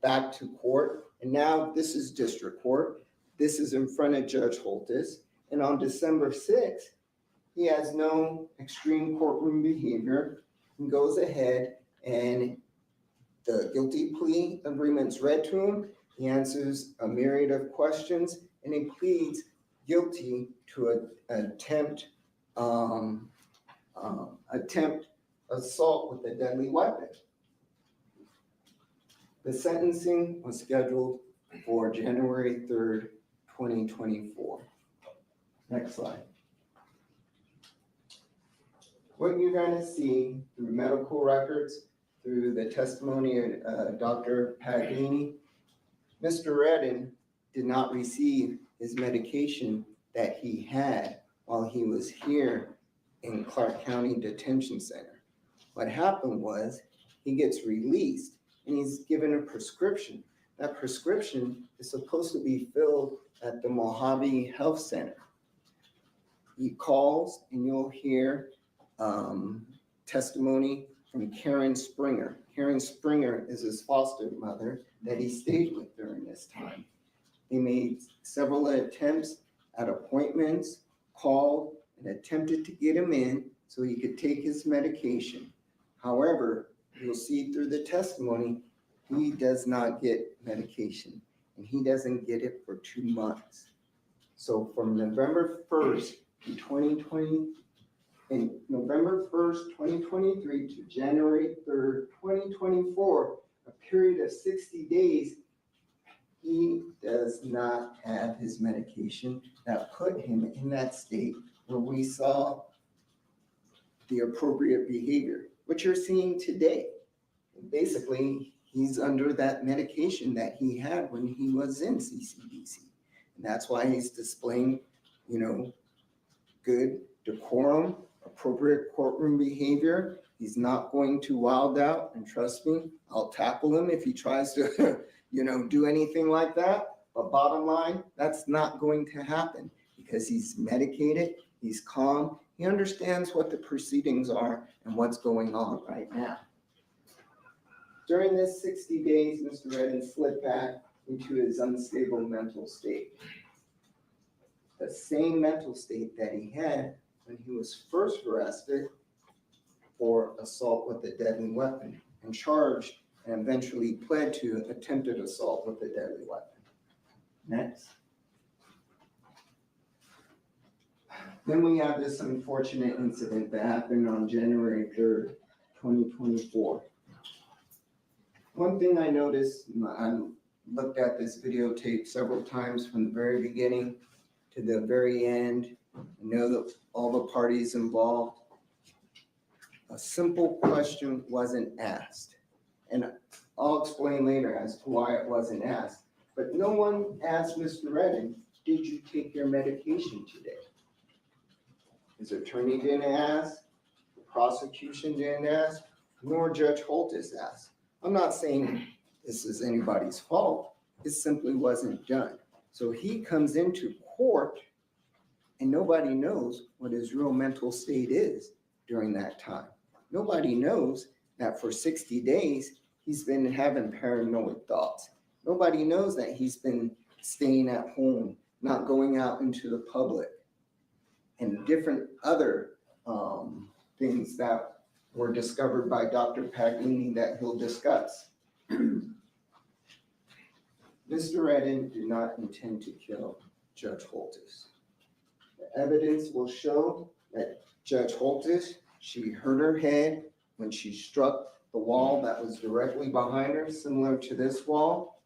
back to court, and now this is district court. This is in front of Judge Holtis. And on December 6th, he has no extreme courtroom behavior and goes ahead and the guilty plea agreement's read to him. He answers a myriad of questions and he pleads guilty to an attempt assault with a deadly weapon. The sentencing was scheduled for January 3rd, 2024. Next slide. What you're going to see through medical records, through the testimony of Dr. Paganini, Mr. Redden did not receive his medication that he had while he was here in Clark County Detention Center. What happened was he gets released and he's given a prescription. That prescription is supposed to be filled at the Mojave Health Center. He calls and you'll hear testimony from Karen Springer. Karen Springer is his foster mother that he stayed with during this time. He made several attempts at appointments, called and attempted to get him in so he could take his medication. However, you'll see through the testimony, he does not get medication and he doesn't get it for 2 months. So from November 1st to 2020, in November 1st, 2023 to January 3rd, 2024, a period of 60 days, he does not have his medication that put him in that state where we saw the appropriate behavior. What you're seeing today, basically, he's under that medication that he had when he was in CCDC. And that's why he's displaying, good decorum, appropriate courtroom behavior. He's not going to wild out, and trust me, I'll tackle him if he tries to, do anything like that. But bottom line, that's not going to happen because he's medicated, he's calm, he understands what the proceedings are and what's going on right now. During this 60 days, Mr. Redden slipped back into his unstable mental state. The same mental state that he had when he was first arrested for assault with a deadly weapon and charged and eventually pled to attempted assault with a deadly weapon. Next. Then we have this unfortunate incident that happened on January 3rd, 2024. One thing I noticed, I looked at this videotape several times from the very beginning to the very end. I know that all the parties involved. A simple question wasn't asked. And I'll explain later as to why it wasn't asked. But no one asked Mr. Redden did you take your medication today? His attorney didn't ask, the prosecution didn't ask, nor Judge Holtis asked. I'm not saying this is anybody's fault. It simply wasn't done. So he comes into court and nobody knows what his real mental state is during that time. Nobody knows that for 60 days, he's been having paranoid thoughts. Nobody knows that he's been staying at home, not going out into the public, and different other things that were discovered by Dr. Paglini that he'll discuss. Mr. Redden did not intend to kill Judge Holtis. The evidence will show that Judge Holtis, she hurt her head when she struck the wall that was directly behind her, similar to this wall.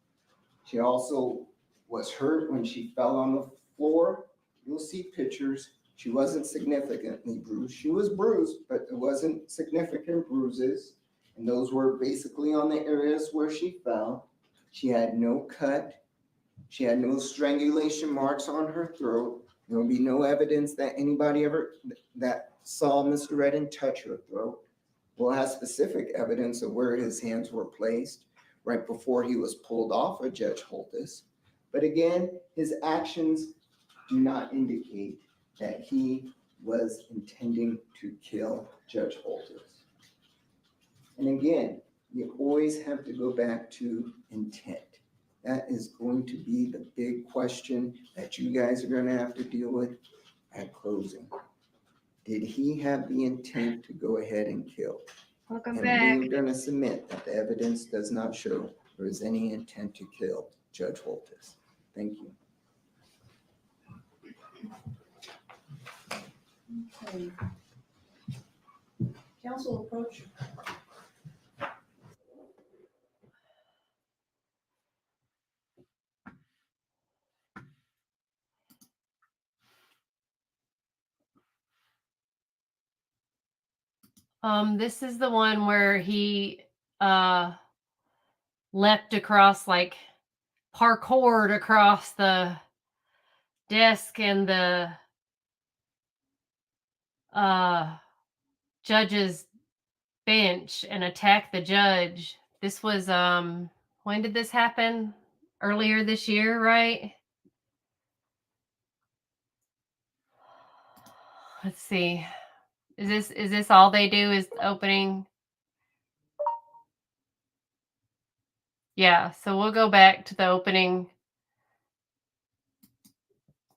She also was hurt when she fell on the floor. You'll see pictures. She wasn't significantly bruised. She was bruised, but it wasn't significant bruises. And those were basically on the areas where she fell. She had no cut. She had no strangulation marks on her throat. There will be no evidence that anybody ever that saw Mr. Redden touch her throat. We'll have specific evidence of where his hands were placed right before he was pulled off of Judge Holtis. But again, his actions do not indicate that he was intending to kill Judge Holtis. And again, you always have to go back to intent. That is going to be the big question that you guys are going to have to deal with at closing. Did he have the intent to go ahead and kill? Welcome and back. we're going to submit that the evidence does not show there is any intent to kill Judge Holtis. Thank you. Okay. Council approach. This is the one where he leapt across, like parkoured across the desk and the judge's bench and attacked the judge. This was when did this happen? Earlier this year, right? Let's see. Is this all they do is opening? Yeah, so we'll go back to the opening.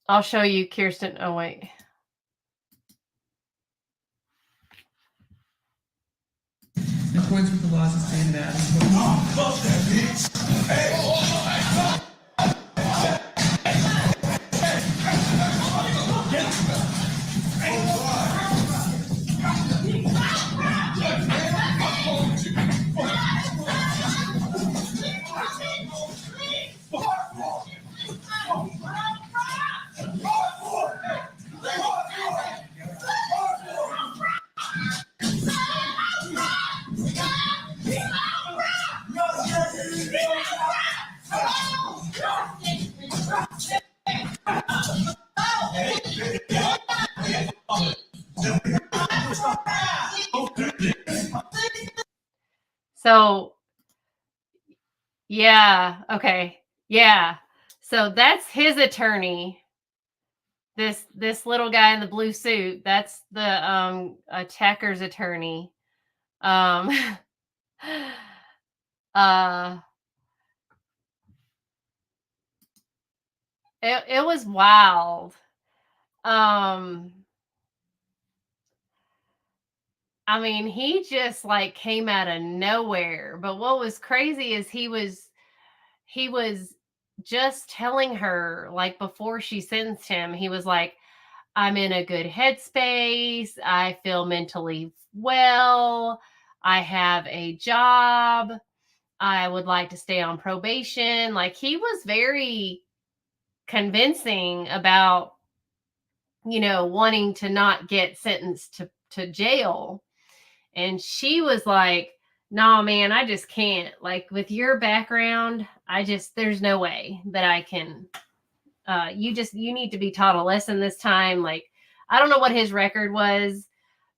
I'll show you Kirsten. Oh, wait. In accordance with the laws of state and Adams. So, yeah, okay. Yeah. So that's his attorney. This little guy in the blue suit, that's the attacker's attorney. It was wild. I mean, he just like came out of nowhere. But what was crazy is he was just telling her, like, before she sentenced him, he was like, I'm in a good headspace. I feel mentally well. I have a job. I would like to stay on probation. Like, he was very convincing about, wanting to not get sentenced to jail. And she was like, no, man, I just can't. Like, with your background, there's no way that I can you need to be taught a lesson this time. Like, I don't know what his record was,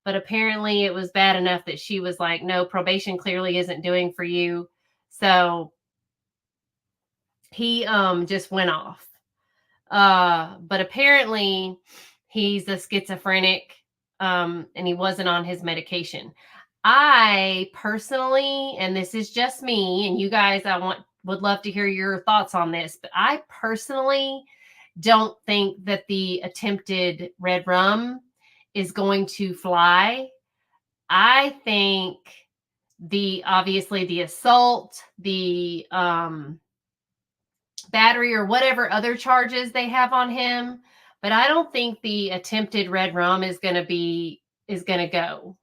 but apparently it was bad enough that she was like, no, probation clearly isn't doing for you. So he just went off. But apparently he's a schizophrenic, and he wasn't on his medication. I personally, and this is just me, and you guys, would love to hear your thoughts on this, but I personally don't think that the attempted red rum is going to fly. I think obviously the assault, the battery, or whatever other charges they have on him, but I don't think the attempted red rum is going to go.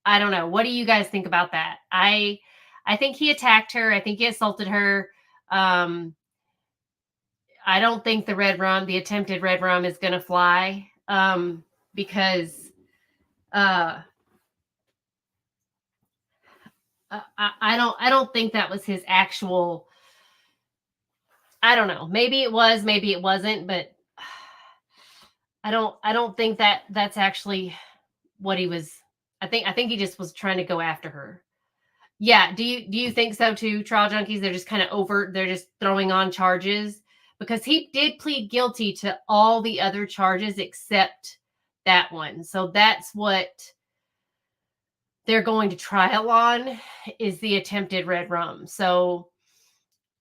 I don't know. What do you guys think about that? I think he attacked her. I think he assaulted her. I don't think the attempted red rum is going to fly, because I don't think that was his actual. I don't know. Maybe it was, maybe it wasn't, but I don't think that that's actually what he was. I think he just was trying to go after her. Yeah. Do you think so too, Trial Junkies? They're just kind of overt. They're just throwing on charges, because he did plead guilty to all the other charges except that one. So that's what they're going to trial on, is the attempted red rum. So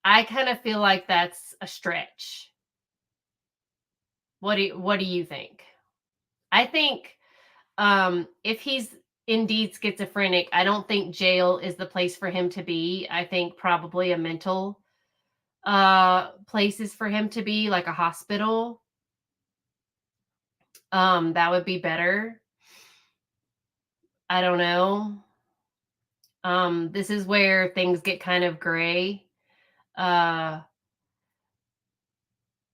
I kind of feel like that's a stretch. What do you think? I think if he's indeed schizophrenic, I don't think jail is the place for him to be. I think probably a mental place is for him to be, like a hospital. That would be better. I don't know. This is where things get kind of gray.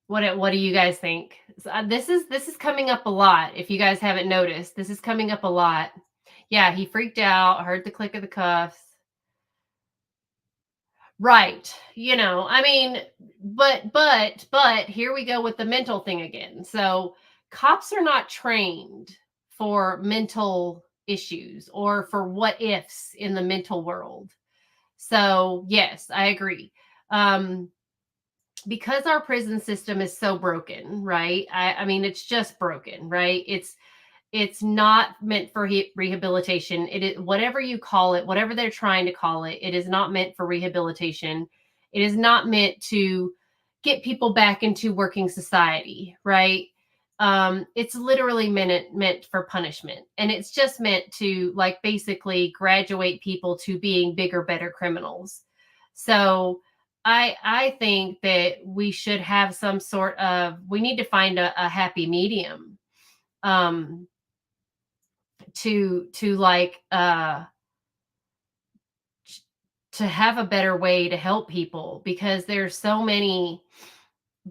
What do you guys think? This is coming up a lot. If you guys haven't noticed, this is coming up a lot. Yeah, he freaked out, heard the click of the cuffs. Right. I mean, but here we go with the mental thing again. So cops are not trained for mental issues or for what ifs in the mental world. So yes, I agree. Because our prison system is so broken, right? I mean, it's just broken, right? It's not meant for rehabilitation. It is, whatever you call it, whatever they're trying to call it, it is not meant for rehabilitation. It is not meant to get people back into working society, right? It's literally meant for punishment, and it's just meant to, like, basically graduate people to being bigger, better criminals. So I think that we should have some sort of, we need to find a happy medium, to like to have a better way to help people, because there's so many.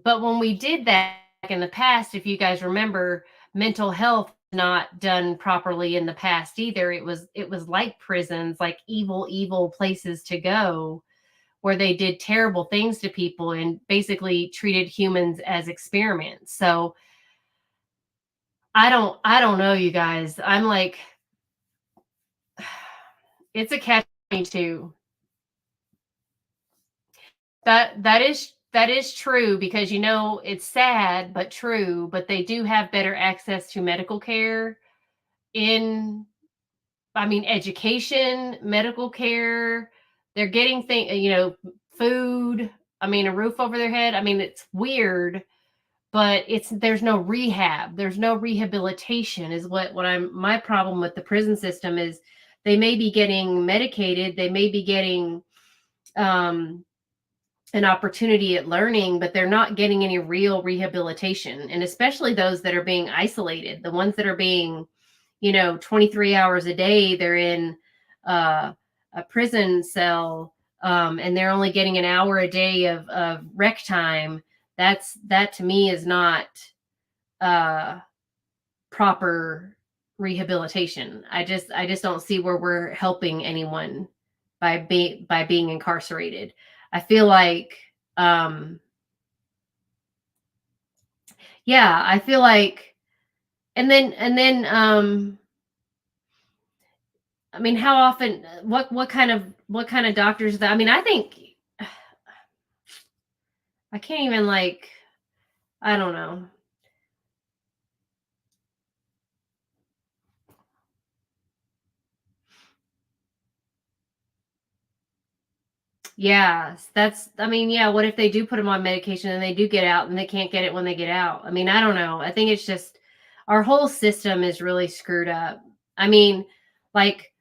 But when we did that in the past, if you guys remember, mental health not done properly in the past either. It was like prisons, like evil places to go, where they did terrible things to people and basically treated humans as experiments. So I don't know, you guys. I'm like, it's a catch-22. That is true, because it's sad but true, but they do have better access to medical care education, medical care. They're getting food, a roof over their head. It's weird, but there's no rehab. There's no rehabilitation is my problem with the prison system is they may be getting medicated. They may be getting, an opportunity at learning, but they're not getting any real rehabilitation. And especially those that are being isolated, the ones that are being, 23 hours a day, they're in a prison cell, and they're only getting an hour a day of rec time. That to me is not proper rehabilitation. I just don't see where we're helping anyone by being incarcerated. I feel like yeah, I feel like, and then, I mean, how often, what kind of doctors that, I mean, I think, I can't even like, I don't know. Yeah, that's, I mean, yeah, what if they do put them on medication and they do get out and they can't get it when they get out? I mean, I don't know. I think it's just our whole system is really screwed up. I mean, like,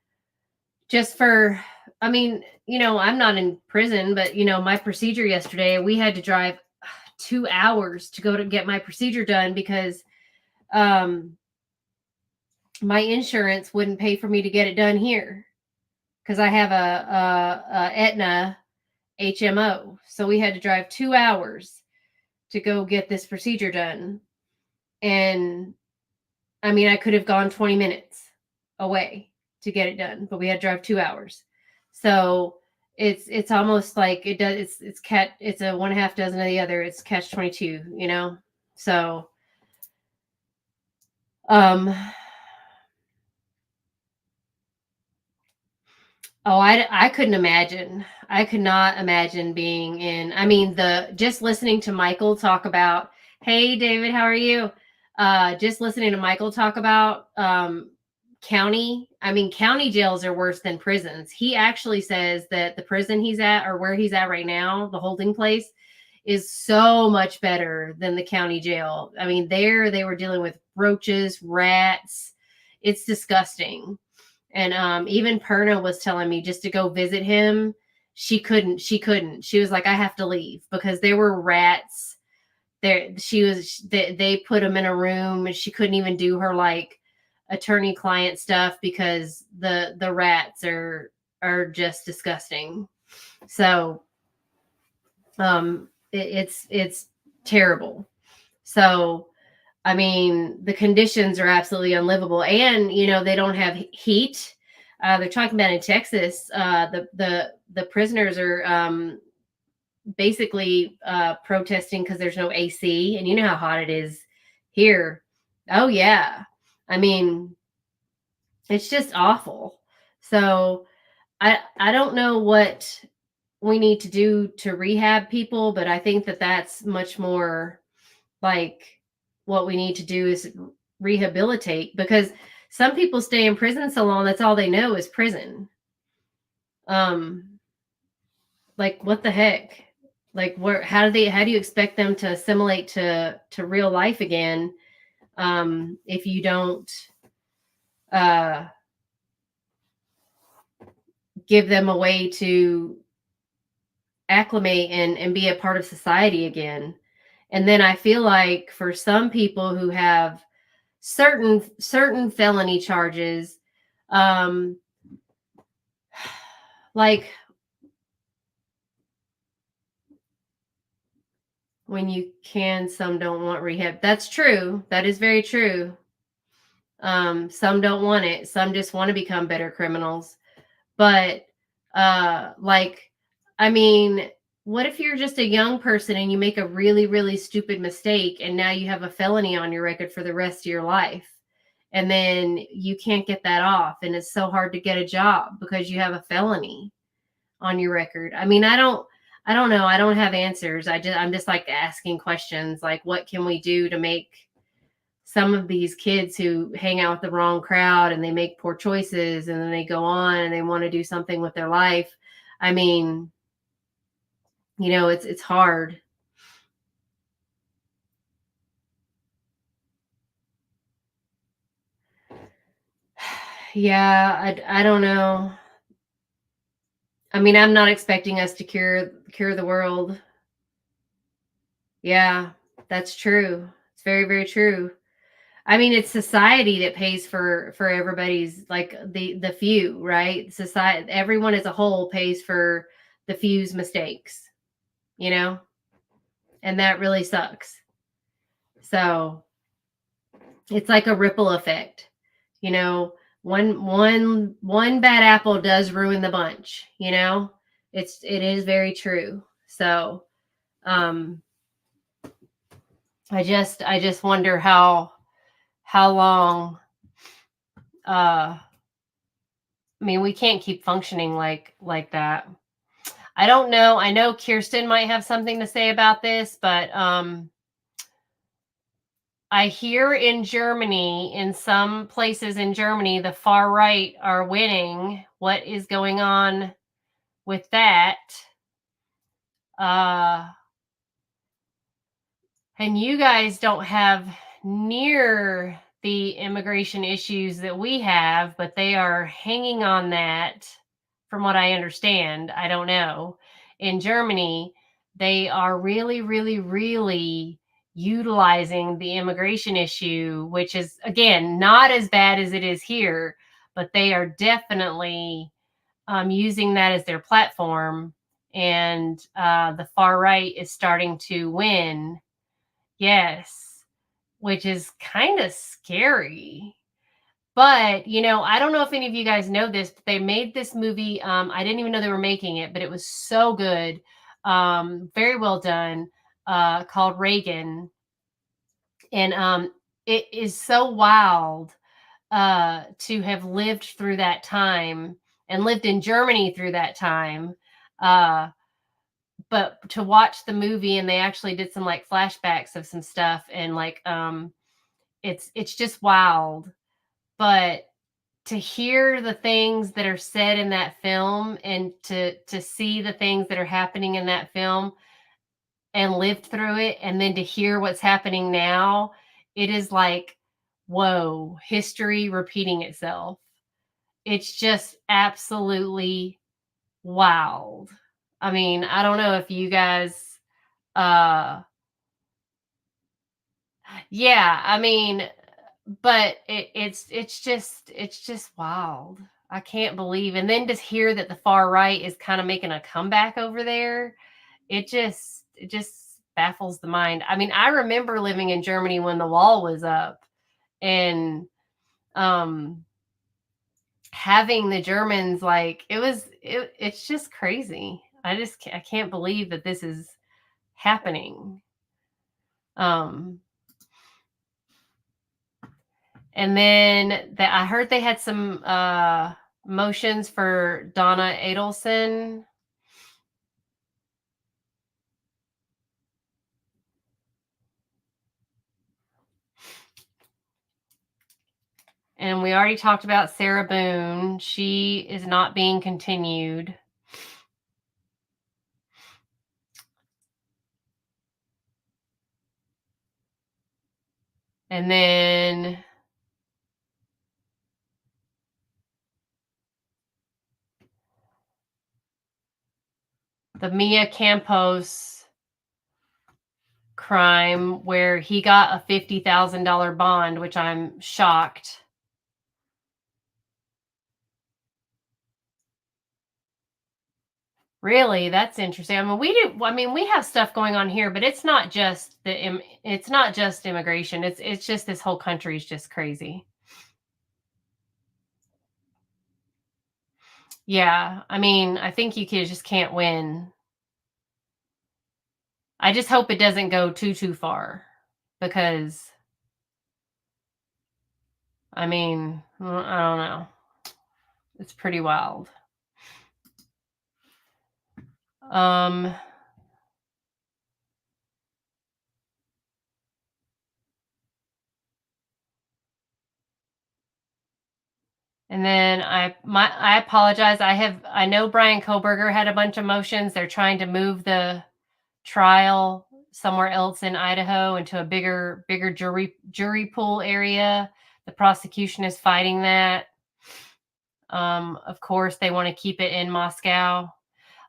just for, I mean, I'm not in prison, but my procedure yesterday, we had to drive 2 hours to go to get my procedure done because um my insurance wouldn't pay for me to get it done here because I have a Aetna HMO. So we had to drive 2 hours to go get this procedure done. And I mean, I could have gone 20 minutes away to get it done, but we had to drive 2 hours. So it's almost like it does. It's a one half dozen of the other. It's catch 22, So, oh, I couldn't imagine. I could not imagine being in, I mean, just listening to Michael talk about, hey, David, how are you? Just listening to Michael talk about county jails are worse than prisons. He actually says that the prison he's at, or where he's at right now, the holding place, is so much better than the county jail. I mean, there they were dealing with roaches, rats. It's disgusting. And even Perna was telling me just to go visit him. She couldn't. She was like, I have to leave because there were rats there. They put him in a room and she couldn't even do her like attorney client stuff because the rats are just disgusting. So it's terrible. So I mean, the conditions are absolutely unlivable, and they don't have heat. They're talking about in Texas, the prisoners are basically protesting because there's no AC, and you know how hot it is here. Oh yeah, I mean, it's just awful. So I don't know what we need to do to rehab people, but I think that's much more like what we need to do is rehabilitate, because some people stay in prison so long that's all they know is prison. Like what the heck? Like how do you expect them to assimilate to real life again if you don't give them a way to acclimate and be a part of society again? And then I feel like for some people who have certain felony charges, like when you can, some don't want rehab. That's true. That is very true. Some don't want it. Some just want to become better criminals. But like, I mean, what if you're just a young person and you make a really, really stupid mistake and now you have a felony on your record for the rest of your life? And then you can't get that off. And it's so hard to get a job because you have a felony on your record. I mean, I don't know. I don't have answers. I'm just like asking questions. Like, what can we do to make some of these kids who hang out with the wrong crowd and they make poor choices and then they go on and they want to do something with their life? I mean, it's hard. Yeah, I don't know. I mean, I'm not expecting us to cure the world. Yeah, that's true. It's very, very true. I mean, it's society that pays for everybody's, like the few, right? Society, everyone as a whole pays for the few's mistakes, and that really sucks. So it's like a ripple effect, one bad apple does ruin the bunch, it is very true. So, I just wonder how long. I mean, we can't keep functioning like that. I don't know. I know Kirsten might have something to say about this, but I hear in Germany, in some places in Germany, the far right are winning. What is going on with that? And you guys don't have near the immigration issues that we have, but they are hanging on that, from what I understand. I don't know. In Germany, they are really, really, really utilizing the immigration issue, which is, again, not as bad as it is here, but they are definitely using that as their platform. And the far right is starting to win. Yes, which is kind of scary. But, I don't know if any of you guys know this, but they made this movie. I didn't even know they were making it, but it was so good. Very well done, called Reagan. And it is so wild to have lived through that time and lived in Germany through that time. But to watch the movie, and they actually did some like flashbacks of some stuff, and like it's just wild. But to hear the things that are said in that film, and to see the things that are happening in that film and live through it, and then to hear what's happening now, it is like, whoa, history repeating itself. It's just absolutely wild. I mean, I don't know if you guys yeah, I mean, but it's just wild. I can't believe. And then just hear that the far right is kind of making a comeback over there. It just baffles the mind. I mean, I remember living in Germany when the wall was up, and having the Germans, like, it's just crazy. I can't believe that this is happening. And then I heard they had some motions for Donna Adelson. And we already talked about Sarah Boone. She is not being continued. And then the Mia Campos crime, where he got a $50,000 bond, which I'm shocked. Really, that's interesting. I mean, we have stuff going on here, but it's not just immigration. It's just this whole country is just crazy. Yeah, I mean, I think you just can't win. I just hope it doesn't go too far, because I mean, I don't know. It's pretty wild. And then I apologize. I know Brian Koberger had a bunch of motions. They're trying to move the trial somewhere else in Idaho into a bigger jury pool area. The prosecution is fighting that. Of course, they want to keep it in Moscow.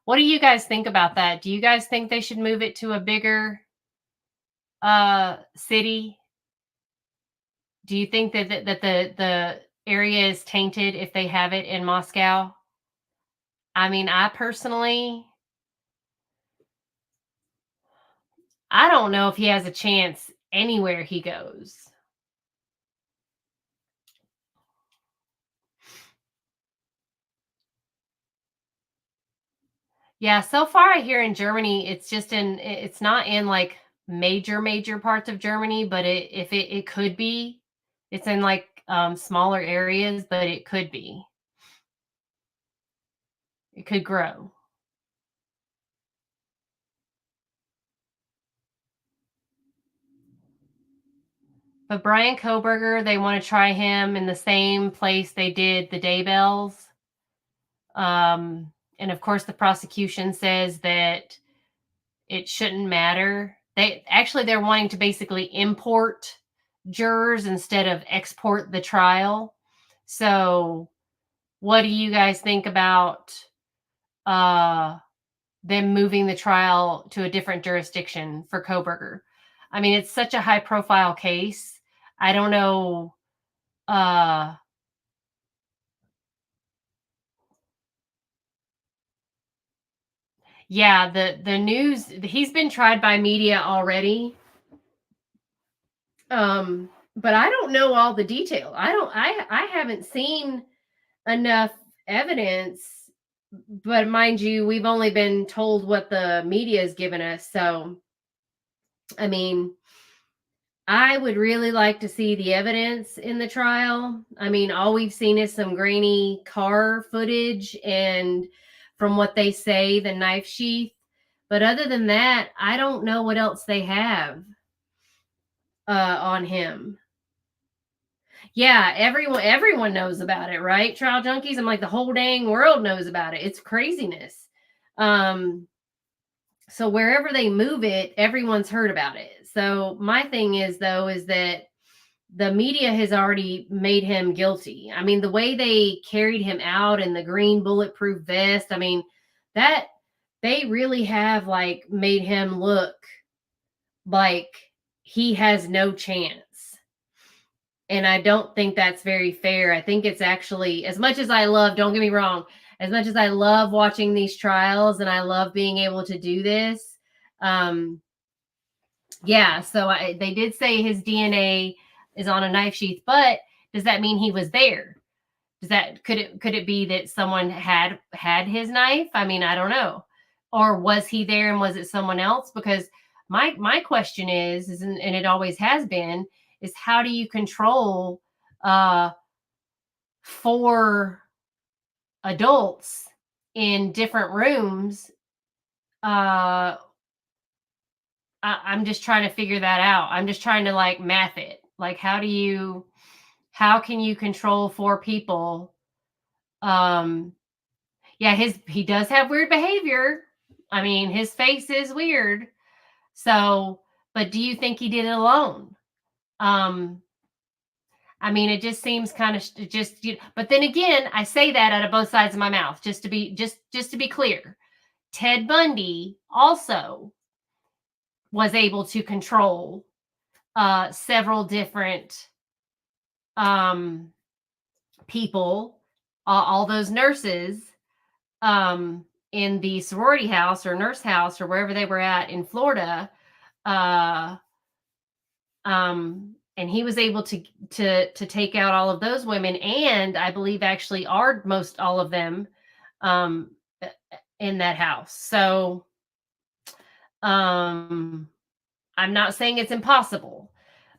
What do you guys think about that? Do you guys think they should move it to a bigger city? Do you think that the area is tainted if they have it in Moscow? I mean, I don't know if he has a chance anywhere he goes. Yeah, so far I hear in Germany, it's not in like major parts of Germany, but it could be. It's in like smaller areas, but it could be. It could grow. But Brian Koberger, they want to try him in the same place they did the Daybells. And of course, the prosecution says that it shouldn't matter. They're wanting to basically import jurors instead of export the trial. So what do you guys think about them moving the trial to a different jurisdiction for Koberger? I mean, it's such a high profile case. I don't know. Yeah, the news, he's been tried by media already. But I don't know all the detail. I haven't seen enough evidence, but mind you, we've only been told what the media has given us. So, I mean, I would really like to see the evidence in the trial. I mean, all we've seen is some grainy car footage and from what they say, the knife sheath. But other than that, I don't know what else they have on him. Yeah, everyone knows about it, right? Trial junkies. I'm like, the whole dang world knows about it. It's craziness. So wherever they move it, everyone's heard about it. So my thing is, though, is that the media has already made him guilty. I mean, the way they carried him out in the green bulletproof vest, I mean, that they really have like made him look like he has no chance. And I don't think that's very fair. I think it's actually, as much as I love, don't get me wrong, as much as I love watching these trials and I love being able to do this. Yeah, so they did say his DNA is on a knife sheath, but does that mean he was there? Could it be that someone had his knife? I mean, I don't know. Or was he there and was it someone else? Because my question is and it always has been, is how do you control 4 adults in different rooms? I'm just trying to figure that out. I'm just trying to like math it. Like, how can you control 4 people? Yeah, he does have weird behavior. I mean, his face is weird. So, but do you think he did it alone? I mean, it just seems kind of but then again, I say that out of both sides of my mouth, just to be clear. Ted Bundy also was able to control several different people, all those nurses in the sorority house or nurse house or wherever they were at in Florida. And he was able to take out all of those women, and I believe actually most all of them in that house. So I'm not saying it's impossible,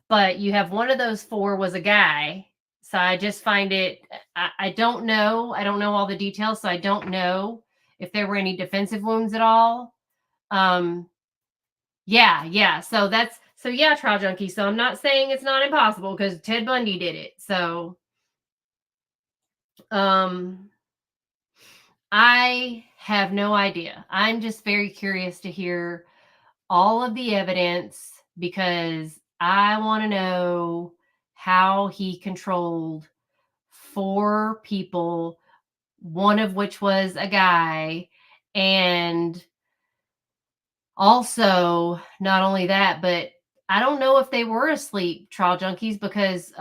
but you have one of those 4 was a guy. So I just find it, I don't know. I don't know all the details. So I don't know if there were any defensive wounds at all. Yeah. So yeah, Trial Junkie. So I'm not saying it's not impossible because Ted Bundy did it. So I have no idea. I'm just very curious to hear all of the evidence because I want to know how he controlled 4 people, one of which was a guy. And also, not only that, but I don't know if they were asleep, Trial Junkies, because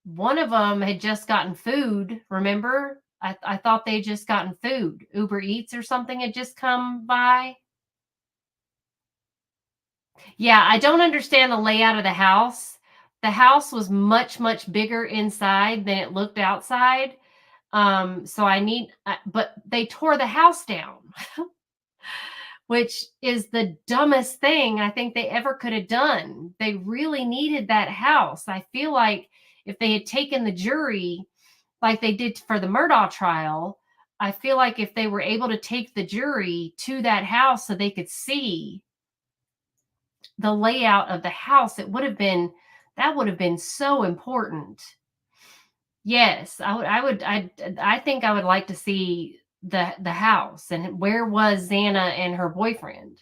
one of them had just gotten food. Remember? I thought they'd just gotten food. Uber Eats or something had just come by. Yeah, I don't understand the layout of the house. The house was much bigger inside than it looked outside. So but they tore the house down. which is the dumbest thing I think they ever could have done. They really needed that house. I feel like if they had taken the jury like they did for the Murdaugh trial, I feel like if they were able to take the jury to that house so they could see the layout of the house, that would have been so important. Yes, I think I would like to see the house and where was Xana and her boyfriend.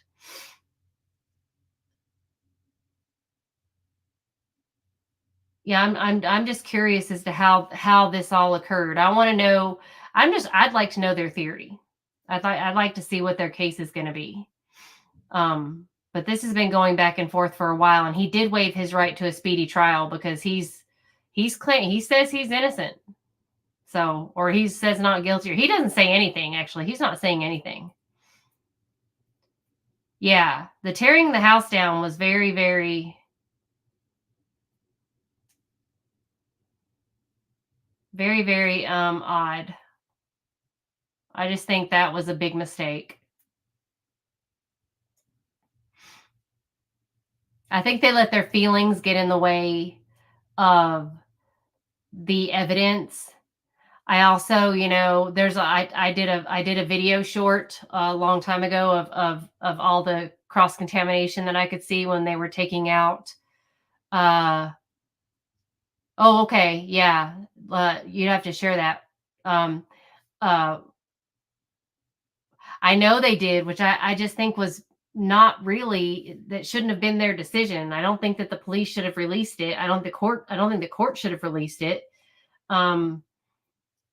Yeah, I'm just curious as to how this all occurred. I want to know. I'd like to know their theory. I'd like to see what their case is going to be. But this has been going back and forth for a while, and he did waive his right to a speedy trial because he says he's innocent. So, or he says not guilty, or he doesn't say anything. Actually, he's not saying anything. Yeah, the tearing the house down was very, very, very, very odd. I just think that was a big mistake. I think they let their feelings get in the way of the evidence. I also, I did a video short a long time ago of all the cross contamination that I could see when they were taking out. Oh, okay, yeah. You'd have to share that. I know they did, which I just think was not really, that shouldn't have been their decision. I don't think that the police should have released it. I don't think the court should have released it.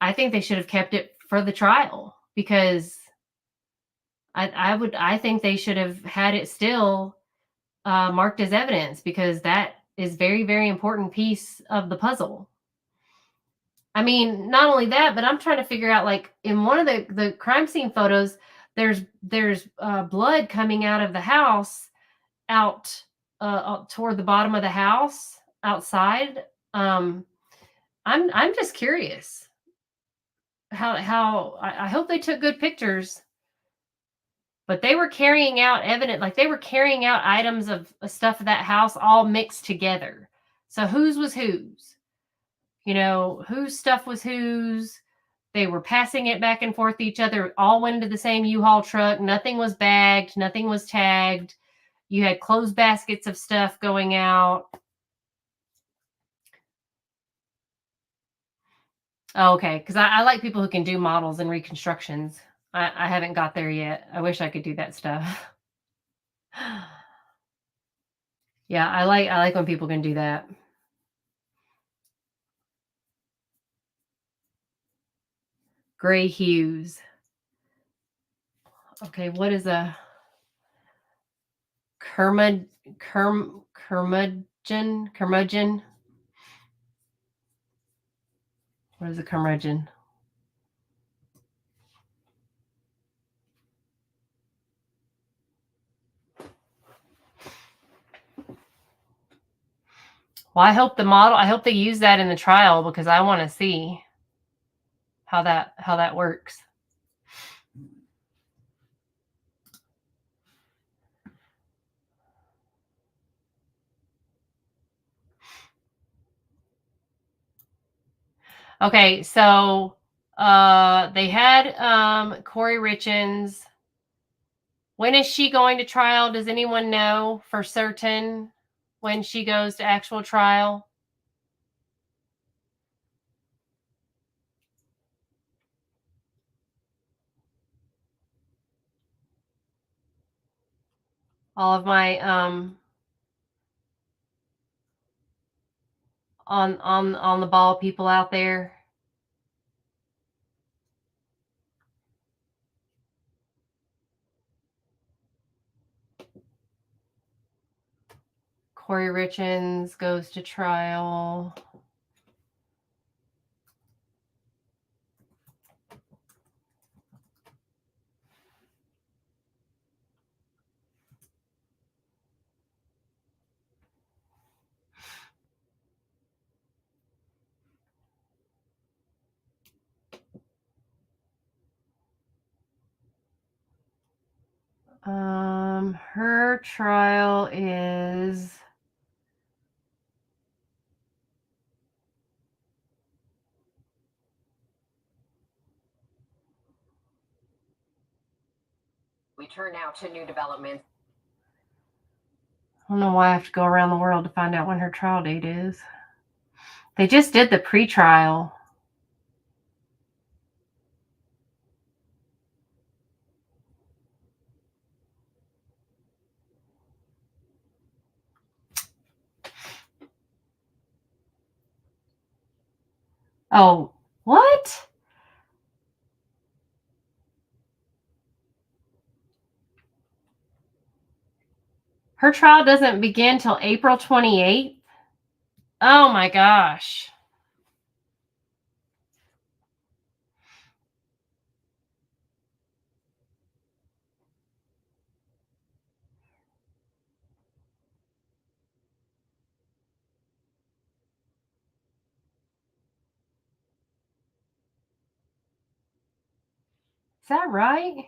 I think they should have kept it for the trial because I think they should have had it still marked as evidence because that is very, very important piece of the puzzle. I mean, not only that, but I'm trying to figure out, like, in one of the crime scene photos, there's blood coming out of the house out toward the bottom of the house outside. I'm just curious how I hope they took good pictures, but they were carrying out evidence, like they were carrying out items of stuff of that house all mixed together. So whose was whose? Whose stuff was whose. They were passing it back and forth to each other, all went into the same U-Haul truck. Nothing was bagged, nothing was tagged. You had closed baskets of stuff going out. Oh, okay, because I like people who can do models and reconstructions. I haven't got there yet. I wish I could do that stuff. Yeah, I like when people can do that. Gray hues. Okay, what is a curmudgeon? What is a curmudgeon? Well, I hope they use that in the trial because I want to see how that works. Okay, so they had Corey Richins. When is she going to trial? Does anyone know for certain when she goes to actual trial? All of my on the ball people out there. Corey Richins goes to trial. Her trial is We turn now to new developments. I don't know why I have to go around the world to find out when her trial date is. They just did the pre-trial. Oh, what? Her trial doesn't begin till April 28th? Oh my gosh. Is that right?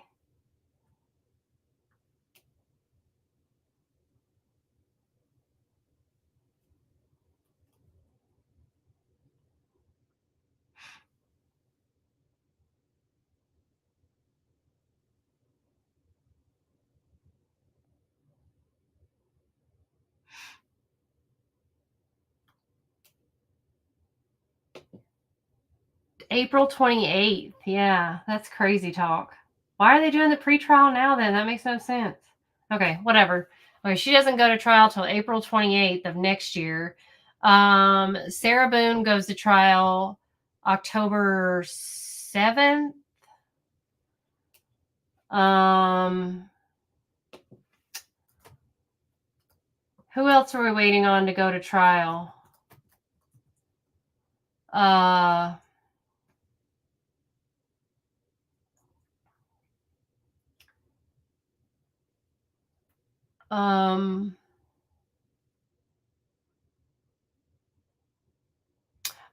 April 28th. Yeah, that's crazy talk. Why are they doing the pre-trial now then? That makes no sense. Okay, whatever. Okay, she doesn't go to trial till April 28th of next year. Sarah Boone goes to trial October 7th. Who else are we waiting on to go to trial?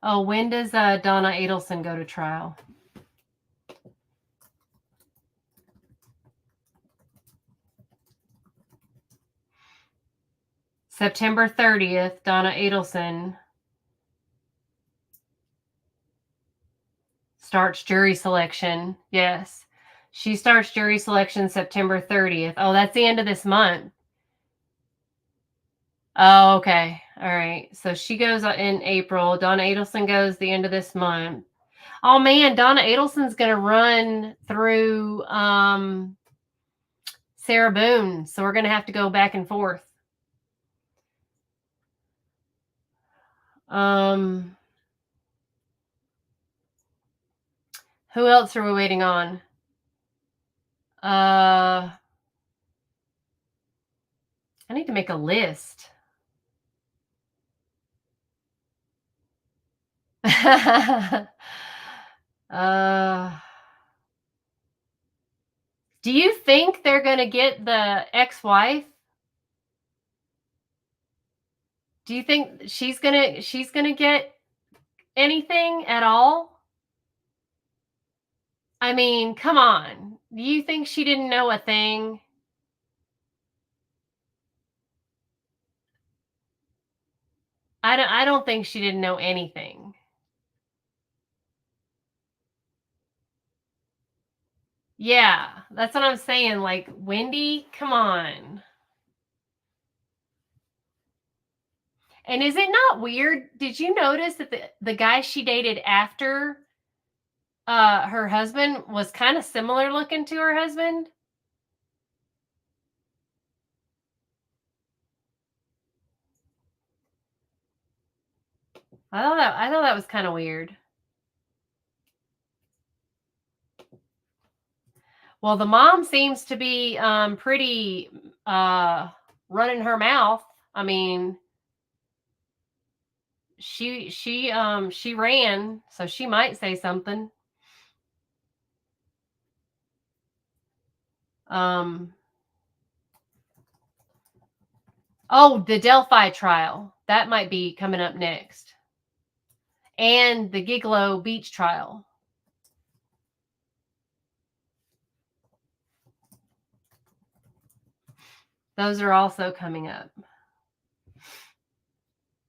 Oh, when does Donna Adelson go to trial? September 30th, Donna Adelson starts jury selection. Yes. She starts jury selection September 30th. Oh, that's the end of this month. Oh, okay. All right. So she goes in April. Donna Adelson goes the end of this month. Oh man, Donna Adelson's going to run through Sarah Boone. So we're going to have to go back and forth. Who else are we waiting on? I need to make a list. Do you think they're going to get the ex-wife? Do you think she's going to get anything at all? I mean, come on. Do you think she didn't know a thing? I don't think she didn't know anything. Yeah, that's what I'm saying. Like, Wendy, come on. And is it not weird? Did you notice that the guy she dated after her husband was kind of similar looking to her husband? I thought that was kind of weird. Well, the mom seems to be pretty running her mouth. I mean, she ran, so she might say something. Oh, the Delphi trial. That might be coming up next. And the Gigolo Beach trial. Those are also coming up.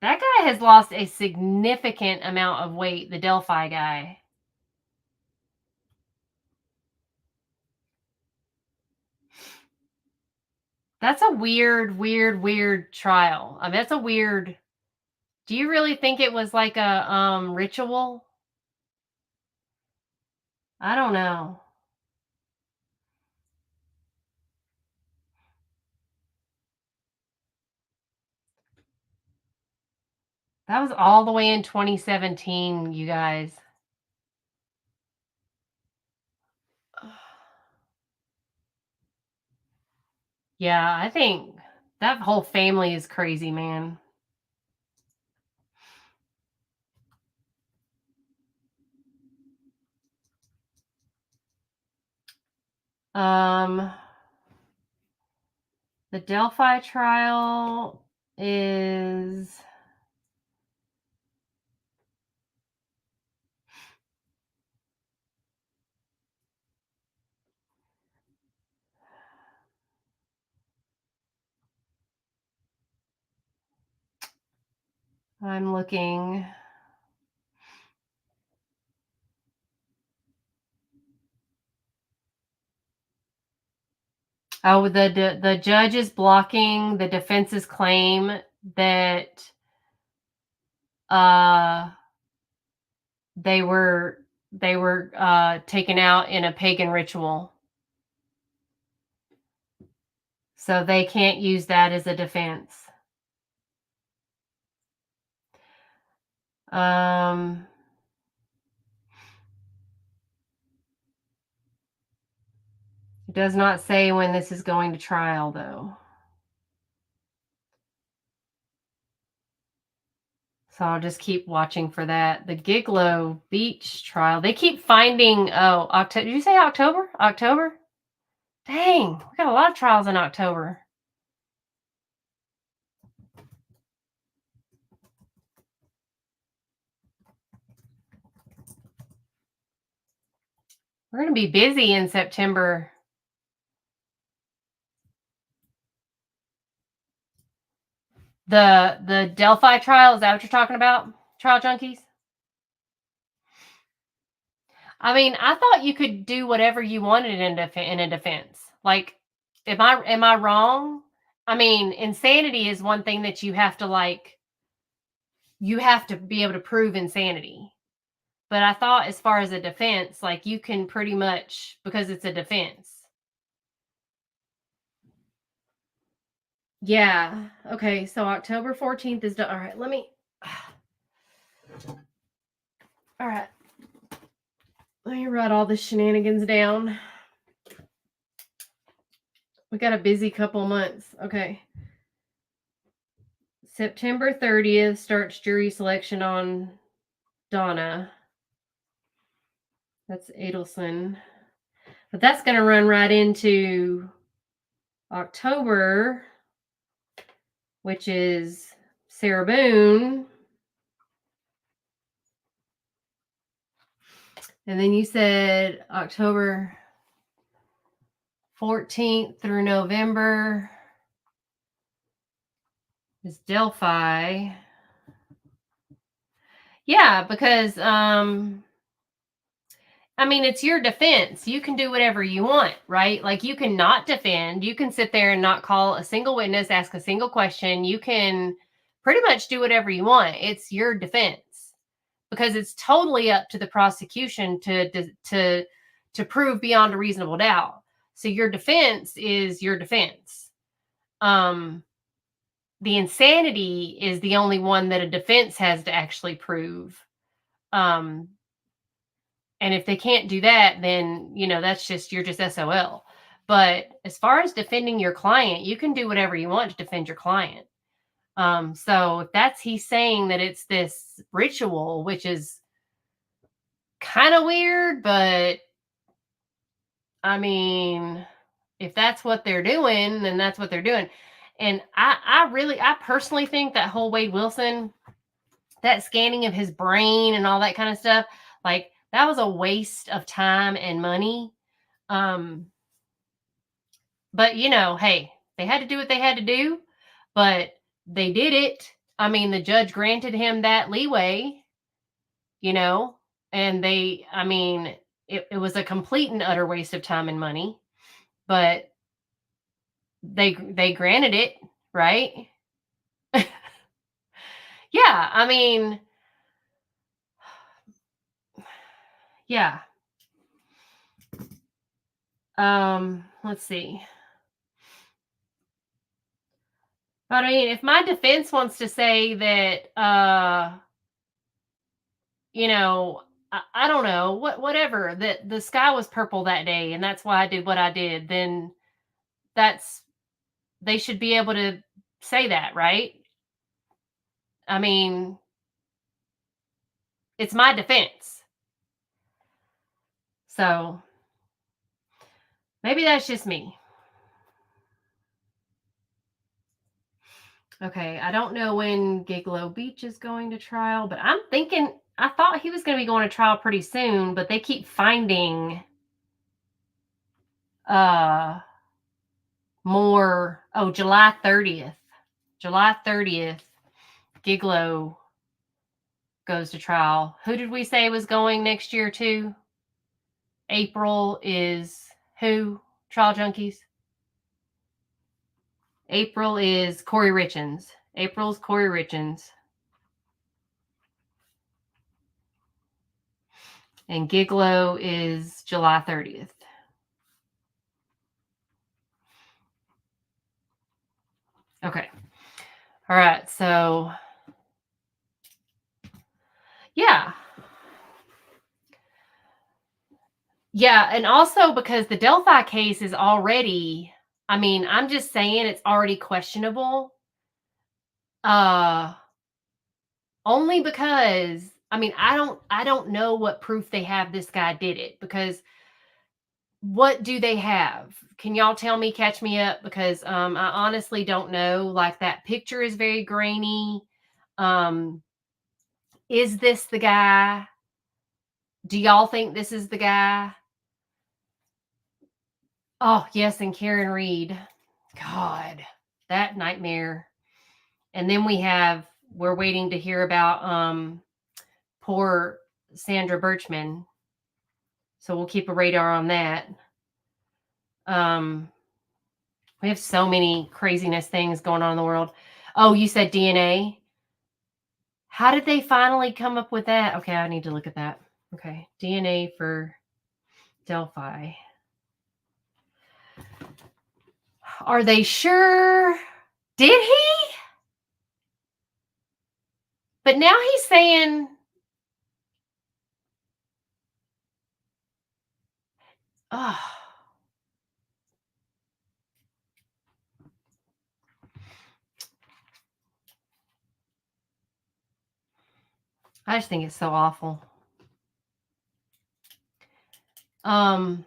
That guy has lost a significant amount of weight, the Delphi guy. That's a weird trial. I mean, that's a weird. Do you really think it was like a ritual? I don't know. That was all the way in 2017, you guys. Yeah, I think that whole family is crazy, man. The Delphi trial is I'm looking. Oh, the judge is blocking the defense's claim that they were taken out in a pagan ritual. So they can't use that as a defense. It does not say when this is going to trial, though. So I'll just keep watching for that. The Gigolo Beach trial. They keep finding, October. Did you say October? October? Dang, we got a lot of trials in October. We're going to be busy in September. The Delphi trial, is that what you're talking about? Trial junkies? I mean, I thought you could do whatever you wanted in a defense. Like, am I wrong? I mean, insanity is one thing that you have to be able to prove insanity. But I thought as far as a defense, like you can pretty much, because it's a defense. Yeah. Okay. So October 14th is done. All right. Let me. All right. Let me write all the shenanigans down. We got a busy couple months. Okay. September 30th starts jury selection on Donna. That's Adelson. But that's going to run right into October, which is Sarah Boone. And then you said October 14th through November is Delphi. Yeah, because I mean, it's your defense. You can do whatever you want, right? Like you can not defend. You can sit there and not call a single witness, ask a single question. You can pretty much do whatever you want. It's your defense because it's totally up to the prosecution to prove beyond a reasonable doubt. So your defense is your defense. The insanity is the only one that a defense has to actually prove. And if they can't do that, then, that's you're just SOL. But as far as defending your client, you can do whatever you want to defend your client. So if he's saying that it's this ritual, which is kind of weird, but I mean, if that's what they're doing, then that's what they're doing. And I personally think that whole Wade Wilson, that scanning of his brain and all that kind of stuff, like that was a waste of time and money. But hey, They had to do what they had to do, but they did it. I mean, the judge granted him that leeway, and it was a complete and utter waste of time and money, but they granted it, right? Yeah, I mean, yeah. Let's see. But I mean, if my defense wants to say that, I don't know, whatever, that the sky was purple that day and that's why I did what I did, then they should be able to say that, right? I mean, it's my defense. So maybe that's just me. Okay, I don't know when Gigolo Beach is going to trial, but I thought he was going to be going to trial pretty soon, but they keep finding more. Oh, July 30th. July 30th, Gigolo goes to trial. Who did we say was going next year too? April is who? Trial Junkies? April is Corey Richins. April's Corey Richins. And Gigolo is July 30th. Okay. All right. So, yeah. Yeah. And also because the Delphi case is already, I'm just saying it's already questionable. Only because, I don't know what proof they have this guy did it, because what do they have? Can y'all tell me, catch me up? Because I honestly don't know. Like, that picture is very grainy. Is this the guy? Do y'all think this is the guy? Oh, yes, and Karen Reed. God, that nightmare. And then we're waiting to hear about poor Sandra Birchman. So we'll keep a radar on that. We have so many craziness things going on in the world. Oh, you said DNA? How did they finally come up with that? Okay, I need to look at that. Okay, DNA for Delphi. Are they sure? Did he? But now he's saying, oh. I just think it's so awful. And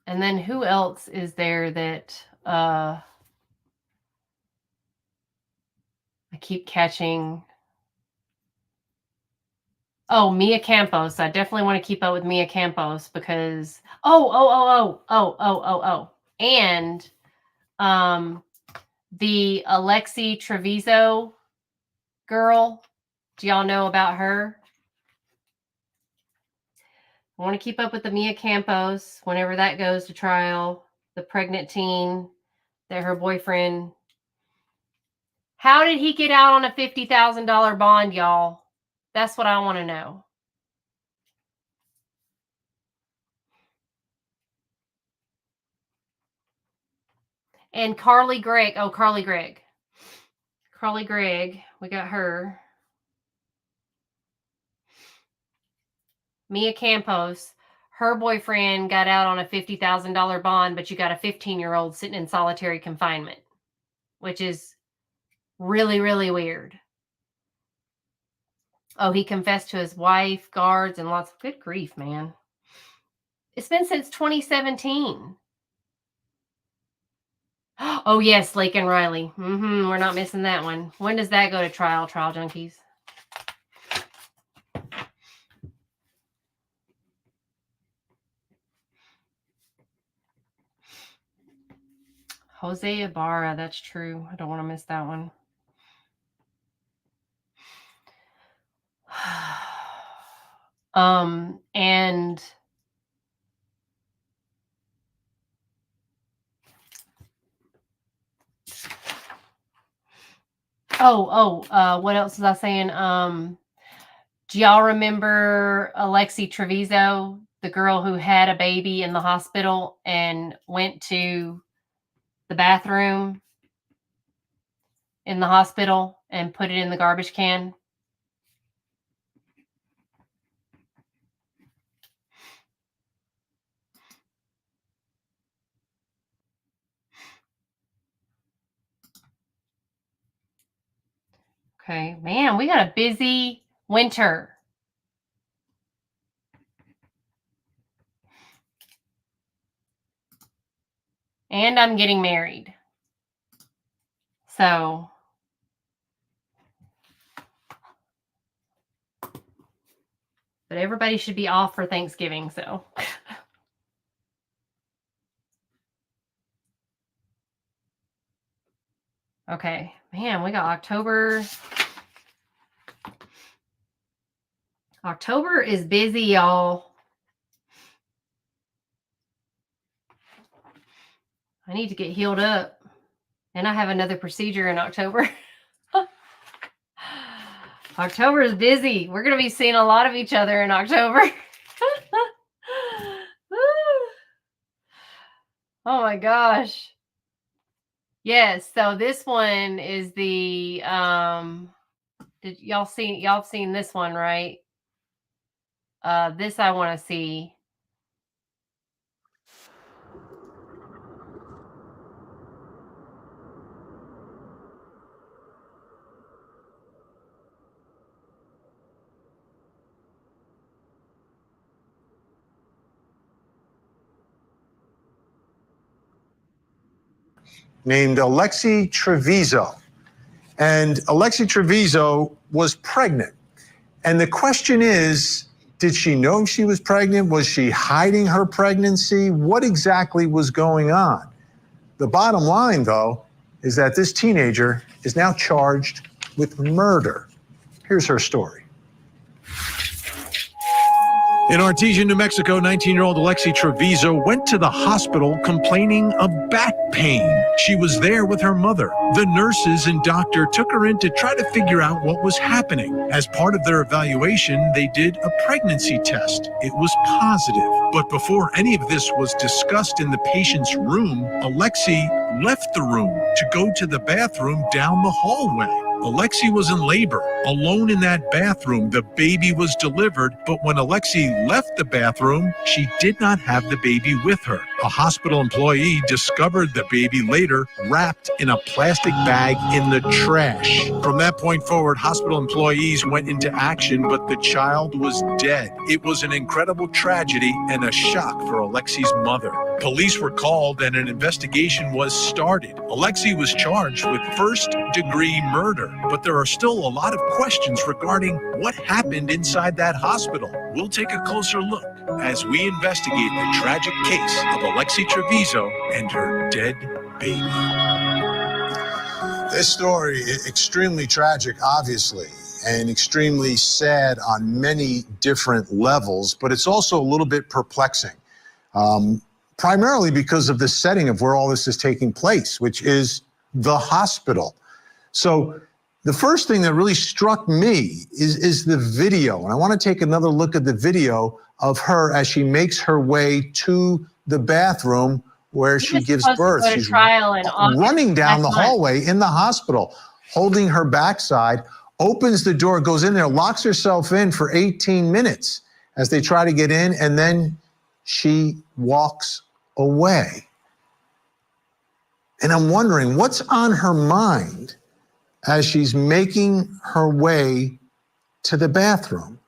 then who else is there that I keep catching? Oh, Mia Campos. I definitely want to keep up with Mia Campos because and the Alexi Treviso girl. Do y'all know about her? I want to keep up with the Mia Campos whenever that goes to trial. The pregnant teen that her boyfriend. How did he get out on a $50,000 bond, y'all? That's what I want to know. And Carly Gregg. Oh, Carly Gregg. Carly Gregg. We got her. Mia Campos. Her boyfriend got out on a $50,000 bond, but you got a 15-year-old sitting in solitary confinement, which is really, really weird. Oh, he confessed to his wife, guards, and lots of good grief, man. It's been since 2017. Oh, yes, Lake and Riley. We're not missing that one. When does that go to trial, Trial Junkies? Jose Ibarra, that's true. I don't want to miss that one. And what else was I saying? Do y'all remember Alexi Treviso, the girl who had a baby in the hospital and went to the bathroom in the hospital and put it in the garbage can? Okay, man, we got a busy winter. And I'm getting married. So, but everybody should be off for Thanksgiving, so. Okay, man, we got October. October is busy, y'all. I need to get healed up. And I have another procedure in October. October is busy. We're going to be seeing a lot of each other in October. Oh my gosh. Yes, so this one is the did y'all seen this one, right? This I want to see. Named Alexi Treviso. And Alexi Treviso was pregnant. And the question is, did she know she was pregnant? Was she hiding her pregnancy? What exactly was going on? The bottom line, though, is that this teenager is now charged with murder. Here's her story. In Artesia, New Mexico, 19-year-old Alexi Treviso went to the hospital complaining of back pain. She was there with her mother. The nurses and doctor took her in to try to figure out what was happening. As part of their evaluation, they did a pregnancy test. It was positive. But before any of this was discussed in the patient's room, Alexi left the room to go to the bathroom down the hallway. Alexi was in labor, alone in that bathroom. The baby was delivered, but when Alexi left the bathroom, she did not have the baby with her. A hospital employee discovered the baby later wrapped in a plastic bag in the trash. From that point forward, hospital employees went into action, but the child was dead. It was an incredible tragedy and a shock for Alexi's mother. Police were called and an investigation was started. Alexi was charged with first-degree murder. But there are still a lot of questions regarding what happened inside that hospital. We'll take a closer look as we investigate the tragic case of Alexi Treviso and her dead baby. This story is extremely tragic, obviously, and extremely sad on many different levels, but it's also a little bit perplexing, primarily because of the setting of where all this is taking place, which is the hospital. So the first thing that really struck me is the video. And I want to take another look at the video of her as she makes her way to the bathroom where she gives birth. She's running down the hallway in the hospital, holding her backside, opens the door, goes in there, locks herself in for 18 minutes as they try to get in, and then she walks away. And I'm wondering, what's on her mind as she's making her way to the bathroom?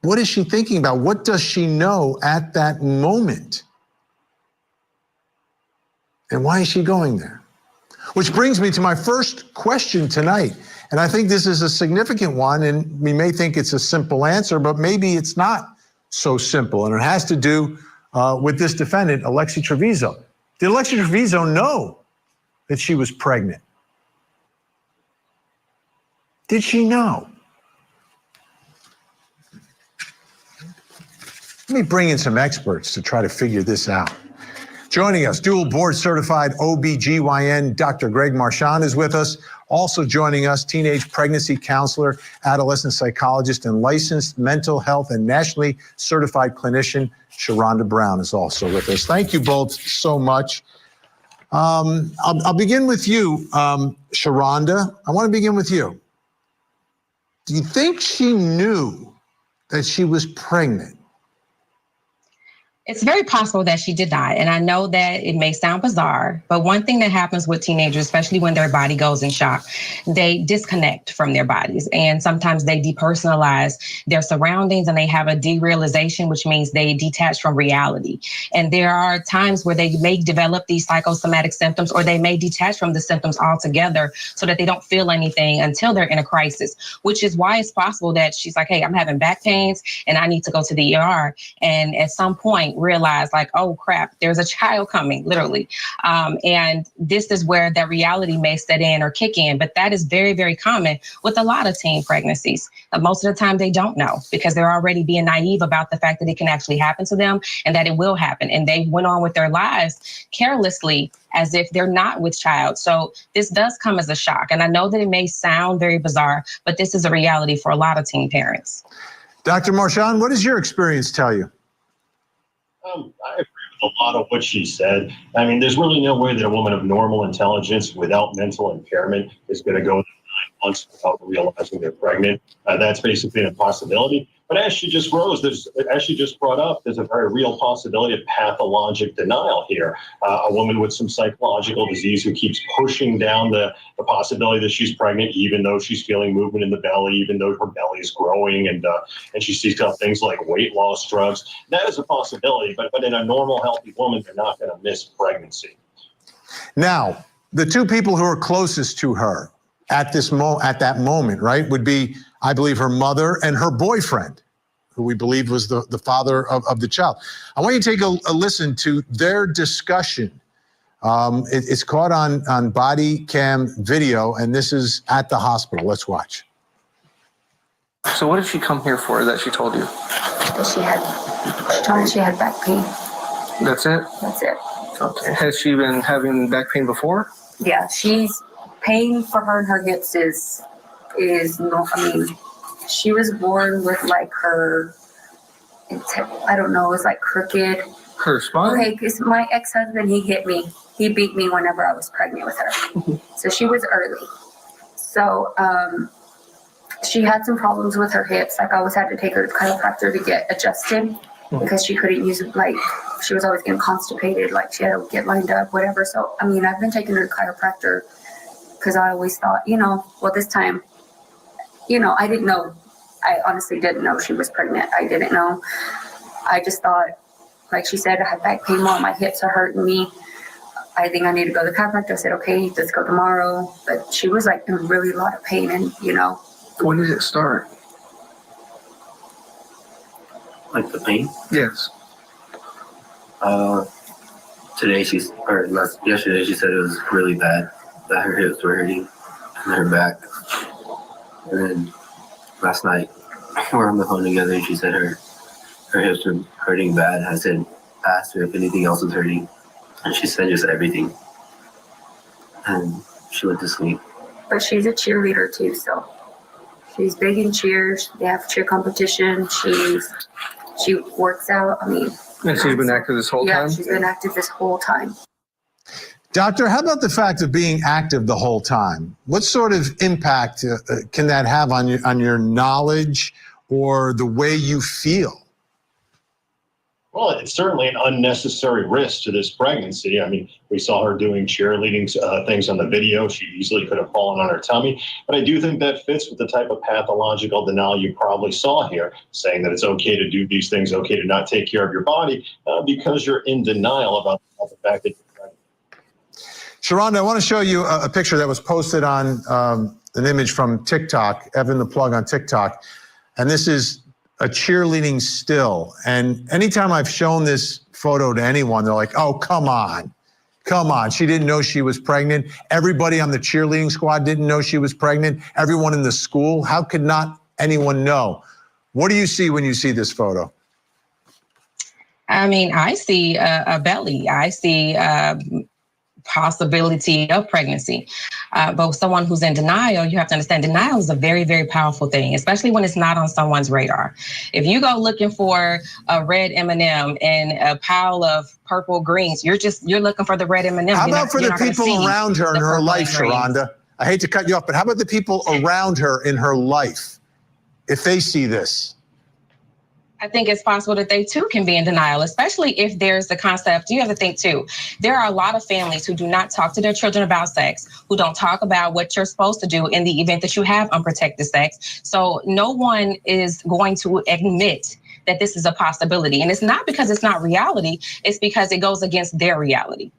What is she thinking about? What does she know at that moment? And why is she going there? Which brings me to my first question tonight. And I think this is a significant one, and we may think it's a simple answer, but maybe it's not so simple. And it has to do with this defendant, Alexi Treviso. Did Alexi Trevizo know that she was pregnant? Did she know? Let me bring in some experts to try to figure this out. Joining us, dual board certified OBGYN, Dr. Greg Marchand is with us. Also joining us, teenage pregnancy counselor, adolescent psychologist, and licensed mental health and nationally certified clinician, Sharonda Brown is also with us. Thank you both so much. I'll begin with you, Sharonda. I want to begin with you. Do you think she knew that she was pregnant? It's very possible that she did not. And I know that it may sound bizarre, but one thing that happens with teenagers, especially when their body goes in shock, they disconnect from their bodies. And sometimes they depersonalize their surroundings and they have a derealization, which means they detach from reality. And there are times where they may develop these psychosomatic symptoms, or they may detach from the symptoms altogether so that they don't feel anything until they're in a crisis, which is why it's possible that she's like, hey, I'm having back pains and I need to go to the ER. And at some point, realize like, oh crap, there's a child coming, literally. And this is where that reality may set in or kick in. But that is very, very common with a lot of teen pregnancies. Most of the time they don't know because they're already being naive about the fact that it can actually happen to them and that it will happen. And they went on with their lives carelessly as if they're not with child. So this does come as a shock. And I know that it may sound very bizarre, but this is a reality for a lot of teen parents. Dr. Marchand, what does your experience tell you? I agree with a lot of what she said. I mean, there's really no way that a woman of normal intelligence without mental impairment is going to go 9 months without realizing they're pregnant. That's basically an impossibility. But as she just brought up, there's a very real possibility of pathologic denial here. A woman with some psychological disease who keeps pushing down the possibility that she's pregnant, even though she's feeling movement in the belly, even though her belly is growing, and she seeks out things like weight loss drugs. That is a possibility, but in a normal, healthy woman, they're not going to miss pregnancy. Now, the two people who are closest to her at that moment, right, would be, I believe, her mother and her boyfriend, who we believe was the father of the child. I want you to take a listen to their discussion. It's caught on body cam video, and this is at the hospital. Let's watch. So what did she come here for that she told you? She told me she had back pain. That's it? That's it. Okay. Has she been having back pain before? Yeah, pain for her and her hips is no, I mean, she was born with like I don't know, it's like crooked. Her spine? Okay, because my ex-husband, he hit me. He beat me whenever I was pregnant with her. So she was early. So she had some problems with her hips. Like I always had to take her to chiropractor to get adjusted because she couldn't use it. Like she was always getting constipated. Like she had to get lined up, whatever. So, I mean, I've been taking her to chiropractor because I always thought, well, this time, I didn't know. I honestly didn't know she was pregnant. I didn't know. I just thought, like she said, I had back pain more. My hips are hurting me. I think I need to go to the chiropractor. I said, okay, let's go tomorrow. But she was like in really a lot of pain and, When did it start? Like the pain? Yes. Yesterday she said it was really bad, that her hips were hurting and her back. And then last night we were on the phone together and she said her hips were hurting bad. I asked her if anything else was hurting, and she said just everything. And she went to sleep. But she's a cheerleader too, so she's big in cheers. They have cheer competition. She works out. I mean, and she's been active this whole time? Yeah, she's been active this whole time. Doctor, how about the fact of being active the whole time? What sort of impact can that have on your knowledge or the way you feel? Well, it's certainly an unnecessary risk to this pregnancy. I mean, we saw her doing cheerleading things on the video. She easily could have fallen on her tummy. But I do think that fits with the type of pathological denial you probably saw here, saying that it's okay to do these things, okay to not take care of your body, because you're in denial about the fact that you're pregnant. Sharonda, I want to show you a picture that was posted on an image from TikTok, Evan the Plug on TikTok. And this is a cheerleading still. And anytime I've shown this photo to anyone, they're like, oh, come on. Come on, she didn't know she was pregnant. Everybody on the cheerleading squad didn't know she was pregnant. Everyone in the school, how could not anyone know? What do you see when you see this photo? I mean, I see a belly. I see possibility of pregnancy. But someone who's in denial, you have to understand denial is a very, very powerful thing, especially when it's not on someone's radar. If you go looking for a red M&M in a pile of purple greens, you're looking for the red M&M. How about for the people around her in her life, Sharonda? I hate to cut you off, but how about the people around her in her life? If they see this? I think it's possible that they too can be in denial, especially if there's the concept. You have to think too, there are a lot of families who do not talk to their children about sex, who don't talk about what you're supposed to do in the event that you have unprotected sex. So no one is going to admit that this is a possibility. And it's not because it's not reality, it's because it goes against their reality.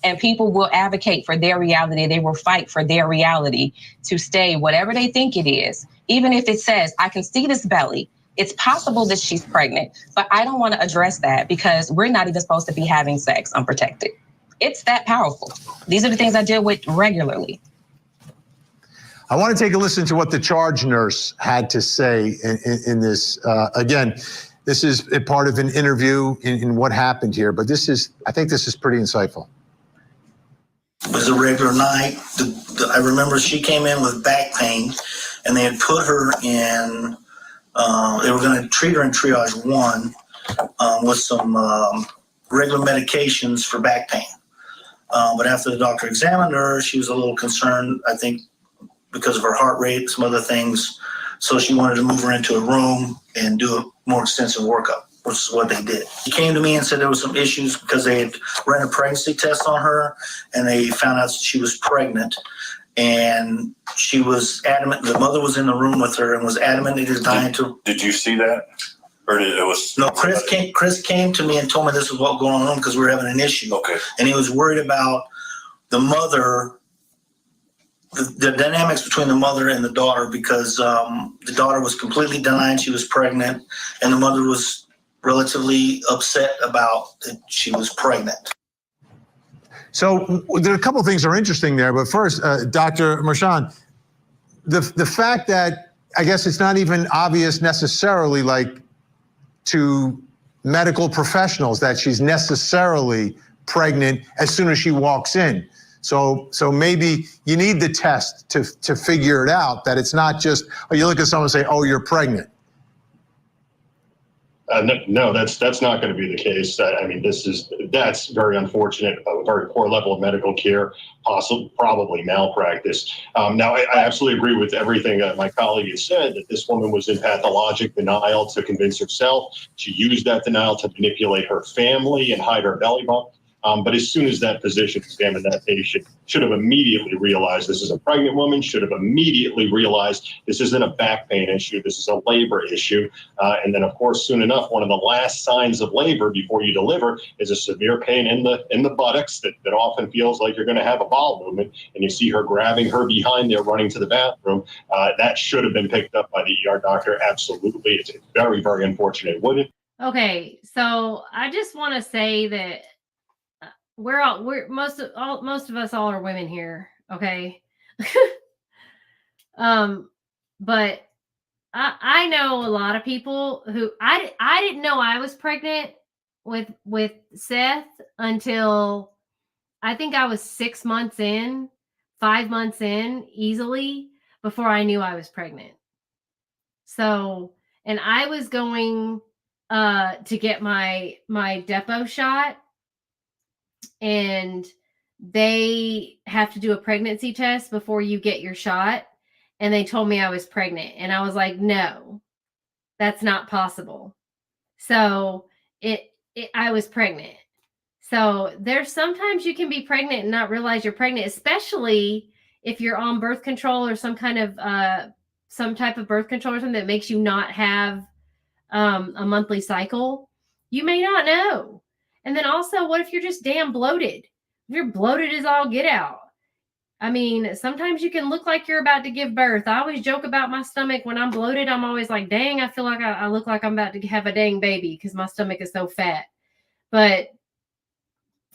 And people will advocate for their reality. They will fight for their reality to stay whatever they think it is. Even if it says, I can see this belly, it's possible that she's pregnant, but I don't want to address that because we're not even supposed to be having sex unprotected. It's that powerful. These are the things I deal with regularly. I want to take a listen to what the charge nurse had to say in this. Again, this is a part of an interview in what happened here, but I think this is pretty insightful. It was a regular night. I remember she came in with back pain and they had put her in, they were going to treat her in triage 1 with some regular medications for back pain. But after the doctor examined her, she was a little concerned, I think, because of her heart rate, some other things. So she wanted to move her into a room and do a more extensive workup, which is what they did. He came to me and said there was some issues because they had ran a pregnancy test on her and they found out that she was pregnant. And she was adamant, the mother was in the room with her and was adamant they designed to. Did you see that? Or it was? No, Chris came to me and told me this was what was going on because we were having an issue. Okay. And he was worried about the mother, the dynamics between the mother and the daughter because the daughter was completely denying she was pregnant and the mother was relatively upset about that she was pregnant. So there are a couple of things that are interesting there, but first, Dr. Mershon, the fact that I guess it's not even obvious necessarily like to medical professionals that she's necessarily pregnant as soon as she walks in. So maybe you need the test to figure it out, that it's not just, you look at someone and say, oh, you're pregnant. No, that's not going to be the case. I mean, that's very unfortunate. A very poor level of medical care, probably malpractice. Now, I absolutely agree with everything my colleague has said, that this woman was in pathologic denial to convince herself. She used that denial to manipulate her family and hide her belly bump. But as soon as that physician examined that patient, should have immediately realized this is a pregnant woman, should have immediately realized this isn't a back pain issue, this is a labor issue. And then, of course, soon enough, one of the last signs of labor before you deliver is a severe pain in the buttocks that often feels like you're going to have a bowel movement. And you see her grabbing her behind there, running to the bathroom. That should have been picked up by the ER doctor. Absolutely. It's very, very unfortunate it wouldn't. Okay, so I just want to say that most of us all are women here, okay? But I know a lot of people who I didn't know I was pregnant with Seth until I think I was 5 months in easily before I knew I was pregnant. So, and I was going to get my depot shot, and they have to do a pregnancy test before you get your shot. And they told me I was pregnant. And I was like, no, that's not possible. So I was pregnant. So there's sometimes you can be pregnant and not realize you're pregnant, especially if you're on birth control or some type of birth control or something that makes you not have a monthly cycle. You may not know. And then also, what if you're just damn bloated? If you're bloated as all get out. I mean, sometimes you can look like you're about to give birth. I always joke about my stomach. When I'm bloated, I'm always like, dang, I feel like I look like I'm about to have a dang baby because my stomach is so fat. But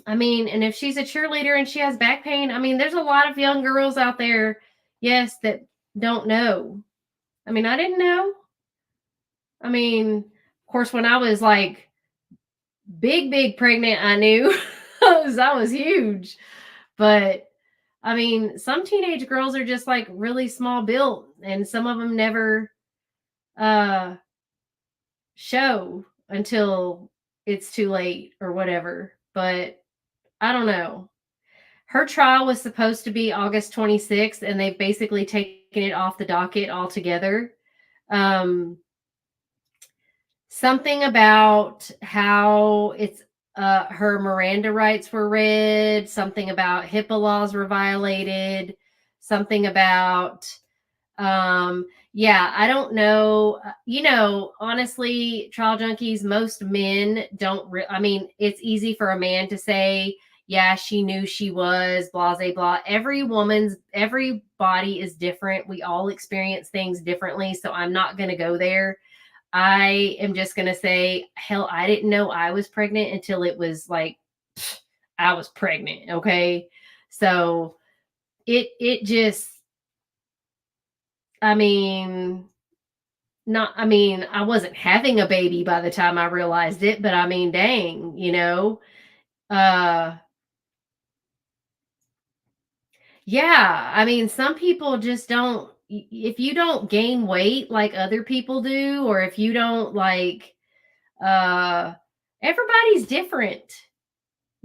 I mean, and if she's a cheerleader and she has back pain, I mean, there's a lot of young girls out there, yes, that don't know. I mean, I didn't know. I mean, of course, when I was like big pregnant, I knew. I was huge. But I mean, some teenage girls are just like really small built, and some of them never show until it's too late or whatever. But I don't know. Her trial was supposed to be August 26th, and they've basically taken it off the docket altogether. Something about how it's her Miranda rights were read, something about HIPAA laws were violated, something about yeah, I don't know. Honestly, trial junkies, most men don't I mean, it's easy for a man to say, yeah, she knew she was, blah, blah, blah. Every body is different. We all experience things differently. So I'm not going to go there. I am just going to say, hell, I didn't know I was pregnant until it was like, I was pregnant. Okay. So it just, I mean, I wasn't having a baby by the time I realized it, but I mean, dang, yeah, I mean, some people just don't, if you don't gain weight like other people do, or if you don't like, everybody's different,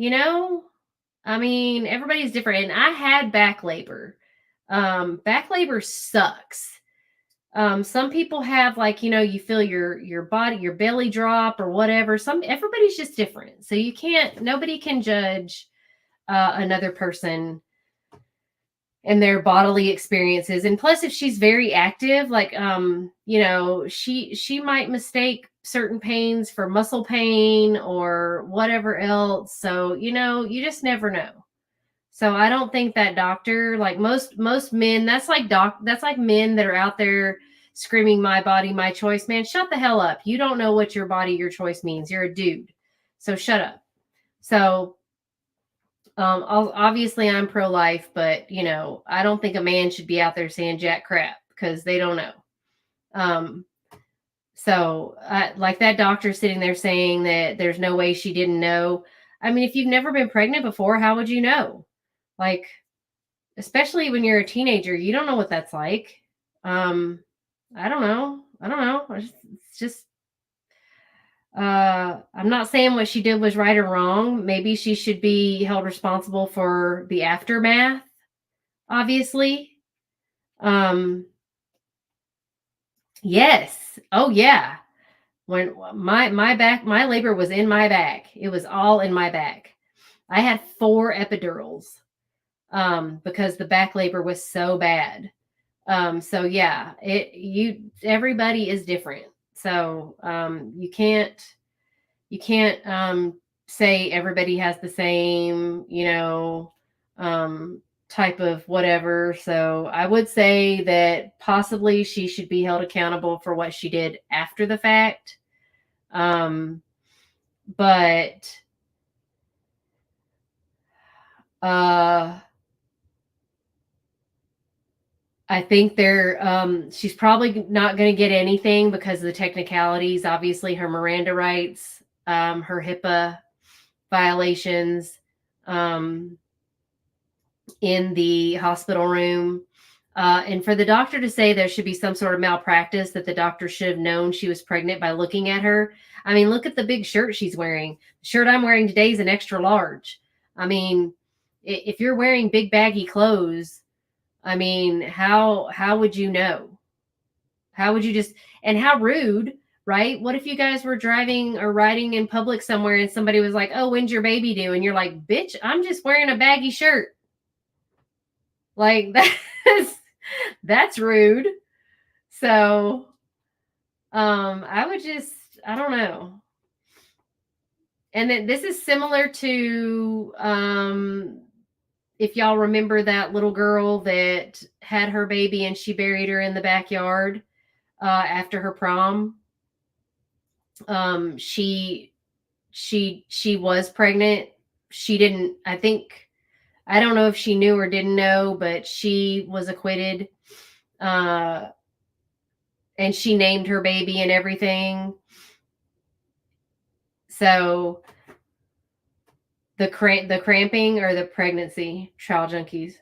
I mean, everybody's different. And I had back labor. Back labor sucks. Some people have like, you feel your body, your belly drop or whatever. Everybody's just different. So nobody can judge another person and their bodily experiences. And plus, if she's very active, like she might mistake certain pains for muscle pain or whatever else. So, you just never know. So I don't think that doctor, like most men, that's like men that are out there screaming my body, my choice. Man, shut the hell up. You don't know what your body, your choice means. You're a dude. So shut up. So obviously I'm pro-life, but I don't think a man should be out there saying jack crap because they don't know. So like that doctor sitting there saying that there's no way she didn't know. I mean, if you've never been pregnant before, how would you know? Like, especially when you're a teenager, you don't know what that's like. I don't know. It's just, I'm not saying what she did was right or wrong. Maybe she should be held responsible for the aftermath, obviously. Yes. Oh yeah. When my labor was in my back. It was all in my back. I had 4 epidurals because the back labor was so bad. So yeah, everybody is different. So you can't say everybody has the same, type of whatever. So I would say that possibly she should be held accountable for what she did after the fact. But I think she's probably not going to get anything because of the technicalities. Obviously, her Miranda rights, her HIPAA violations in the hospital room. And for the doctor to say there should be some sort of malpractice, that the doctor should have known she was pregnant by looking at her. I mean, look at the big shirt she's wearing. The shirt I'm wearing today is an extra large. I mean, if you're wearing big baggy clothes, I mean, how would you know? How would you and how rude, right? What if you guys were driving or riding in public somewhere and somebody was like, oh, when's your baby due? And you're like, bitch, I'm just wearing a baggy shirt. Like that's rude. So I would I don't know. And then this is similar to if y'all remember that little girl that had her baby and she buried her in the backyard after her prom. She was pregnant she didn't, I don't know if she knew or didn't know, but she was acquitted. And she named her baby and everything. So the cramping or the pregnancy, trial junkies.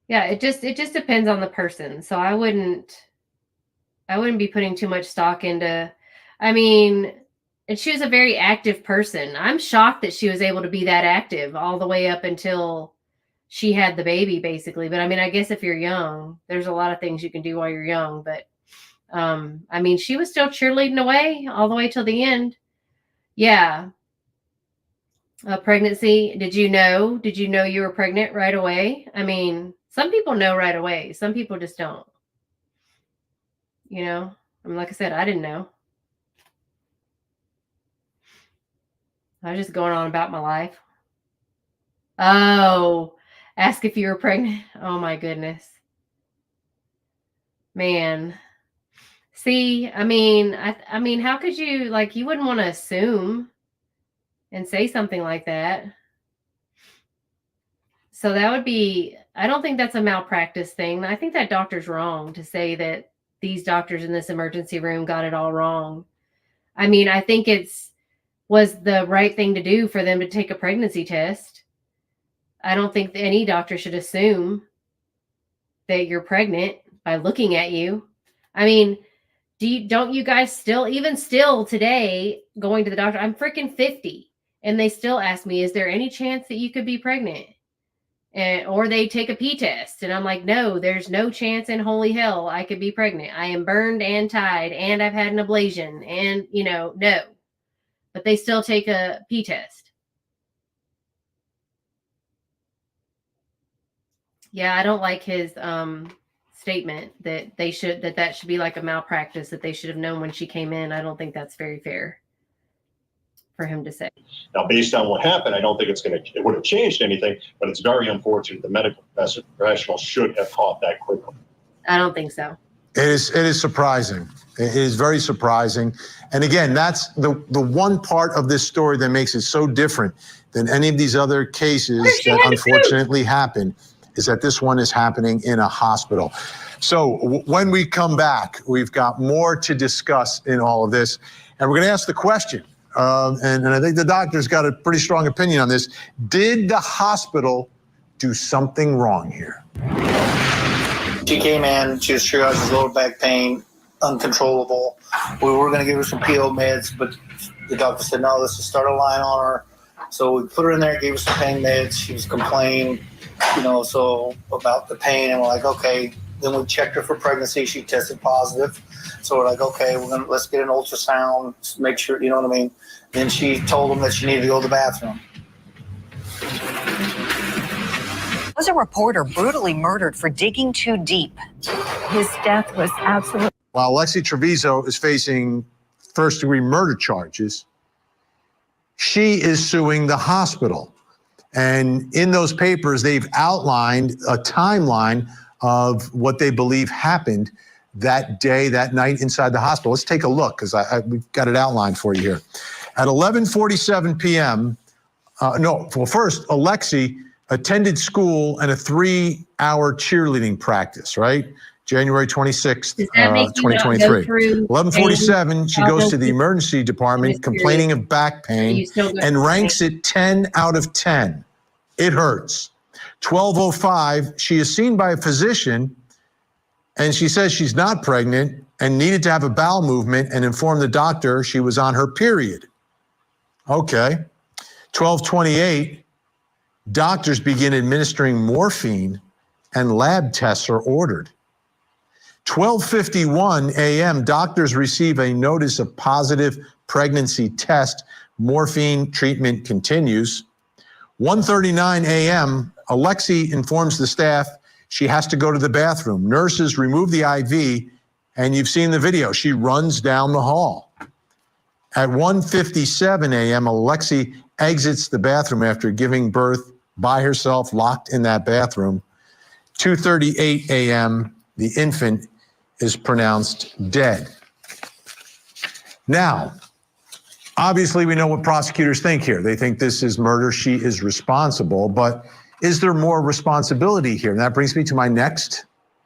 Yeah, it just depends on the person. So I wouldn't be putting too much stock into, I mean, and she was a very active person. I'm shocked that she was able to be that active all the way up until she had the baby, basically. But I mean, I guess if you're young, there's a lot of things you can do while you're young. But I mean, she was still cheerleading away all the way till the end. Yeah. Pregnancy. Did you know you were pregnant right away? I mean, some people know right away. Some people just don't. You know, I mean, like I said, I didn't know. I was just going on about my life. Oh, ask if you were pregnant. Oh my goodness. Man. See, I mean, I mean, how could you, like, you wouldn't want to assume and say something like that. So that would be, I don't think that's a malpractice thing. I think that doctor's wrong to say that these doctors in this emergency room got it all wrong. I mean, I think was the right thing to do for them to take a pregnancy test. I don't think any doctor should assume that you're pregnant by looking at you. I mean, don't you guys still today going to the doctor? I'm freaking 50 and they still ask me, is there any chance that you could be pregnant? Or they take a pee test and I'm like, no, there's no chance in holy hell I could be pregnant. I am burned and tied and I've had an ablation and, no. But they still take a pee test. Yeah, I don't like his statement that that should be like a malpractice, that they should have known when she came in. I don't think that's very fair for him to say. Now, based on what happened, I don't think it would have changed anything, but it's very unfortunate the medical professional should have caught that quickly. I don't think so. It is surprising. It is very surprising. And again, that's the one part of this story that makes it so different than any of these other cases that unfortunately happen, is that this one is happening in a hospital. So when we come back, we've got more to discuss in all of this. And we're going to ask the question, and I think the doctor's got a pretty strong opinion on this. Did the hospital do something wrong here? She came in, she was triaged with lower back pain, uncontrollable. We were going to give her some PO meds, but the doctor said, no, let's just start a line on her. So we put her in there, gave her some pain meds. She was complaining, so about the pain, and we're like, okay. Then we checked her for pregnancy. She tested positive. So we're like, okay, let's get an ultrasound, make sure, you know what I mean? Then she told them that she needed to go to the bathroom. Was a reporter brutally murdered for digging too deep. His death was absolutely. While Lexi Trevizo is facing first-degree murder charges, she is suing the hospital. And in those papers, they've outlined a timeline of what they believe happened that day, that night inside the hospital. Let's take a look, because we've got it outlined for you here. At 11:47 p.m., first, Alexi attended school and a 3-hour cheerleading practice, right? January 26th, 2023. 11:47, she goes to the emergency department complaining of back pain and ranks it 10 out of 10. It hurts. 12:05, she is seen by a physician and she says she's not pregnant and needed to have a bowel movement and informed the doctor she was on her period. Okay. 12:28, doctors begin administering morphine and lab tests are ordered. 12:51 a.m., doctors receive a notice of positive pregnancy test. Morphine treatment continues. 1:39 a.m., Alexi informs the staff she has to go to the bathroom. Nurses remove the IV, and you've seen the video. She runs down the hall. At 1:57 a.m., Alexi exits the bathroom after giving birth by herself, locked in that bathroom. 2:38 a.m., the infant is pronounced dead. Now, obviously, we know what prosecutors think here. They think this is murder. She is responsible. But is there more responsibility here? And that brings me to my next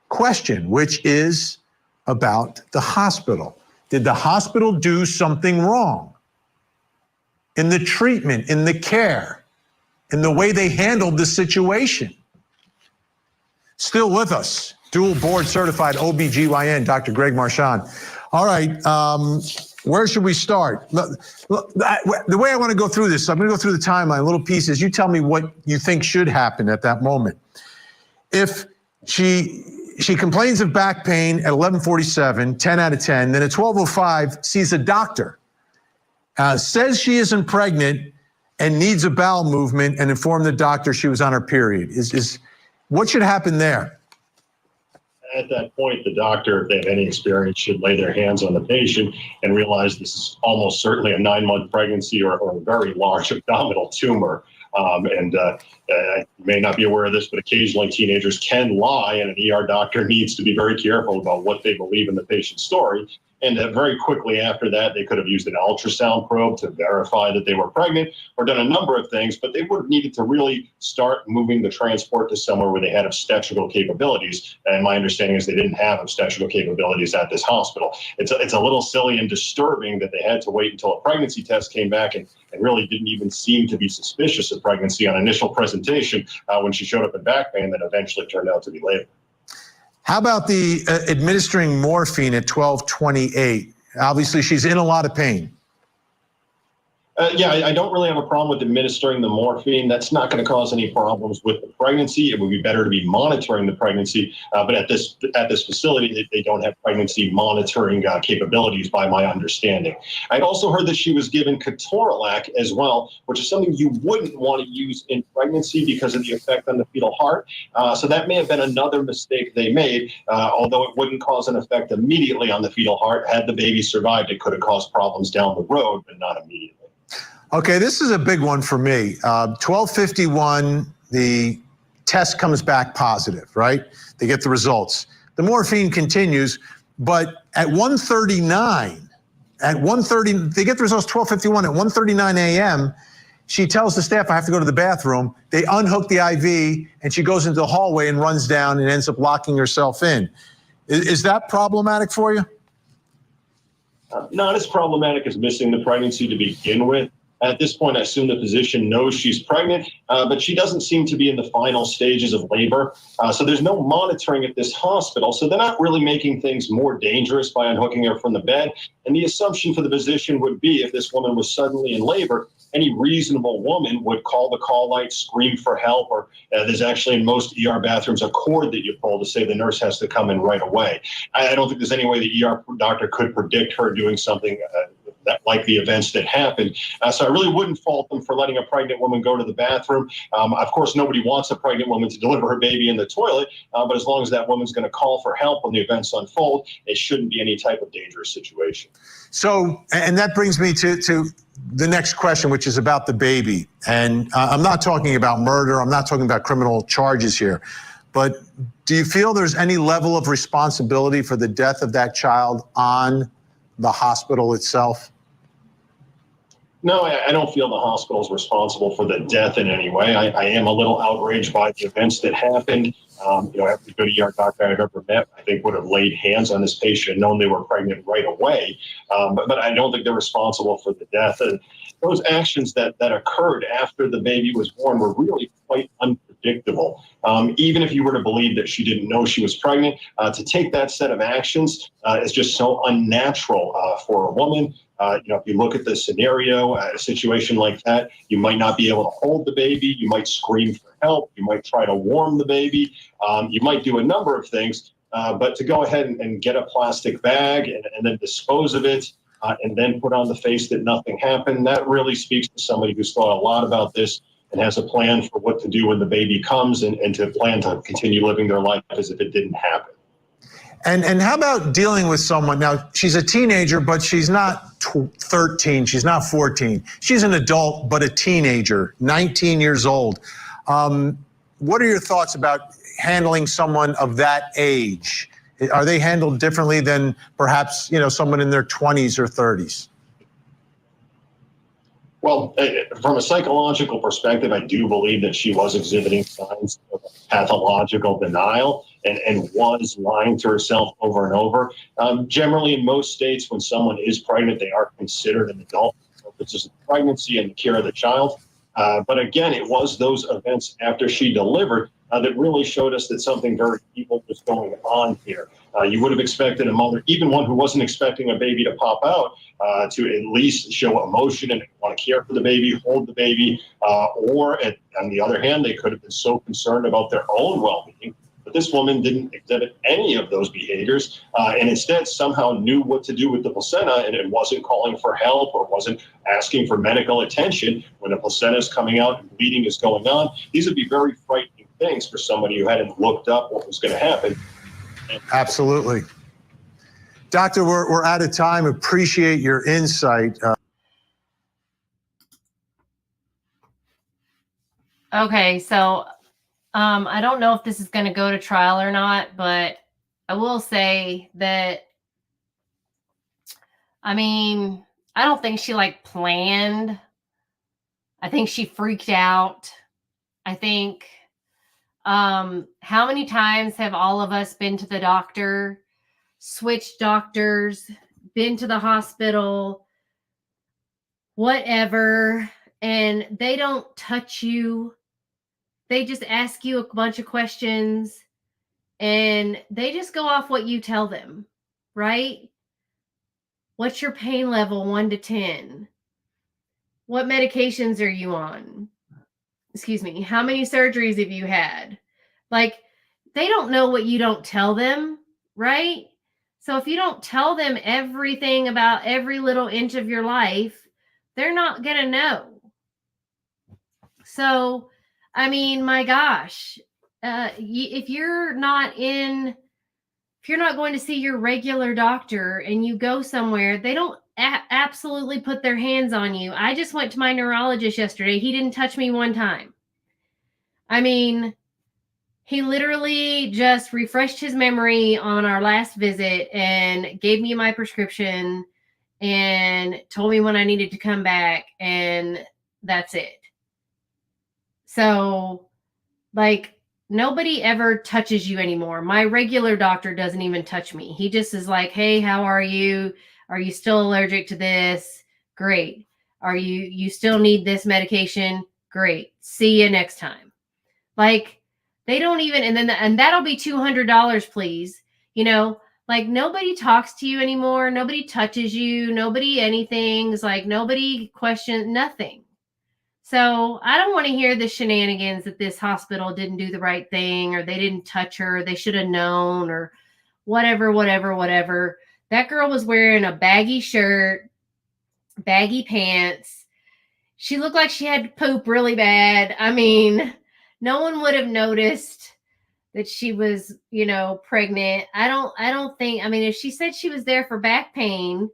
question, which is about the hospital. Did the hospital do something wrong in the treatment, in the care, in the way they handled the situation? Still with us, dual board certified OBGYN, Dr. Greg Marchand. All right, where should we start? The way I want to go through this, I'm going to go through the timeline, little pieces. You tell me what you think should happen at that moment. If she complains of back pain at 11:47, 10 out of 10, then at 12:05 sees a doctor, says she isn't pregnant and needs a bowel movement, and informed the doctor she was on her period. What should happen there? At that point, the doctor, if they have any experience, should lay their hands on the patient and realize this is almost certainly a 9-month pregnancy or a very large abdominal tumor. You may not be aware of this, but occasionally teenagers can lie, and an ER doctor needs to be very careful about what they believe in the patient's story. And very quickly after that, they could have used an ultrasound probe to verify that they were pregnant or done a number of things, but they would have needed to really start moving the transport to somewhere where they had obstetrical capabilities. And my understanding is they didn't have obstetrical capabilities at this hospital. It's a little silly and disturbing that they had to wait until a pregnancy test came back and really didn't even seem to be suspicious of pregnancy on initial presentation when she showed up in back pain that eventually turned out to be labor. How about the administering morphine at 12:28? Obviously, she's in a lot of pain. I don't really have a problem with administering the morphine. That's not going to cause any problems with the pregnancy. It would be better to be monitoring the pregnancy. But at this facility, they don't have pregnancy monitoring capabilities, by my understanding. I'd also heard that she was given ketorolac as well, which is something you wouldn't want to use in pregnancy because of the effect on the fetal heart. So that may have been another mistake they made, although it wouldn't cause an effect immediately on the fetal heart. Had the baby survived, it could have caused problems down the road, but not immediately. Okay, this is a big one for me. 12:51, the test comes back positive, right? They get the results. The morphine continues, but at 1:39, they get the results 12:51. At 1:39 a.m., she tells the staff, I have to go to the bathroom. They unhook the IV, and she goes into the hallway and runs down and ends up locking herself in. Is that problematic for you? Not as problematic as missing the pregnancy to begin with. At this point, I assume the physician knows she's pregnant, but she doesn't seem to be in the final stages of labor. So there's no monitoring at this hospital. So they're not really making things more dangerous by unhooking her from the bed. And the assumption for the physician would be if this woman was suddenly in labor, any reasonable woman would call the call light, scream for help, or there's actually in most ER bathrooms a cord that you pull to say the nurse has to come in right away. I don't think there's any way the ER doctor could predict her doing something like the events that happened. So I really wouldn't fault them for letting a pregnant woman go to the bathroom. Of course, nobody wants a pregnant woman to deliver her baby in the toilet, but as long as that woman's going to call for help when the events unfold, it shouldn't be any type of dangerous situation. So, and that brings me to the next question, which is about the baby. And I'm not talking about murder. I'm not talking about criminal charges here. But do you feel there's any level of responsibility for the death of that child on the hospital itself? No, I don't feel the hospital is responsible for the death in any way. I am a little outraged by the events that happened. Every good ER doctor I've ever met, I think, would have laid hands on this patient, known they were pregnant right away. But I don't think they're responsible for the death. And those actions that occurred after the baby was born were really quite unpredictable. Even if you were to believe that she didn't know she was pregnant, to take that set of actions is just so unnatural for a woman. If you look at the scenario, a situation like that, you might not be able to hold the baby. You might scream for help. You might try to warm the baby. You might do a number of things, but to go ahead and get a plastic bag and then dispose of it and then put on the face that nothing happened, that really speaks to somebody who's thought a lot about this and has a plan for what to do when the baby comes and to plan to continue living their life as if it didn't happen. And how about dealing with someone, now she's a teenager, but she's not 13, she's not 14. She's an adult, but a teenager, 19 years old. What are your thoughts about handling someone of that age? Are they handled differently than perhaps, someone in their 20s or 30s? Well, from a psychological perspective, I do believe that she was exhibiting signs of pathological denial and was lying to herself over and over. Generally, in most states, when someone is pregnant, they are considered an adult for purposes of pregnancy and the care of the child. But again, it was those events after she delivered that really showed us that something very evil was going on here. You would have expected a mother, even one who wasn't expecting a baby to pop out, to at least show emotion and want to care for the baby, hold the baby, or on the other hand, they could have been so concerned about their own well-being. But this woman didn't exhibit any of those behaviors, and instead somehow knew what to do with the placenta, and it wasn't calling for help or wasn't asking for medical attention when the placenta is coming out and bleeding is going on. These would be very frightening things for somebody who hadn't looked up what was going to happen. Absolutely. Doctor, we're out of time. Appreciate your insight. Okay, so I don't know if this is going to go to trial or not, but I will say that, I mean, I don't think she planned. I think she freaked out. I think, how many times have all of us been to the doctor, switched doctors, been to the hospital, whatever, and they don't touch you. They just ask you a bunch of questions and they just go off what you tell them, right? What's your pain level 1 to 10? What medications are you on? Excuse me. How many surgeries have you had? They don't know what you don't tell them, right? So if you don't tell them everything about every little inch of your life, they're not going to know. So, I mean, my gosh, if you're not going to see your regular doctor and you go somewhere, they don't absolutely put their hands on you. I just went to my neurologist yesterday. He didn't touch me one time. I mean, he literally just refreshed his memory on our last visit and gave me my prescription and told me when I needed to come back, and that's it. So, nobody ever touches you anymore. My regular doctor doesn't even touch me. He just is like, hey, how are you? Are you still allergic to this? Great. Are you still need this medication? Great. See you next time. They don't even, and that'll be $200, please. Nobody talks to you anymore. Nobody touches you. Nobody anything's nobody questions nothing. So I don't want to hear the shenanigans that this hospital didn't do the right thing, or they didn't touch her, they should have known, or whatever. That girl was wearing a baggy shirt, baggy pants. She looked like she had to poop really bad. I mean, no one would have noticed that she was, pregnant. I don't think, if she said she was there for back pain,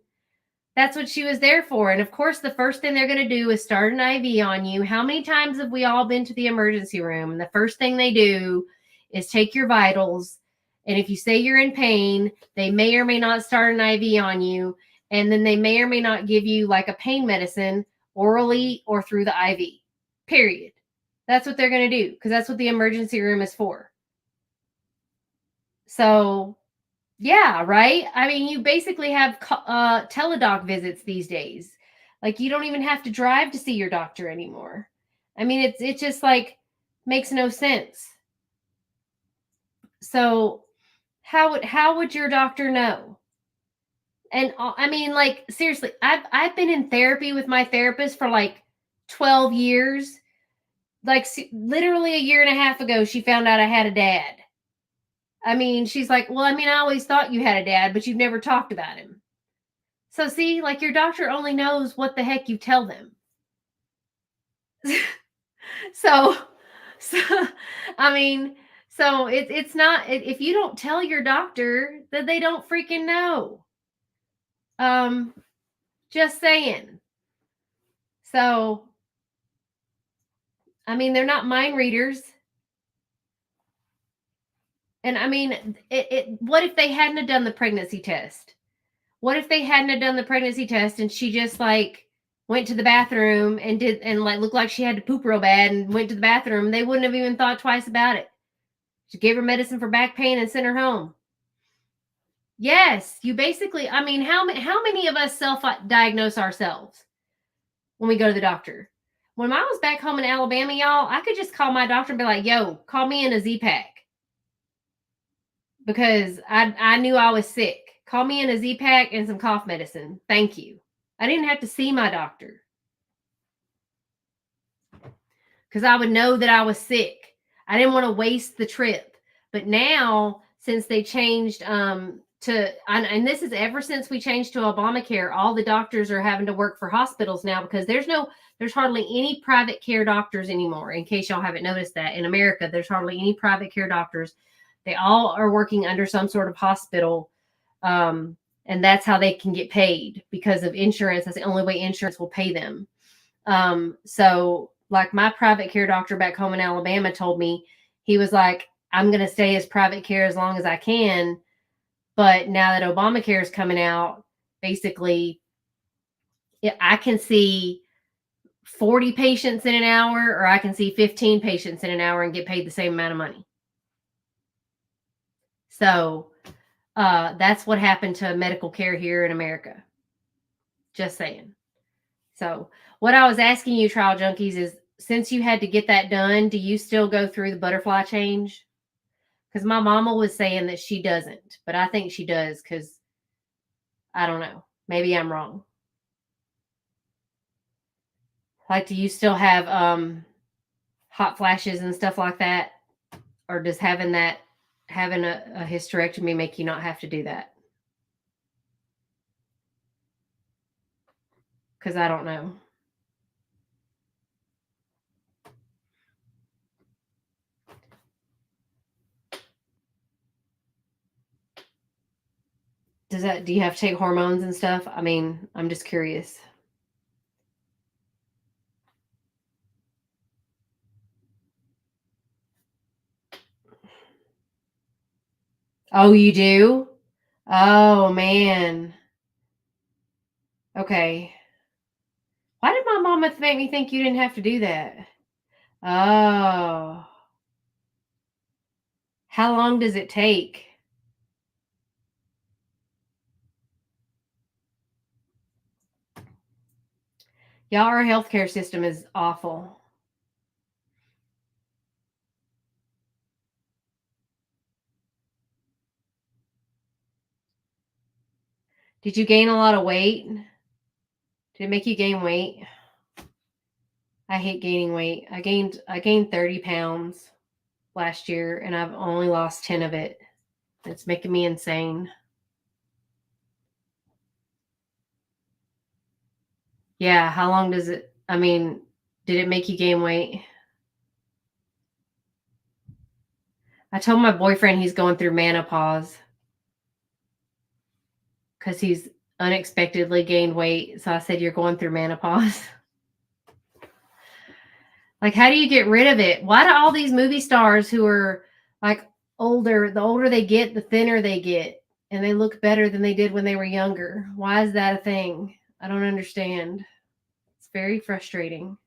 that's what she was there for. And of course, the first thing they're going to do is start an IV on you. How many times have we all been to the emergency room? And the first thing they do is take your vitals. And if you say you're in pain, they may or may not start an IV on you. And then they may or may not give you a pain medicine orally or through the IV. Period. That's what they're going to do, because that's what the emergency room is for. So, yeah, right? You basically have teledoc visits these days. You don't even have to drive to see your doctor anymore. It just makes no sense. So how would your doctor know? And seriously, I've been in therapy with my therapist for 12 years. Literally a year and a half ago, she found out I had a dad. She's like, well, I always thought you had a dad, but you've never talked about him. So see, your doctor only knows what the heck you tell them. So it's not, if you don't tell your doctor, that they don't freaking know. Just saying. So, they're not mind readers. And I mean, what if they hadn't have done the pregnancy test? What if they hadn't have done the pregnancy test and she just like went to the bathroom and like looked like she had to poop real bad and went to the bathroom? They wouldn't have even thought twice about it. She gave her medicine for back pain and sent her home. Yes, you basically, I mean, how many of us self-diagnose ourselves when we go to the doctor? When I was back home in Alabama, y'all, I could just call my doctor and be like, yo, call me in a Z-Pack. Because I knew I was sick. Call me in a Z-Pack and some cough medicine. Thank you. I didn't have to see my doctor. Because I would know that I was sick. I didn't want to waste the trip. But now, since they changed and this is ever since we changed to Obamacare, all the doctors are having to work for hospitals now because there's hardly any private care doctors anymore. In case y'all haven't noticed that, in America, there's hardly any private care doctors. They all are working under some sort of hospital, and that's how they can get paid because of insurance. That's the only way insurance will pay them. So like my private care doctor back home in Alabama told me, he was like, I'm going to stay as private care as long as I can. But now that Obamacare is coming out, basically I can see 40 patients in an hour, or I can see 15 patients in an hour and get paid the same amount of money. So that's what happened to medical care here in America. Just saying. So what I was asking you, Trial Junkies, is since you had to get that done, do you still go through the butterfly change? Because my mama was saying that she doesn't, but I think she does because I don't know. Maybe I'm wrong. Like, do you still have hot flashes and stuff like that? Or does having a hysterectomy make you not have to do that? Because I don't know. Do you have to take hormones and stuff? I mean, I'm just curious. Oh, you do? Oh, man. Okay. Why did my mama make me think you didn't have to do that? Oh. How long does it take? Y'all, our healthcare system is awful. Did you gain a lot of weight? Did it make you gain weight? I hate gaining weight. I gained 30 pounds last year, and I've only lost 10 of it. It's making me insane. Yeah, how long does it, I mean, did it make you gain weight? I told my boyfriend he's going through menopause because he's unexpectedly gained weight. So I said, you're going through menopause. Like, how do you get rid of it? Why do all these movie stars who are like older, the older they get, the thinner they get, and they look better than they did when they were younger? Why is that a thing? I don't understand. It's very frustrating.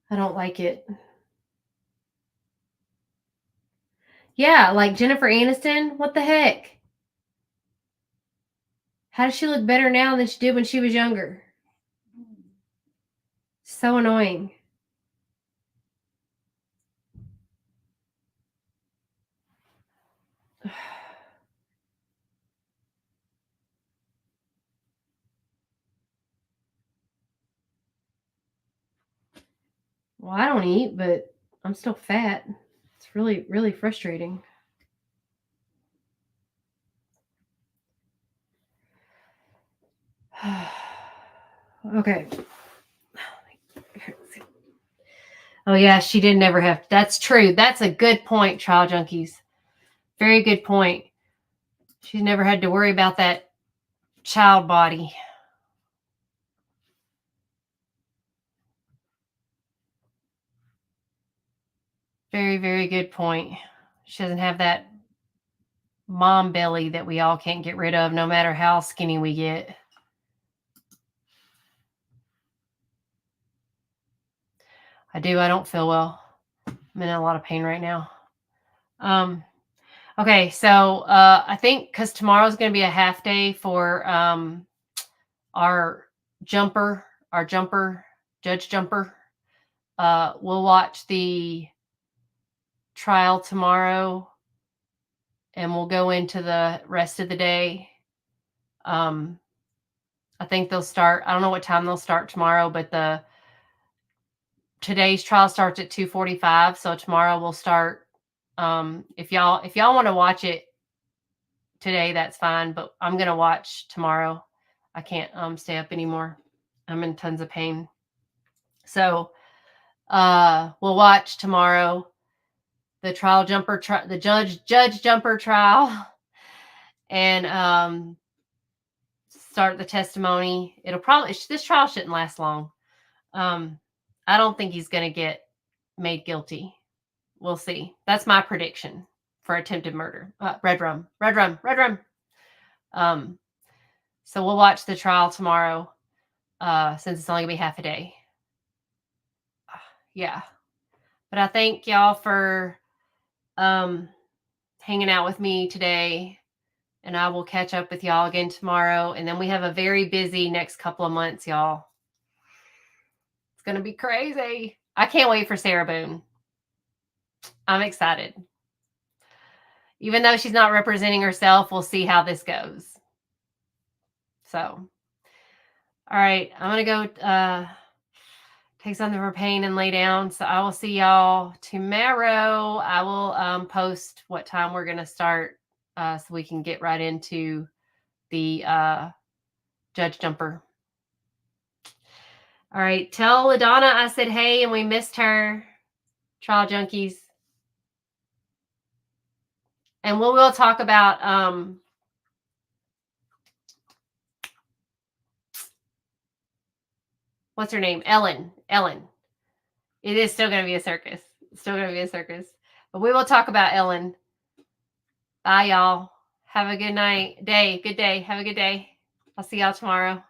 I don't like it. Yeah, like Jennifer Aniston, what the heck? How does she look better now than she did when she was younger? So annoying. Well, I don't eat, but I'm still fat. It's really, really frustrating. Okay. Oh, yeah, she did never have. That's true. That's a good point, Trial Junkies. Very good point. She's never had to worry about that child body. Very, very good point. She doesn't have that mom belly that we all can't get rid of, no matter how skinny we get. I do. I don't feel well. I'm in a lot of pain right now. Okay, so I think because tomorrow's going to be a half day for our jumper, Judge Jumper. We'll watch the trial tomorrow, and we'll go into the rest of the day. I think they'll start. I don't know what time they'll start tomorrow, but today's trial starts at 2:45. So tomorrow we'll start. If y'all want to watch it today, that's fine. But I'm gonna watch tomorrow. I can't stay up anymore. I'm in tons of pain. So we'll watch tomorrow the the Judge Jumper trial, and start the testimony. It'll probably, this trial shouldn't last long. I don't think he's going to get made guilty. We'll see. That's my prediction for attempted murder. Red rum. So we'll watch the trial tomorrow, since it's only gonna be half a day. Yeah. But I thank y'all for hanging out with me today, and I will catch up with y'all again tomorrow. And then we have a very busy next couple of months, y'all. It's going to be crazy. I can't wait for Sarah Boone. I'm excited. Even though she's not representing herself, we'll see how this goes. So, all right, I'm going to go take something for pain and lay down. So I will see y'all tomorrow. I will post what time we're going to start, so we can get right into the Judge Jumper. All right, tell LaDonna I said hey and we missed her, Trial Junkies. And we will talk about what's her name? Ellen. It is still going to be a circus. It's still going to be a circus. But we will talk about Ellen. Bye, y'all. Have a good night. Good day. Have a good day. I'll see y'all tomorrow.